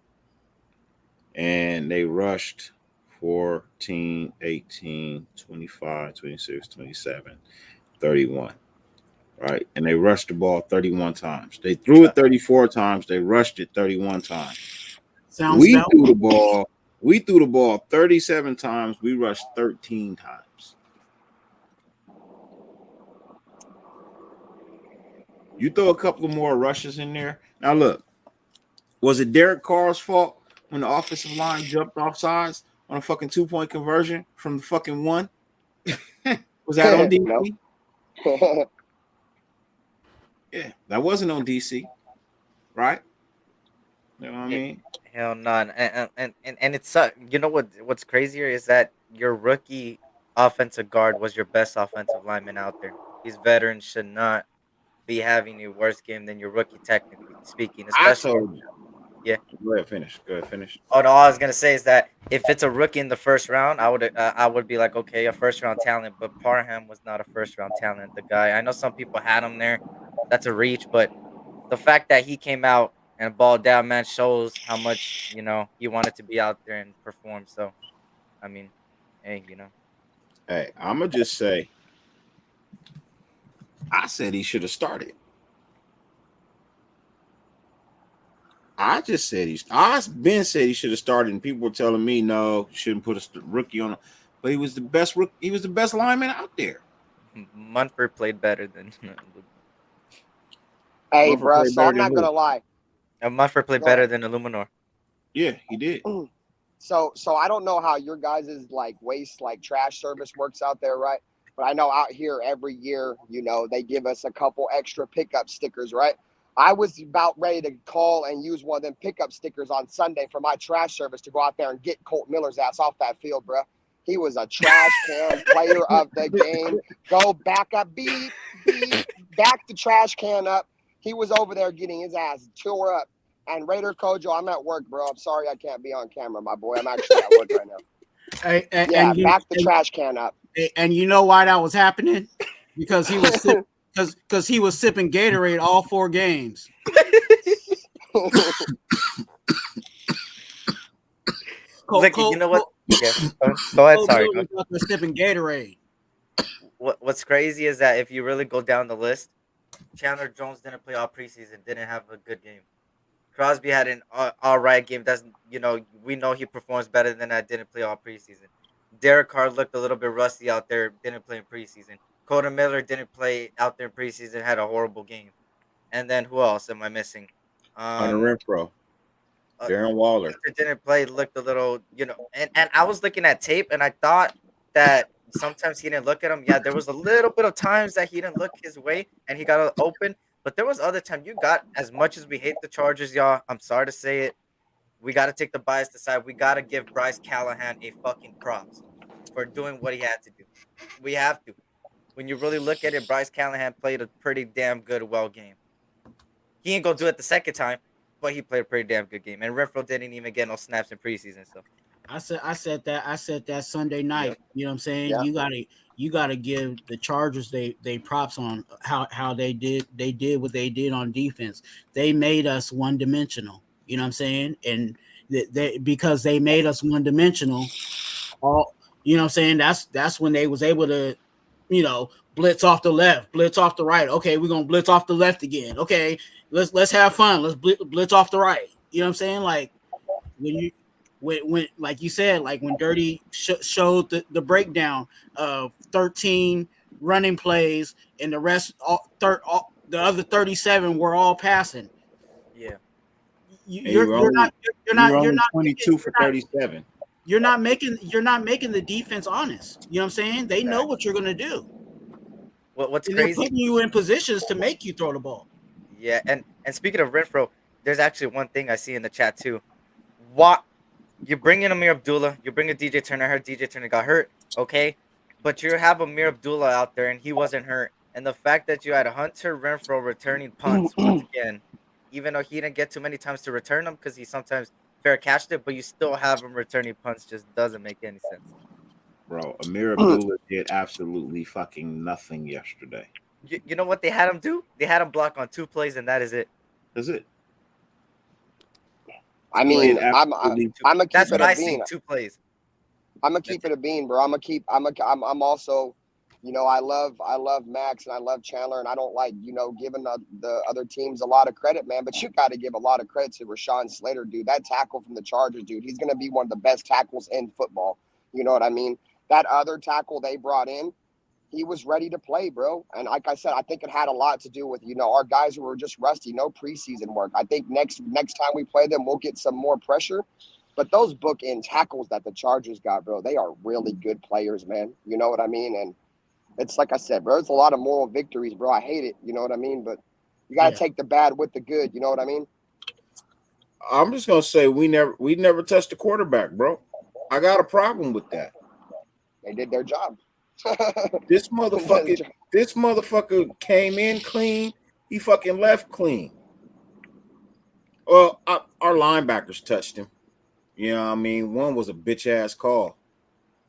and they rushed 14, 18, 25, 26, 27, 31. Right? And they rushed the ball 31 times. They threw it 34 times. They rushed it 31 times. Sounds We threw the ball We threw the ball 37 times. We rushed 13 times. You throw a couple of more rushes in there. Now look, was it Derek Carr's fault when the offensive line jumped off sides on a fucking 2-point conversion from the fucking one? Was that on DC? No. Yeah, that wasn't on DC, right? You know what I Yeah, mean? hell no. And it's you know what's crazier is that your rookie offensive guard was your best offensive lineman out there. These veterans should not be having a worse game than your rookie, technically speaking, I especially. told you. Yeah. Go ahead, finish. Go ahead, finish. Oh no, all I was gonna say is that if it's a rookie in the first round, I would be like, okay, a first round talent. But Parham was not a first round talent. The guy, I know some people had him there. That's a reach, but the fact that he came out and balled down, man, shows how much he wanted to be out there and perform. So, I mean, hey, Hey, I'm gonna just say, I said he should have started. I just said I've been said he should have started, and people were telling me no, you shouldn't put a rookie on him. But he was the best rookie. He was the best lineman out there. Munford played better than Hey, Mumford bro. played So better I'm than not gonna who? lie. Munford played Go ahead. better than Illuminor. Yeah, he did. So I don't know how your guys' like waste like trash service works out there, right? But I know out here every year, they give us a couple extra pickup stickers, right? I was about ready to call and use one of them pickup stickers on Sunday for my trash service to go out there and get Colt Miller's ass off that field, bro. He was a trash can player of the game. Go back up, beep, beep, back the trash can up. He was over there getting his ass tore up. And Raider Kojo, I'm at work, bro. I'm sorry I can't be on camera, my boy. I'm actually at work right now. Yeah, back the trash can up. And you know why that was happening? Because he was because he was sipping Gatorade all 4 games. Look, you know what? Yeah, go ahead. Sorry. Was out there sipping Gatorade. What's crazy is that if you really go down the list, Chandler Jones didn't play all preseason, didn't have a good game. Crosby had an all right game. We know he performs better than that. Didn't play all preseason. Derek Carr looked a little bit rusty out there. Didn't play in preseason. Coda Miller didn't play out there in preseason. Had a horrible game. And then who else am I missing? Hunter Renfro, Darren Waller Didn't play. Looked a little, and I was looking at tape and I thought that sometimes he didn't look at him. Yeah, there was a little bit of times that he didn't look his way and he got open. But there was other time you got, as much as we hate the Chargers, y'all, I'm sorry to say it, we got to take the bias aside. We got to give Bryce Callahan a fucking props for doing what he had to do. We have to. When you really look at it, Bryce Callahan played a pretty damn good game. He ain't going to do it the second time, but he played a pretty damn good game. And Renfro didn't even get no snaps in preseason. So I said that Sunday night. Yep. You know what I'm saying? Yeah. You gotta give the Chargers they props on how they did what they did on defense. They made us one dimensional. You know what I'm saying? And because they made us one dimensional, all you know what I'm saying, that's when they was able to, blitz off the left, blitz off the right. Okay, we're gonna blitz off the left again. Okay, let's have fun. Let's blitz off the right. You know what I'm saying? Like when like you said, like when Dirty showed the breakdown of 13 running plays and the rest, the other 37 were all passing. yeah, You're not 22 for 37. You're not making the defense honest. You know what I'm saying? They know what you're gonna do. What's And crazy? they're putting you in positions to make you throw the ball. Yeah, and speaking of Renfro, there's actually one thing I see in the chat too. What you bring in Amir Abdullah, you bring in DJ Turner. I heard DJ Turner got hurt, okay, but you have Amir Abdullah out there and he wasn't hurt. And the fact that you had Hunter Renfro returning punts once again, even though he didn't get too many times to return them because he sometimes fair catched it, but you still have him returning punts, just doesn't make any sense. Bro, Amir Abdullah did absolutely fucking nothing yesterday. You know what they had him do? They had him block on 2 plays, and that is it. That's it. I mean, I'm gonna keep That's it what I a bean. see. 2 plays. I'm gonna keep it a bean, bro. I'm also You know, I love Max and I love Chandler, and I don't like, you know, giving the other teams a lot of credit, man. But you got to give a lot of credit to Rashawn Slater, dude. That tackle from the Chargers, dude, he's going to be one of the best tackles in football. You know what I mean? That other tackle they brought in, he was ready to play, bro. And like I said, I think it had a lot to do with, you know, our guys who were just rusty, no preseason work. I think next time we play them, we'll get some more pressure. But those bookend tackles that the Chargers got, bro, they are really good players, man. You know what I mean? And it's like I said, bro, it's a lot of moral victories, bro. I hate it. You know what I mean? But you got to take the bad with the good. You know what I mean? I'm just gonna say we never touched the quarterback, bro. I got a problem with that. They did their job. This motherfucker came in clean. He fucking left clean. Well, our linebackers touched him. You know what I mean? One was a bitch ass call.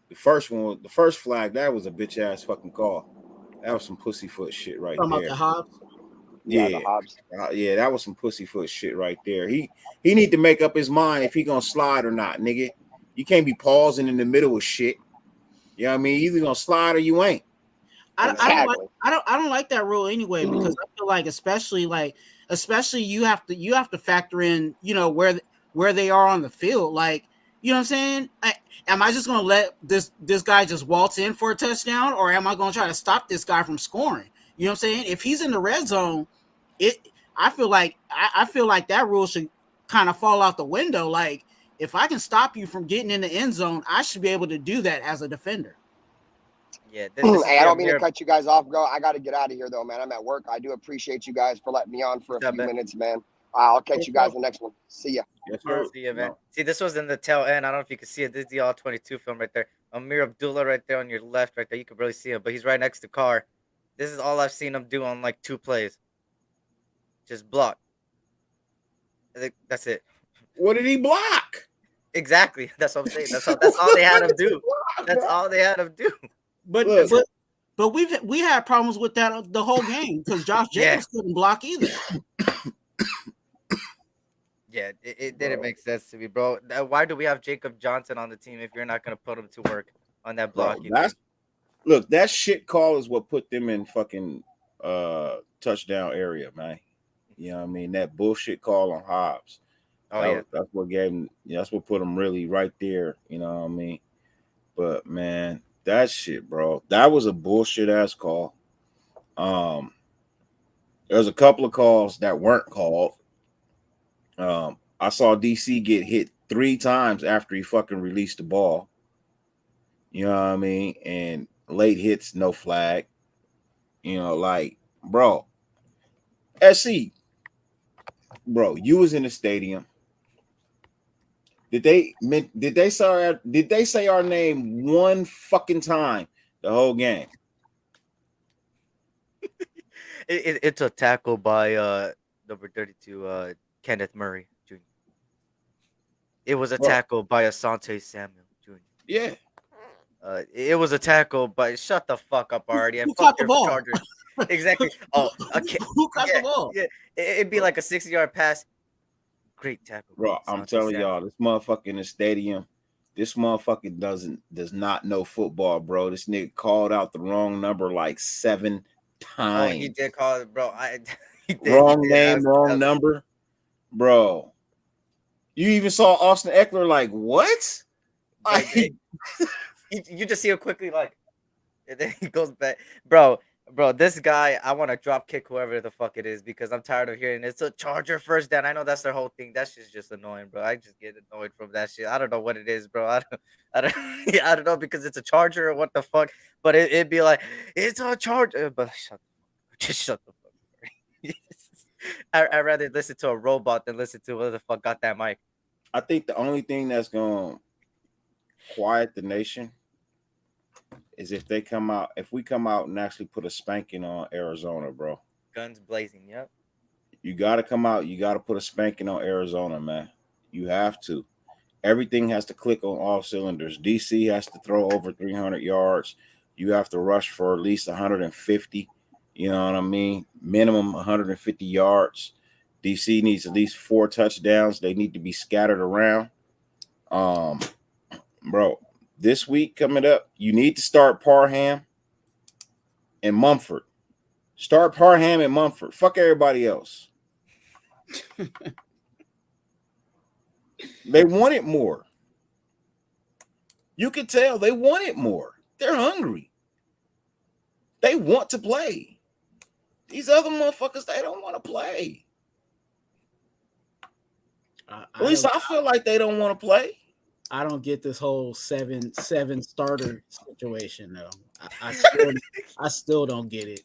The first flag, that was a bitch ass fucking call. That was some pussyfoot shit right there. About the Hobbs? Yeah, the Hobbs. Yeah, that was some pussyfoot shit right there. He need to make up his mind if he gonna slide or not, nigga. You can't be pausing in the middle of shit. You know what I mean? You either gonna slide or you ain't. I don't like that rule anyway, because I feel like especially you have to factor in, you know, where they are on the field. Like, you know what I'm saying? Am I just gonna let this guy just waltz in for a touchdown, or am I gonna try to stop this guy from scoring? You know what I'm saying? If he's in the red zone, I feel like that rule should kind of fall out the window. Like, if I can stop you from getting in the end zone, I should be able to do that as a defender. Yeah. Hey, I don't mean to cut you guys off, bro. I got to get out of here, though, man. I'm at work. I do appreciate you guys for letting me on for a few minutes, man. I'll catch you guys in the next one. See ya. Yes, sir. See ya, man. See, this was in the tail end. I don't know if you can see it. This is the all 22 film right there. Amir Abdullah right there on your left, right there. You can barely see him, but he's right next to Carr. This is all I've seen him do on like 2 plays. Just block. I think that's it. What did he block? Exactly. That's what I'm saying. That's all they had him do. That's all they had him do. But we had problems with that the whole game, because Josh Jacobs couldn't block either. Yeah, it didn't make sense to me, bro. Why do we have Jacob Johnson on the team if you're not going to put him to work on that blocking? Look, that shit call is what put them in fucking touchdown area, man. You know what I mean? That bullshit call on Hobbs. That's what gave him. That's what put him really right there. You know what I mean? But man, that shit, bro, that was a bullshit ass call. There's a couple of calls that weren't called. I saw DC get hit 3 times after he fucking released the ball. You know what I mean? And late hits, no flag. You know, like, bro, SC, bro, you was in the stadium. Did they say our name one fucking time the whole game? It's a tackle by number 32, Kenneth Murray Jr. It was a tackle by Asante Samuel Jr. Yeah. It was a tackle by shut the fuck up already. Who caught the ball? Chargers. Exactly. Oh, okay. Who caught the ball? Yeah, it'd be like a 60-yard pass. Great tackle, bro. I'm telling y'all, this motherfucker in the stadium, this motherfucker does not know football, bro. This nigga called out the wrong number like 7 times. Oh, he did call it, bro. Wrong name, wrong number, bro. You even saw Austin Eckler like what? You just see him quickly like, and then he goes back, bro. This guy, I want to drop kick whoever the fuck it is, because I'm tired of hearing it's a Charger first down. I know that's their whole thing. That shit's just annoying, bro. I just get annoyed from that shit. I don't know what it is, bro. I don't know, because it's a Charger or what the fuck. But it'd be like, it's a Charger. But shut the fuck up. I'd rather listen to a robot than listen to whoever the fuck got that mic. I think the only thing that's gonna quiet the nation is if we come out and actually put a spanking on Arizona, bro. Guns blazing, yep. You got to come out. You got to put a spanking on Arizona, man. You have to. Everything has to click on all cylinders. DC has to throw over 300 yards. You have to rush for at least 150. You know what I mean? Minimum 150 yards. DC needs at least 4 touchdowns. They need to be scattered around. Bro, this week coming up, you need to start Parham. and Mumford. Start Parham and Mumford. Fuck everybody else. They wanted more. You can tell they wanted more. They're hungry. They want to play. These other motherfuckers, they don't want to play. At least I feel like they don't want to play. I don't get this whole seven starter situation though. I still don't get it.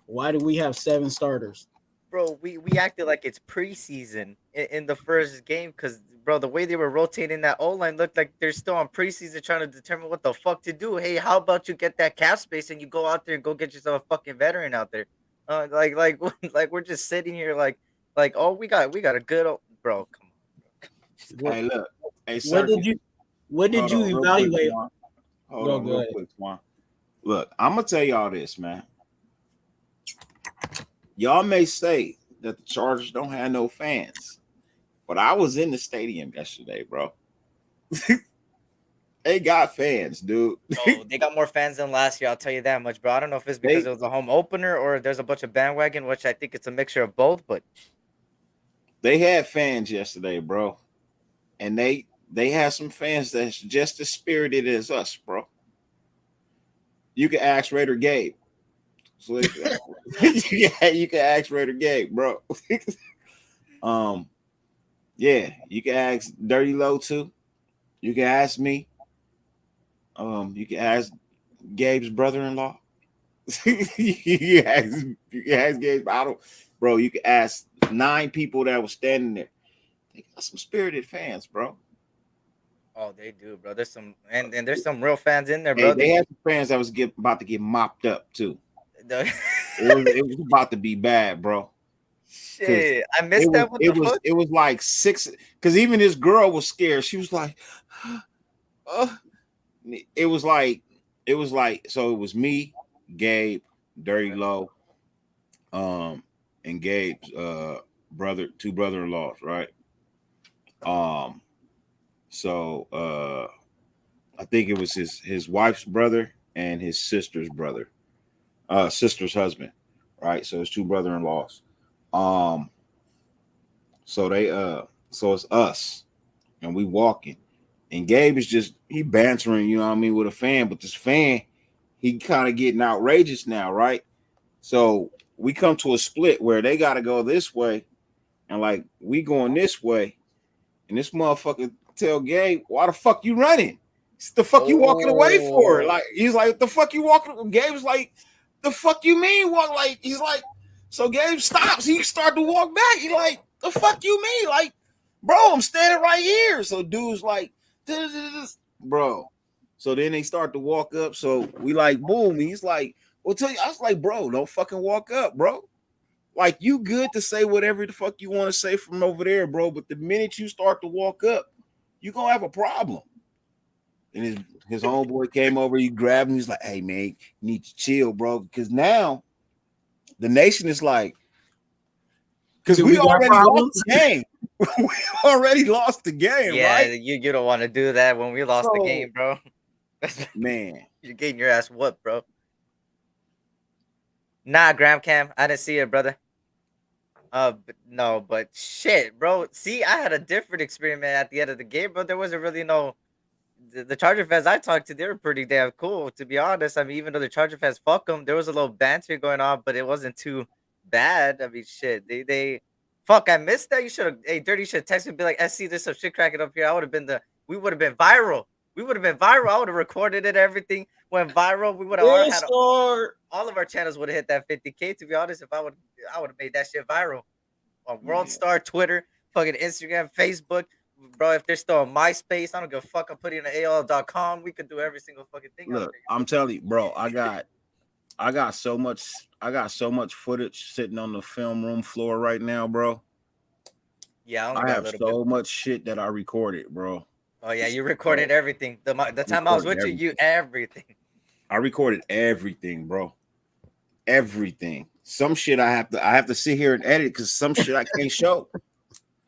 Why do we have 7 starters? Bro, we acted like it's preseason in the first game because, bro, the way they were rotating that O-line looked like they're still on preseason trying to determine what the fuck to do. Hey, how about you get that cap space and you go out there and go get yourself a fucking veteran out there? Like we're just sitting here like oh we got a good bro. Come on. Hey, look. Hey, what did you evaluate? Hold on, real quick, Swan. Look, I'm gonna tell y'all this, man. Y'all may say that the Chargers don't have no fans, but I was in the stadium yesterday, bro. They got fans, dude. Oh, they got more fans than last year. I'll tell you that much, bro. I don't know if it's because it was a home opener or there's a bunch of bandwagon, which I think it's a mixture of both. But they had fans yesterday, bro, and they had some fans that's just as spirited as us, bro. You can ask Raider Gabe. So yeah, you can ask Raider Gabe, bro. Yeah, you can ask Dirty Low too. You can ask me. You can ask Gabe's brother-in-law. you can ask Gabe. Bro. You can ask 9 people that were standing there. They got some spirited fans, bro. Oh, they do, bro. There's some and there's some real fans in there, bro. Hey, they had some fans that was about to get mopped up too. It was about to be bad, bro. Shit, I missed that. It was like 6 because even this girl was scared. She was like, it was like so it was me, Gabe, Dirty Low, and Gabe's two brother-in-laws, right? So I think it was his wife's brother and his sister's brother. Sister's husband, right? So it's 2 brother-in-laws. So it's us, and we walking, and Gabe is just he bantering, you know what I mean, with a fan, but this fan, he kind of getting outrageous now, right? So we come to a split where they got to go this way, and like we going this way, and this motherfucker tell Gabe, "Why the fuck you running? The fuck you walking away for?" Like he's like, "The fuck you walking?" Gabe's like, "The fuck you mean walk?" Like he's like, so Gabe stops. He start to walk back. He like, "The fuck you mean?" Like, bro, I'm standing right here. So dude's like, bro. So then they start to walk up. So we like, boom. He's like, "Well, tell you." I was like, "Bro, don't fucking walk up, bro. Like, you good to say whatever the fuck you want to say from over there, bro. But the minute you start to walk up, you're gonna have a problem." And his homeboy came over, he grabbed him, he's like, "Hey man, you need to chill, bro." Because now the nation is like, because we already lost the game. We already lost the game, yeah, right? you don't want to do that when we lost the game, bro. Man, you're getting your ass whooped, bro. Nah, Graham Cam, I didn't see it, brother. No, but shit, bro. See, I had a different experiment at the end of the game, but there wasn't really no. The Charger fans I talked to, they were pretty damn cool, to be honest. I mean, even though the Charger fans fuck them, there was a little banter going on, but it wasn't too bad. I mean, shit, they fuck. I missed that. You should have. Hey, Dirty should text me and be like, "SC, there's some shit cracking up here." We would have been viral. We would have been viral. I would have recorded it. Everything went viral. We would have had all of our channels would have hit that 50K. To be honest, I would have made that shit viral on World Star, Twitter, fucking Instagram, Facebook, bro. If they're still on MySpace, I don't give a fuck. I'm putting it on AOL.com. We could do every single fucking thing. Look, I'm telling you, bro. I got so much footage sitting on the film room floor right now, bro. Yeah, I have so much shit that I recorded, bro. Oh yeah, you recorded everything. The time I was with you everything. I recorded everything, bro. Everything. Some shit I have to sit here and edit because some shit I can't show.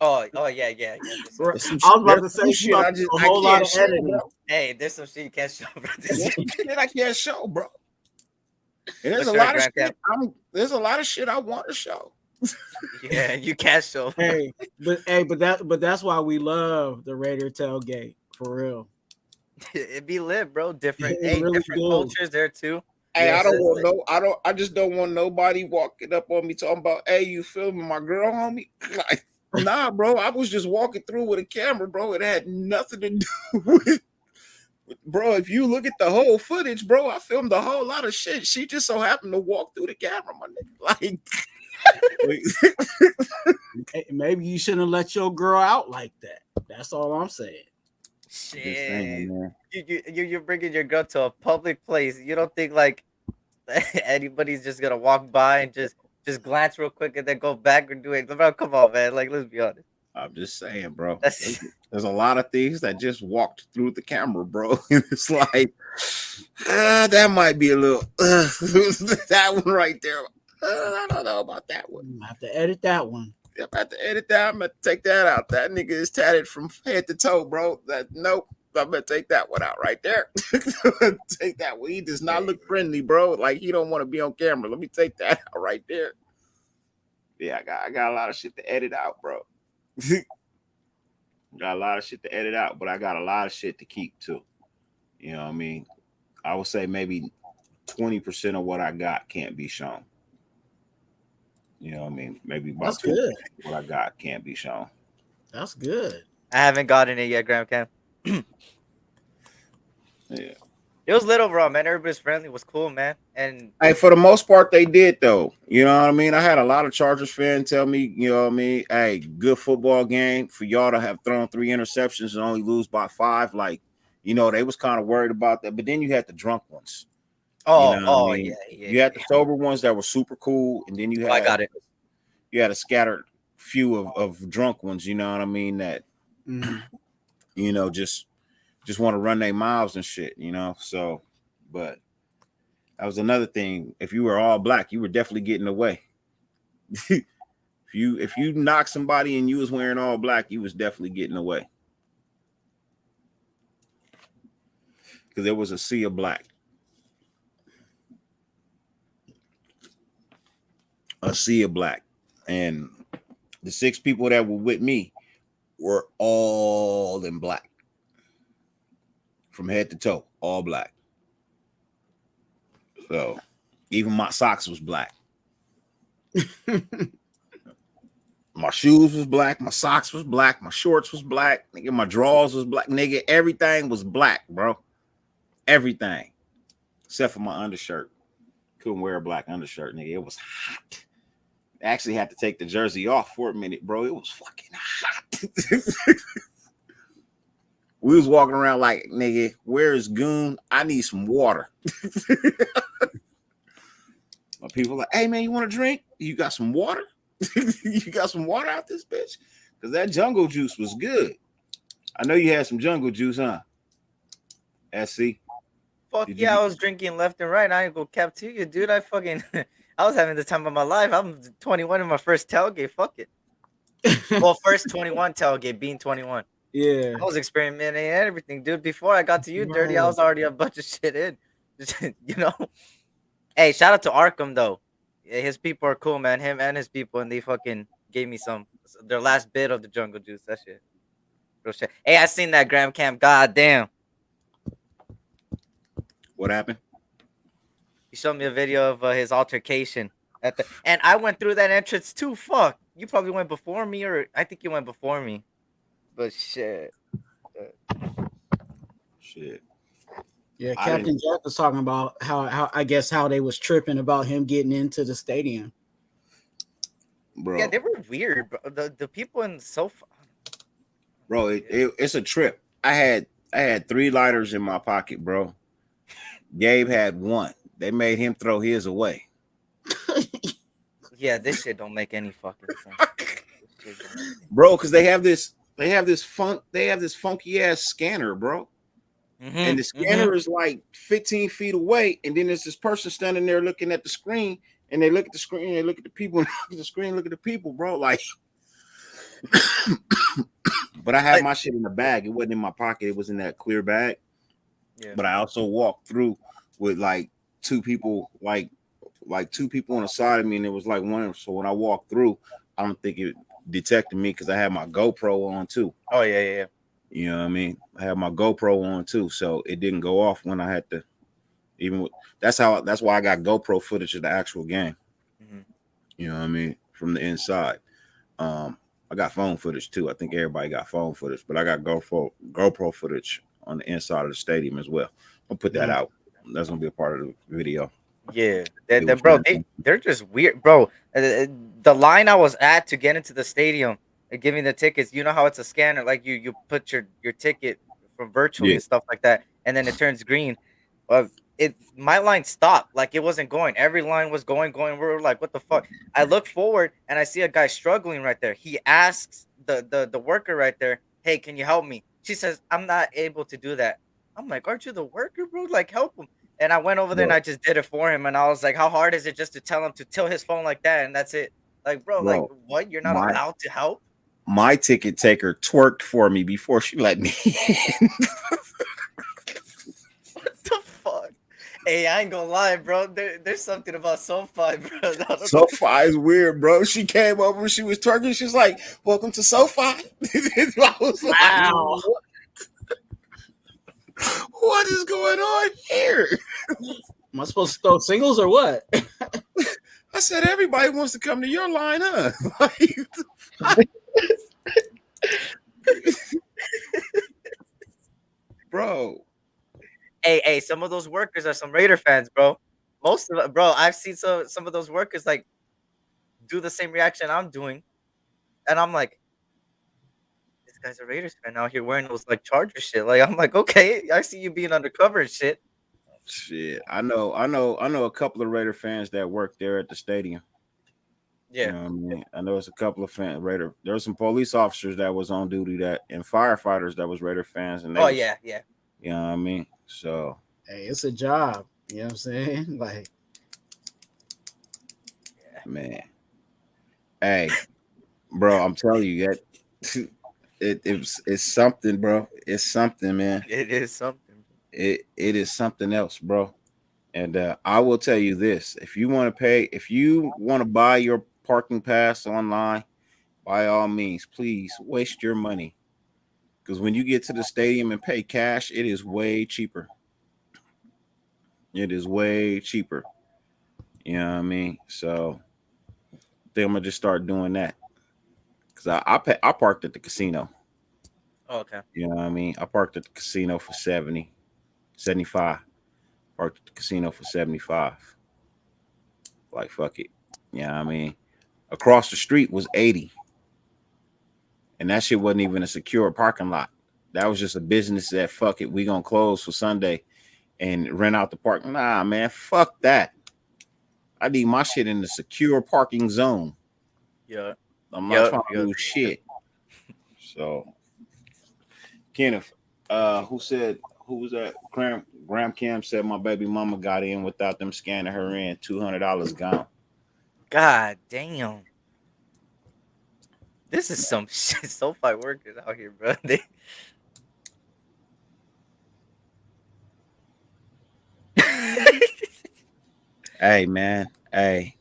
Oh yeah. I was about to say shit I a whole lot of editing. Hey, there's some shit you can't show, bro. Shit I can't show, bro. And there's For a sure, lot of Grand shit. Cam. There's a lot of shit I want to show. Yeah, you can't show. But that's why we love the Raider tailgate for real. It be lit, bro. Different, It really different do. cultures there too. Hey, I Yes, don't So it's want like, I just don't want nobody walking up on me talking about, hey, you filming my girl, homie? Like, nah, bro. I was just walking through with a camera, bro. It had nothing to do with, bro. If you look at the whole footage, bro, I filmed a whole lot of shit. She just so happened to walk through the camera, my nigga. Like, maybe you shouldn't let your girl out like that. That's all I'm saying. just saying, shit. man. You're bringing your girl to a public place. You don't think like anybody's just gonna walk by and just glance real quick and then go back and do it? Bro, come on, man. Like, let's be honest. I'm just saying, bro. That's There's a lot of things that just walked through the camera, bro. And it's like, that might be a little, that one right there. I don't know about that one. I have to edit that one. I'm about to edit that. I'm going to take that out. That nigga is tatted from head to toe, bro. Nope. I'm going to take that one out right there. Take that one. He does not look friendly, bro. Like he don't want to be on camera. Let me take that out right there. Yeah, I got a lot of shit to edit out, bro. Got a lot of shit to edit out, but I got a lot of shit to keep too. You know what I mean? I would say maybe 20% of what I got can't be shown. You know what I mean? Maybe about That's good. of what I got can't be shown. That's good. I haven't gotten it yet, Graham Cam. Yeah. It was lit overall, man. Everybody's friendly. It was cool, man. And Hey, for the most part, they did though. You know what I mean? I had a lot of Chargers fans tell me, you know what I mean? Hey, good football game for y'all to have thrown 3 interceptions and only lose by 5. Like, you know, they was kind of worried about that. But then you had the drunk ones. You know what I mean? You had the sober ones that were super cool, and then you had I got it. You had a scattered few of drunk ones, you know what I mean, that you know just want to run their mouths and shit, you know. So, but that was another thing. If you were all black, you were definitely getting away. if you knocked somebody and you was wearing all black, you was definitely getting away. Because there was a sea of black. A sea of black. And the 6 people that were with me were all in black. From head to toe, all black. So even my socks was black. My shoes was black, my socks was black, my shorts was black, nigga, my drawers was black, nigga, everything was black, bro. Everything. Except for my undershirt. Couldn't wear a black undershirt, nigga. It was hot. I actually had to take the jersey off for a minute, bro. It was fucking hot. We was walking around like, nigga, where is Goon? I need some water. My people like, hey man, you want a drink? You got some water? You got some water out this bitch? Because that jungle juice was good. I know you had some jungle juice, huh? SC. Fuck yeah, I was drinking left and right. I ain't gonna cap to you, dude. I fucking I was having the time of my life. I'm 21 in my first tailgate. Fuck it. Well, first 21 tailgate, being 21. Yeah. I was experimenting and everything, dude. Before I got to you, Dirty, I was already a bunch of shit in. You know? Hey, shout out to Arkham though. Yeah, his people are cool, man. Him and his people, and they fucking gave me their last bit of the jungle juice. That shit. Real shit. Hey, I seen that Graham Camp. God damn. What happened? He showed me a video of his altercation and I went through that entrance too. Fuck. You probably went before me, or I think you went before me. But shit. Shit. Yeah, Captain Jack was talking about how I guess how they was tripping about him getting into the stadium. Bro. Yeah, they were weird, bro. The people in sofa. Bro, it's a trip. I had 3 lighters in my pocket, bro. Gabe had 1. They made him throw his away. Yeah, this shit don't make any fucking sense. Bro, because they have this funky ass scanner, bro. Mm-hmm, and the scanner is like 15 feet away, and then there's this person standing there looking at the screen, and they look at the screen, they look at the people, and look at the screen, look at the people, bro. Like, but I had my shit in the bag. It wasn't in my pocket. It was in that clear bag. Yeah. But I also walked through with like 2 people like like two people on the side of me, and it was like one. So when I walked through, I don't think it detected me because I had my GoPro on too. Oh yeah. You know what I mean? I had my GoPro on too, so it didn't go off when I had to. That's why I got GoPro footage of the actual game. Mhm. You know what I mean? From the inside. I got phone footage too. I think everybody got phone footage, but I got GoPro footage on the inside of the stadium as well. I'll put that out. That's gonna be a part of the video. Yeah, It was bro, fun. they're just weird, bro. The line I was at to get into the stadium and giving the tickets, you know how it's a scanner, like you put your ticket from virtually Yeah, and stuff like that, and then it turns green. Uh, my line stopped, like it wasn't going. Every line was going. We were like, what the fuck? I look forward and I see a guy struggling right there. He asks the worker right there, "Hey, can you help me?" She says, "I'm not able to do that." I'm like, "Aren't you the worker, bro? Like, help him." And I went over there and bro, I just did it for him. And I was like, how hard is it just to tell him to tilt his phone like that? And that's it. Like, bro, like, bro. what? You're not My allowed to help? my ticket taker twerked for me before she let me in. What the fuck? Hey, I ain't gonna lie, bro. There's something about SoFi, bro. I don't know. SoFi is weird, bro. She came over, she was twerking. She's like, "Welcome to SoFi." I was like, Wow. what is going on here? Am I supposed to throw singles or what? I said, everybody wants to come to your line, huh? Bro. Hey, some of those workers are some Raider fans, bro. Most of it, bro. I've seen some of those workers like do the same reaction I'm doing, and I'm like, this guy's a Raiders fan out here wearing those like Charger shit. Like, I'm like, okay, I see you being undercover and shit. Shit. I know a couple of Raider fans that work there at the stadium. You Yeah. know what I mean? I know it's a couple of Raider. There were some police officers that was on duty and firefighters that was Raider fans, and they Oh was, yeah. you know what I mean? So Hey, it's a job. You know what I'm saying? Like, man. Hey, bro, I'm telling you that it's something, bro. It's something, man. It is something. It is something else, bro. And I will tell you this: if you want to buy your parking pass online, by all means, please waste your money. Because when you get to the stadium and pay cash, it is way cheaper. It is way cheaper. You know what I mean? So I think I'm gonna just start doing that. Because I parked at the casino. Oh, okay. You know what I mean? I parked at the casino for 70, 75. Parked at the casino for 75. Like, fuck it. You know what I mean? Across the street was 80. And that shit wasn't even a secure parking lot. That was just a business that, fuck it, we gonna close for Sunday and rent out the park. Nah, man, fuck that. I need my shit in the secure parking zone. Yeah. I'm not Yep. trying to do shit. So, Kenneth, who was that? Graham Cam said my baby mama got in without them scanning her in. $200 gone. God damn. This is some shit. SoFi workers out here, bro. They... Hey, man. Hey.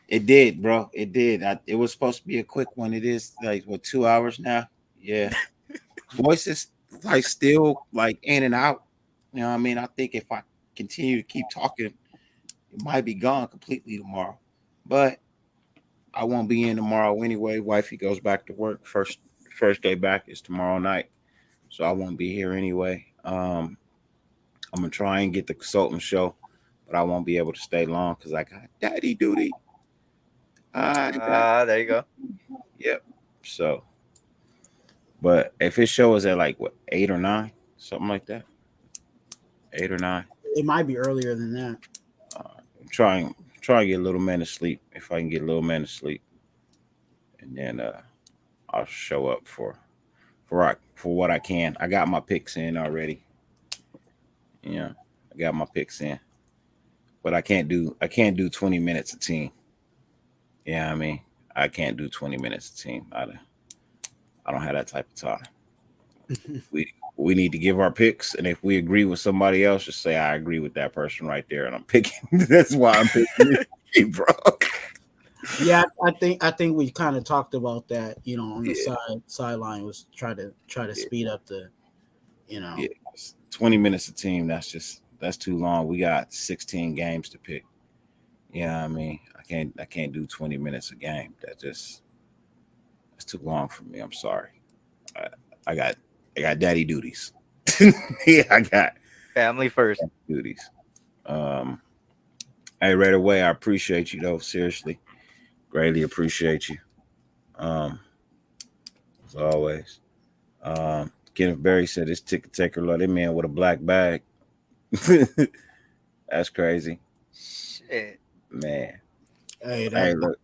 It did, bro. It did. It was supposed to be a quick one. It is like what 2 hours now. Yeah. Voice is like still like in and out. You know what I mean? I think if I continue to keep talking, it might be gone completely tomorrow. But I won't be in tomorrow anyway. Wifey goes back to work. First day back is tomorrow night. So I won't be here anyway. I'm gonna try and get the consultant show, but I won't be able to stay long because I got daddy duty. There you go. Yep. So, but if his show is at like what 8 or 9, something like that, 8 or 9. it might be earlier than that. Try and get a little man to sleep if I can get a little man to sleep, and then I'll show up for what I can. I got my picks in already. Yeah, I got my picks in, but I can't do 20 minutes a team. Yeah, I mean I can't do 20 minutes a team. I don't have that type of time. we need to give our picks, and if we agree with somebody else, just say I agree with that person right there, and I'm picking. That's why I'm picking this, bro. Yeah, I think we kind of talked about that. On the Yeah, sideline was try to yeah, speed up the. yeah. 20 minutes a team. That's too long. We got 16 games to pick. Yeah, I mean, I can't do 20 minutes a game. That's too long for me. I'm sorry. I, I got I got daddy duties. Yeah, I got Family first. duties. Um, hey, right away, I appreciate you though. Seriously, greatly appreciate you. Um, as always. Kenneth Berry said this ticket taker love that man with a black bag. That's crazy, Shit. man. Hey, Hey, that look.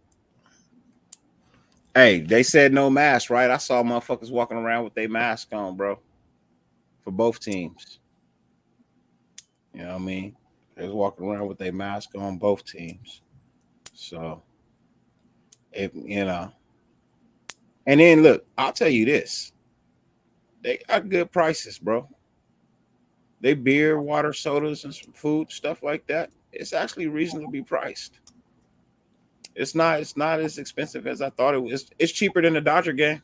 Hey, they said no mask, right? I saw motherfuckers walking around with their mask on, bro, for both teams. You know what I mean? They was walking around with their mask on both teams. So, if and then look, I'll tell you this: they got good prices, bro. They beer, water, sodas, and some food, stuff like that. It's actually reasonably priced. It's not as expensive as I thought it was. It's cheaper than the Dodger game.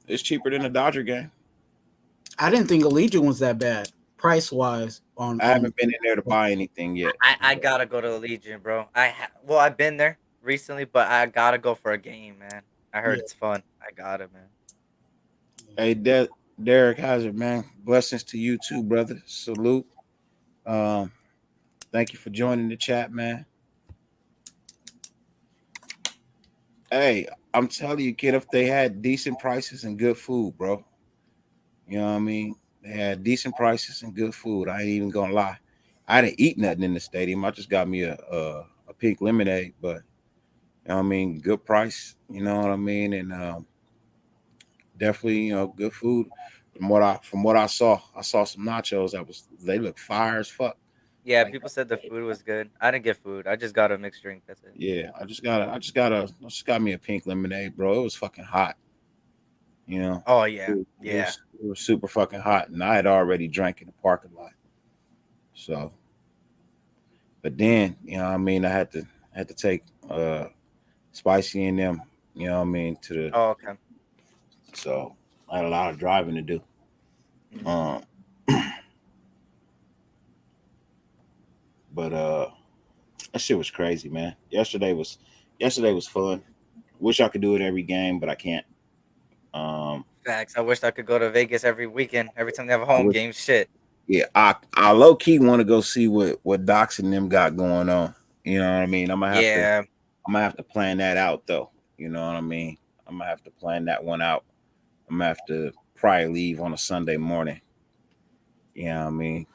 It's cheaper than the Dodger game. I didn't think Allegiant was that bad price wise. I haven't been in there to buy anything yet. I gotta go to Legion, bro. Well, I've been there recently, but I gotta go for a game, man. I heard Yeah. it's fun. I got it, man. Hey, Derek Hazard, man. Blessings to you too, brother. Salute. Um, thank you for joining the chat, man. Hey, I'm telling you, kid, if they had decent prices and good food, bro. You know what I mean? They had decent prices and good food. I ain't even gonna lie. I didn't eat nothing in the stadium. I just got me a pink lemonade, but you know what I mean, good price. You know what I mean, and definitely good food. From what I saw some nachos they look fire as fuck. Yeah, Like people said the food was good. I didn't get food. I just got a mixed drink. That's it. yeah, I just got me a pink lemonade, bro. It was fucking hot. You know, Oh yeah, it yeah. was super fucking hot, and I had already drank in the parking lot. So, but then you know, what I mean, I had to take spicy in them. You know, what I mean, to the Oh okay. so I had a lot of driving to do. Mhm. Um, but that shit was crazy, man. Yesterday was fun. Wish I could do it every game, but I can't. Um, Facts. I wish I could go to Vegas every weekend. Every time they have a I home wish, game. Shit. yeah, I low key want to go see what Docs and them got going on. You know what I mean? Yeah. I'm gonna have to plan that out though. You know what I mean? I'm gonna have to plan that one out. I'm gonna have to probably leave on a Sunday morning. You know what I mean?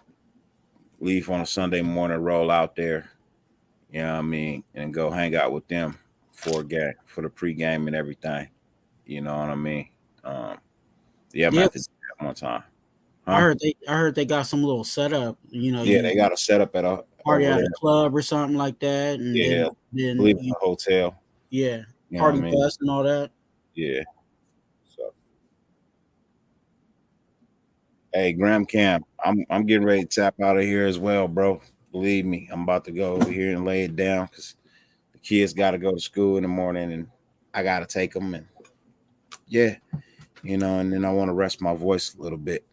Leave on a Sunday morning, roll out there. You know what I mean? And go hang out with them for the pregame and everything. You know what I mean? Um, yeah, I'm gonna Yeah, have to do that one time. I Huh? heard they got some little setup. Yeah, You they got a setup at party over at there. a club or something like that, and Yeah, I then believe it's a hotel. yeah, You know what I party mean? bus and all that. Yeah. So hey, Graham Camp, I'm getting ready to tap out of here as well, bro. Believe me, I'm about to go over here and lay it down because the kids got to go to school in the morning, and I got to take them. And yeah, and then I want to rest my voice a little bit.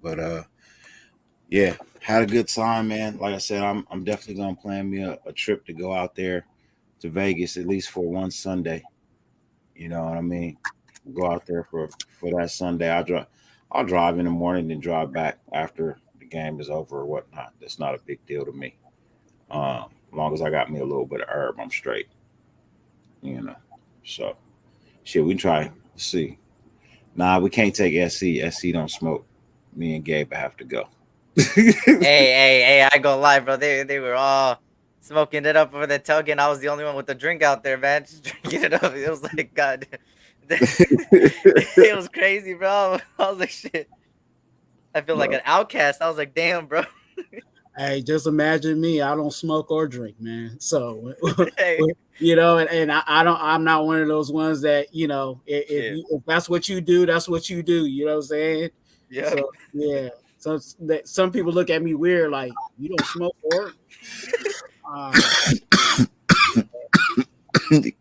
But yeah, had a good time, man. Like I said, I'm definitely gonna plan me a trip to go out there to Vegas at least for one Sunday. You know what I mean? Go out there for that Sunday. I'll drive in the morning and drive back after the game is over or whatnot. That's not a big deal to me. As long as I got me a little bit of herb, I'm straight. You know. So shit, we can try. Let's see. Nah, we can't take SC. SC don't smoke. Me and Gabe have to go. Hey! I ain't gonna lie, bro. They were all smoking it up over the tailgate. And I was the only one with the drink out there, man. Just drinking it up. It was like God. It was crazy, bro. I was like, shit. I feel like Bro, an outcast. I was like, damn, bro. Hey, just imagine me. I don't smoke or drink, man. So, Hey, and I don't. I'm not one of those ones that yeah, if that's what you do, that's what you do. You know what I'm saying? yeah. So yeah. So some people look at me weird, like you don't smoke or. Um,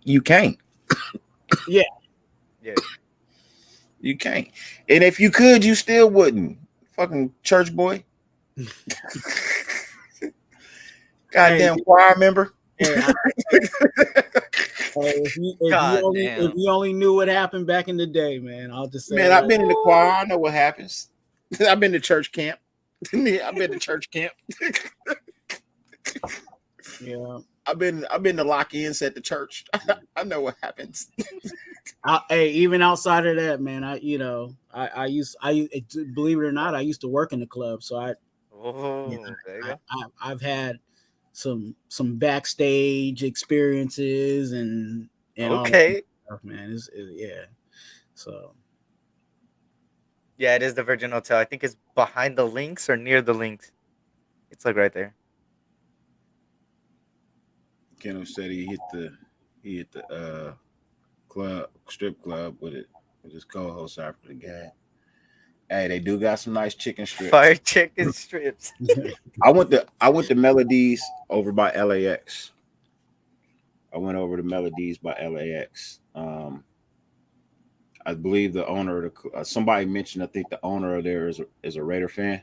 You can't. yeah. Yeah. You can't. And if you could, you still wouldn't. Fucking church boy. Hey, Goddamn choir member. hey, God damn. if you only knew what happened back in the day, man, I'll just say Man, I've this. been in the choir. I know what happens. I've been to church camp. I've been to church camp. Yeah. I've been to lock-ins at the church. I know what happens. Hey, even outside of that, man, believe it or not, I used to work in the club, so Oh, there you go. I've had some backstage experiences and all that Okay. stuff, man. Yeah. So Yeah, it is the Virgin Hotel. I think it's behind the links or near the links. It's like right there. Keno said he hit the strip club with his co-host after the game. Hey, they do got some nice chicken strips. Fire chicken strips. I went to Melodies over by LAX. I went over to Melodies by LAX. I believe the owner of the somebody mentioned. I think the owner of there is a Raider fan.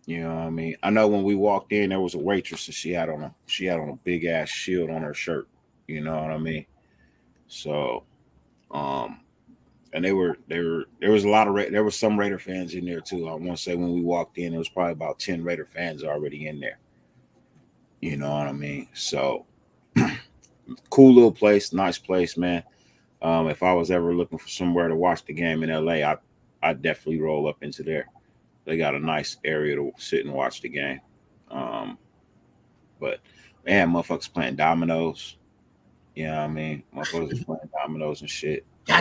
You know what I mean? I know when we walked in, there was a waitress and she had on a big ass shield on her shirt. You know what I mean? So, and there was a lot of there was some Raider fans in there too. I want to say when we walked in, there was probably about 10 Raider fans already in there. You know what I mean? So, cool little place, nice place, man. If I was ever looking for somewhere to watch the game in LA, I'd definitely roll up into there. They got a nice area to sit and watch the game. Um, but man, motherfuckers playing dominoes. You know what I mean? Motherfuckers was playing dominoes and shit. So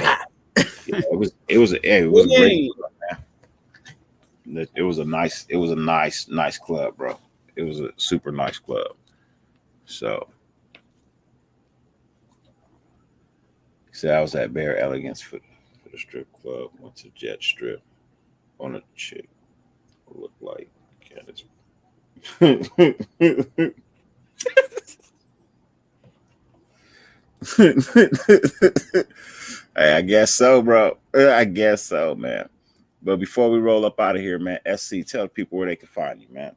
yeah, it was a great club, man. It was a nice club, bro. It was a super nice club. So I was at Bear Elegance for the strip club. Went to Jet Strip on a chick who looked like Candace. Hey, I guess so, bro. I guess so, man. But before we roll up out of here, man, SC, tell people where they can find you, man.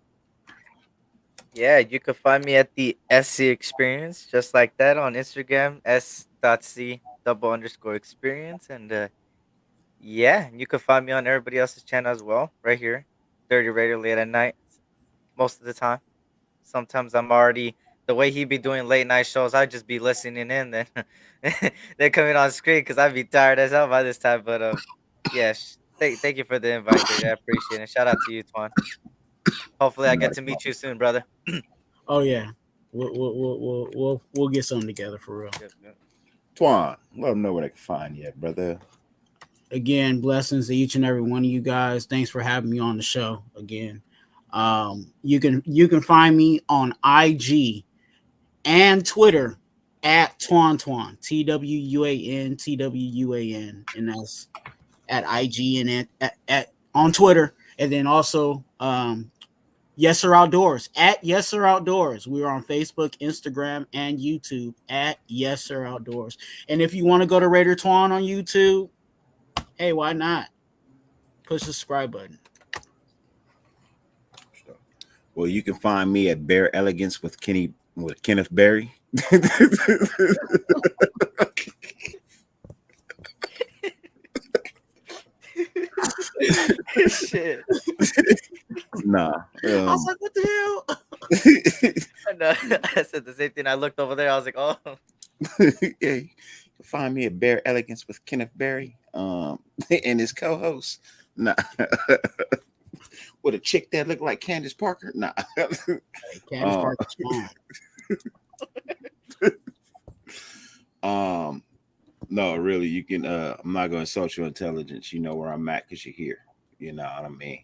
Yeah, you can find me at the SC Experience, just like that on Instagram, s.c_experience. And yeah, you can find me on everybody else's channel as well, right here. Dirty Radio late at night, most of the time. Sometimes I'm already the way he be doing late night shows. I just be listening in. Then they're coming on screen because I'd be tired as hell by this time. But yeah, thank you for the invite, Dirty. I appreciate it. Shout out to you, Twan. Hopefully, I get to meet you soon, brother. oh yeah, we'll get something together for real. Yep, yep. Twan, let them know where they can find you, brother. Again, blessings to each and every one of you guys. Thanks for having me on the show again. You can find me on IG and Twitter at Twan TWUAN, and that's at IG and at on Twitter, and then also Yes Sir Outdoors at Yes Sir Outdoors. We're on Facebook, Instagram, and YouTube at Yes Sir Outdoors. And if you want to go to Raider Twan on YouTube, hey, why not? Push the subscribe button. Well, you can find me at Bear Elegance with Kenneth Berry. Shit. Nah. I was like, what the hell? And, I said the same thing. I looked over there. I was like, oh. Yeah, you can find me at Bear Elegance with Kenneth Berry, and his co-host. Nah. With a chick that looked like Candace Parker. Nah. Candace Parker's fine. No, really, you can I'm not gonna insult your intelligence. You know where I'm at because you're here. You know what I mean?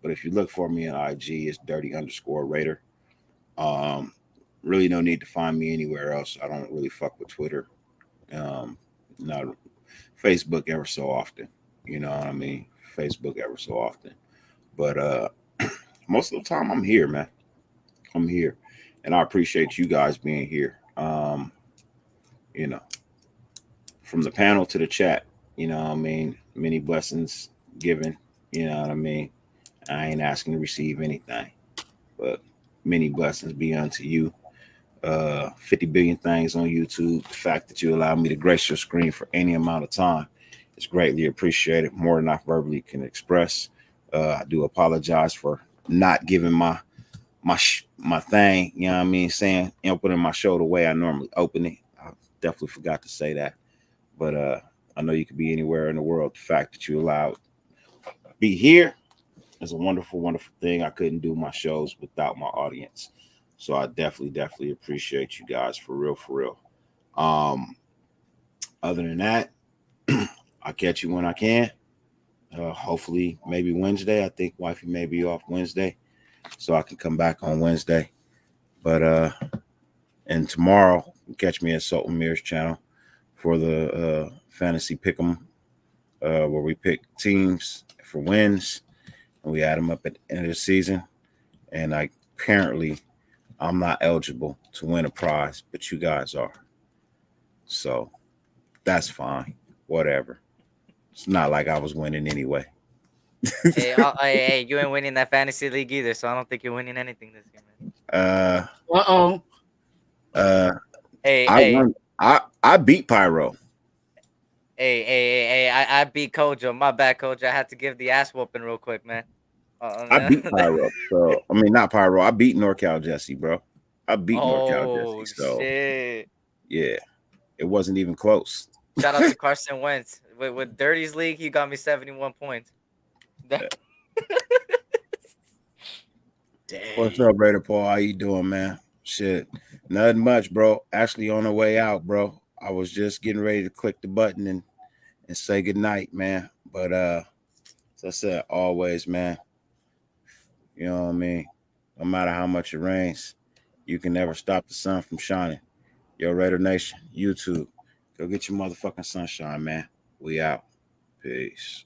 But if you look for me on IG, it's dirty_Raider. Really no need to find me anywhere else. I don't really fuck with Twitter. Not Facebook ever so often. You know what I mean? Facebook ever so often. But most of the time I'm here, man. I'm here. And I appreciate you guys being here. You know, from the panel to the chat, you know what I mean? Many blessings given, you know what I mean? I ain't asking to receive anything, but many blessings be unto you. 50 billion things on YouTube. The fact that you allow me to grace your screen for any amount of time is greatly appreciated, more than I verbally can express. I do apologize for not giving my thing, you know what I mean, saying opening my show the way I normally open it. I definitely forgot to say that, but I know you could be anywhere in the world. The fact that you allowed be here is a wonderful, wonderful thing. I couldn't do my shows without my audience. So I definitely appreciate you guys for real, for real. Other than that, I'll catch you when I can. Hopefully, maybe Wednesday. I think wifey may be off Wednesday, so I can come back on Wednesday. But and tomorrow, catch me at Sultan Mir's channel for the fantasy pick'em, where we pick teams for wins and we add them up at the end of the season. And I'm not eligible to win a prize, but you guys are. So that's fine. Whatever. It's not like I was winning anyway. Hey, you ain't winning that fantasy league either, so I don't think you're winning anything this year, man. I won. I beat Pyro. Hey, I beat Kojo. My bad, Kojo. I had to give the ass whooping real quick, man. I beat Pyro. So I mean, not Pyro. I beat NorCal Jesse, bro. I beat NorCal Jesse. So shit. Yeah, it wasn't even close. Shout out to Carson Wentz. With Dirty's league, he got me 71 points. What's up, Raider Paul? How you doing, man? Shit, nothing much, bro. Actually, on the way out, bro. I was just getting ready to click the button and say goodnight, man. But as I said, always, man. You know what I mean? No matter how much it rains, you can never stop the sun from shining. Yo, Raider Nation, YouTube, go get your motherfucking sunshine, man. We out. Peace.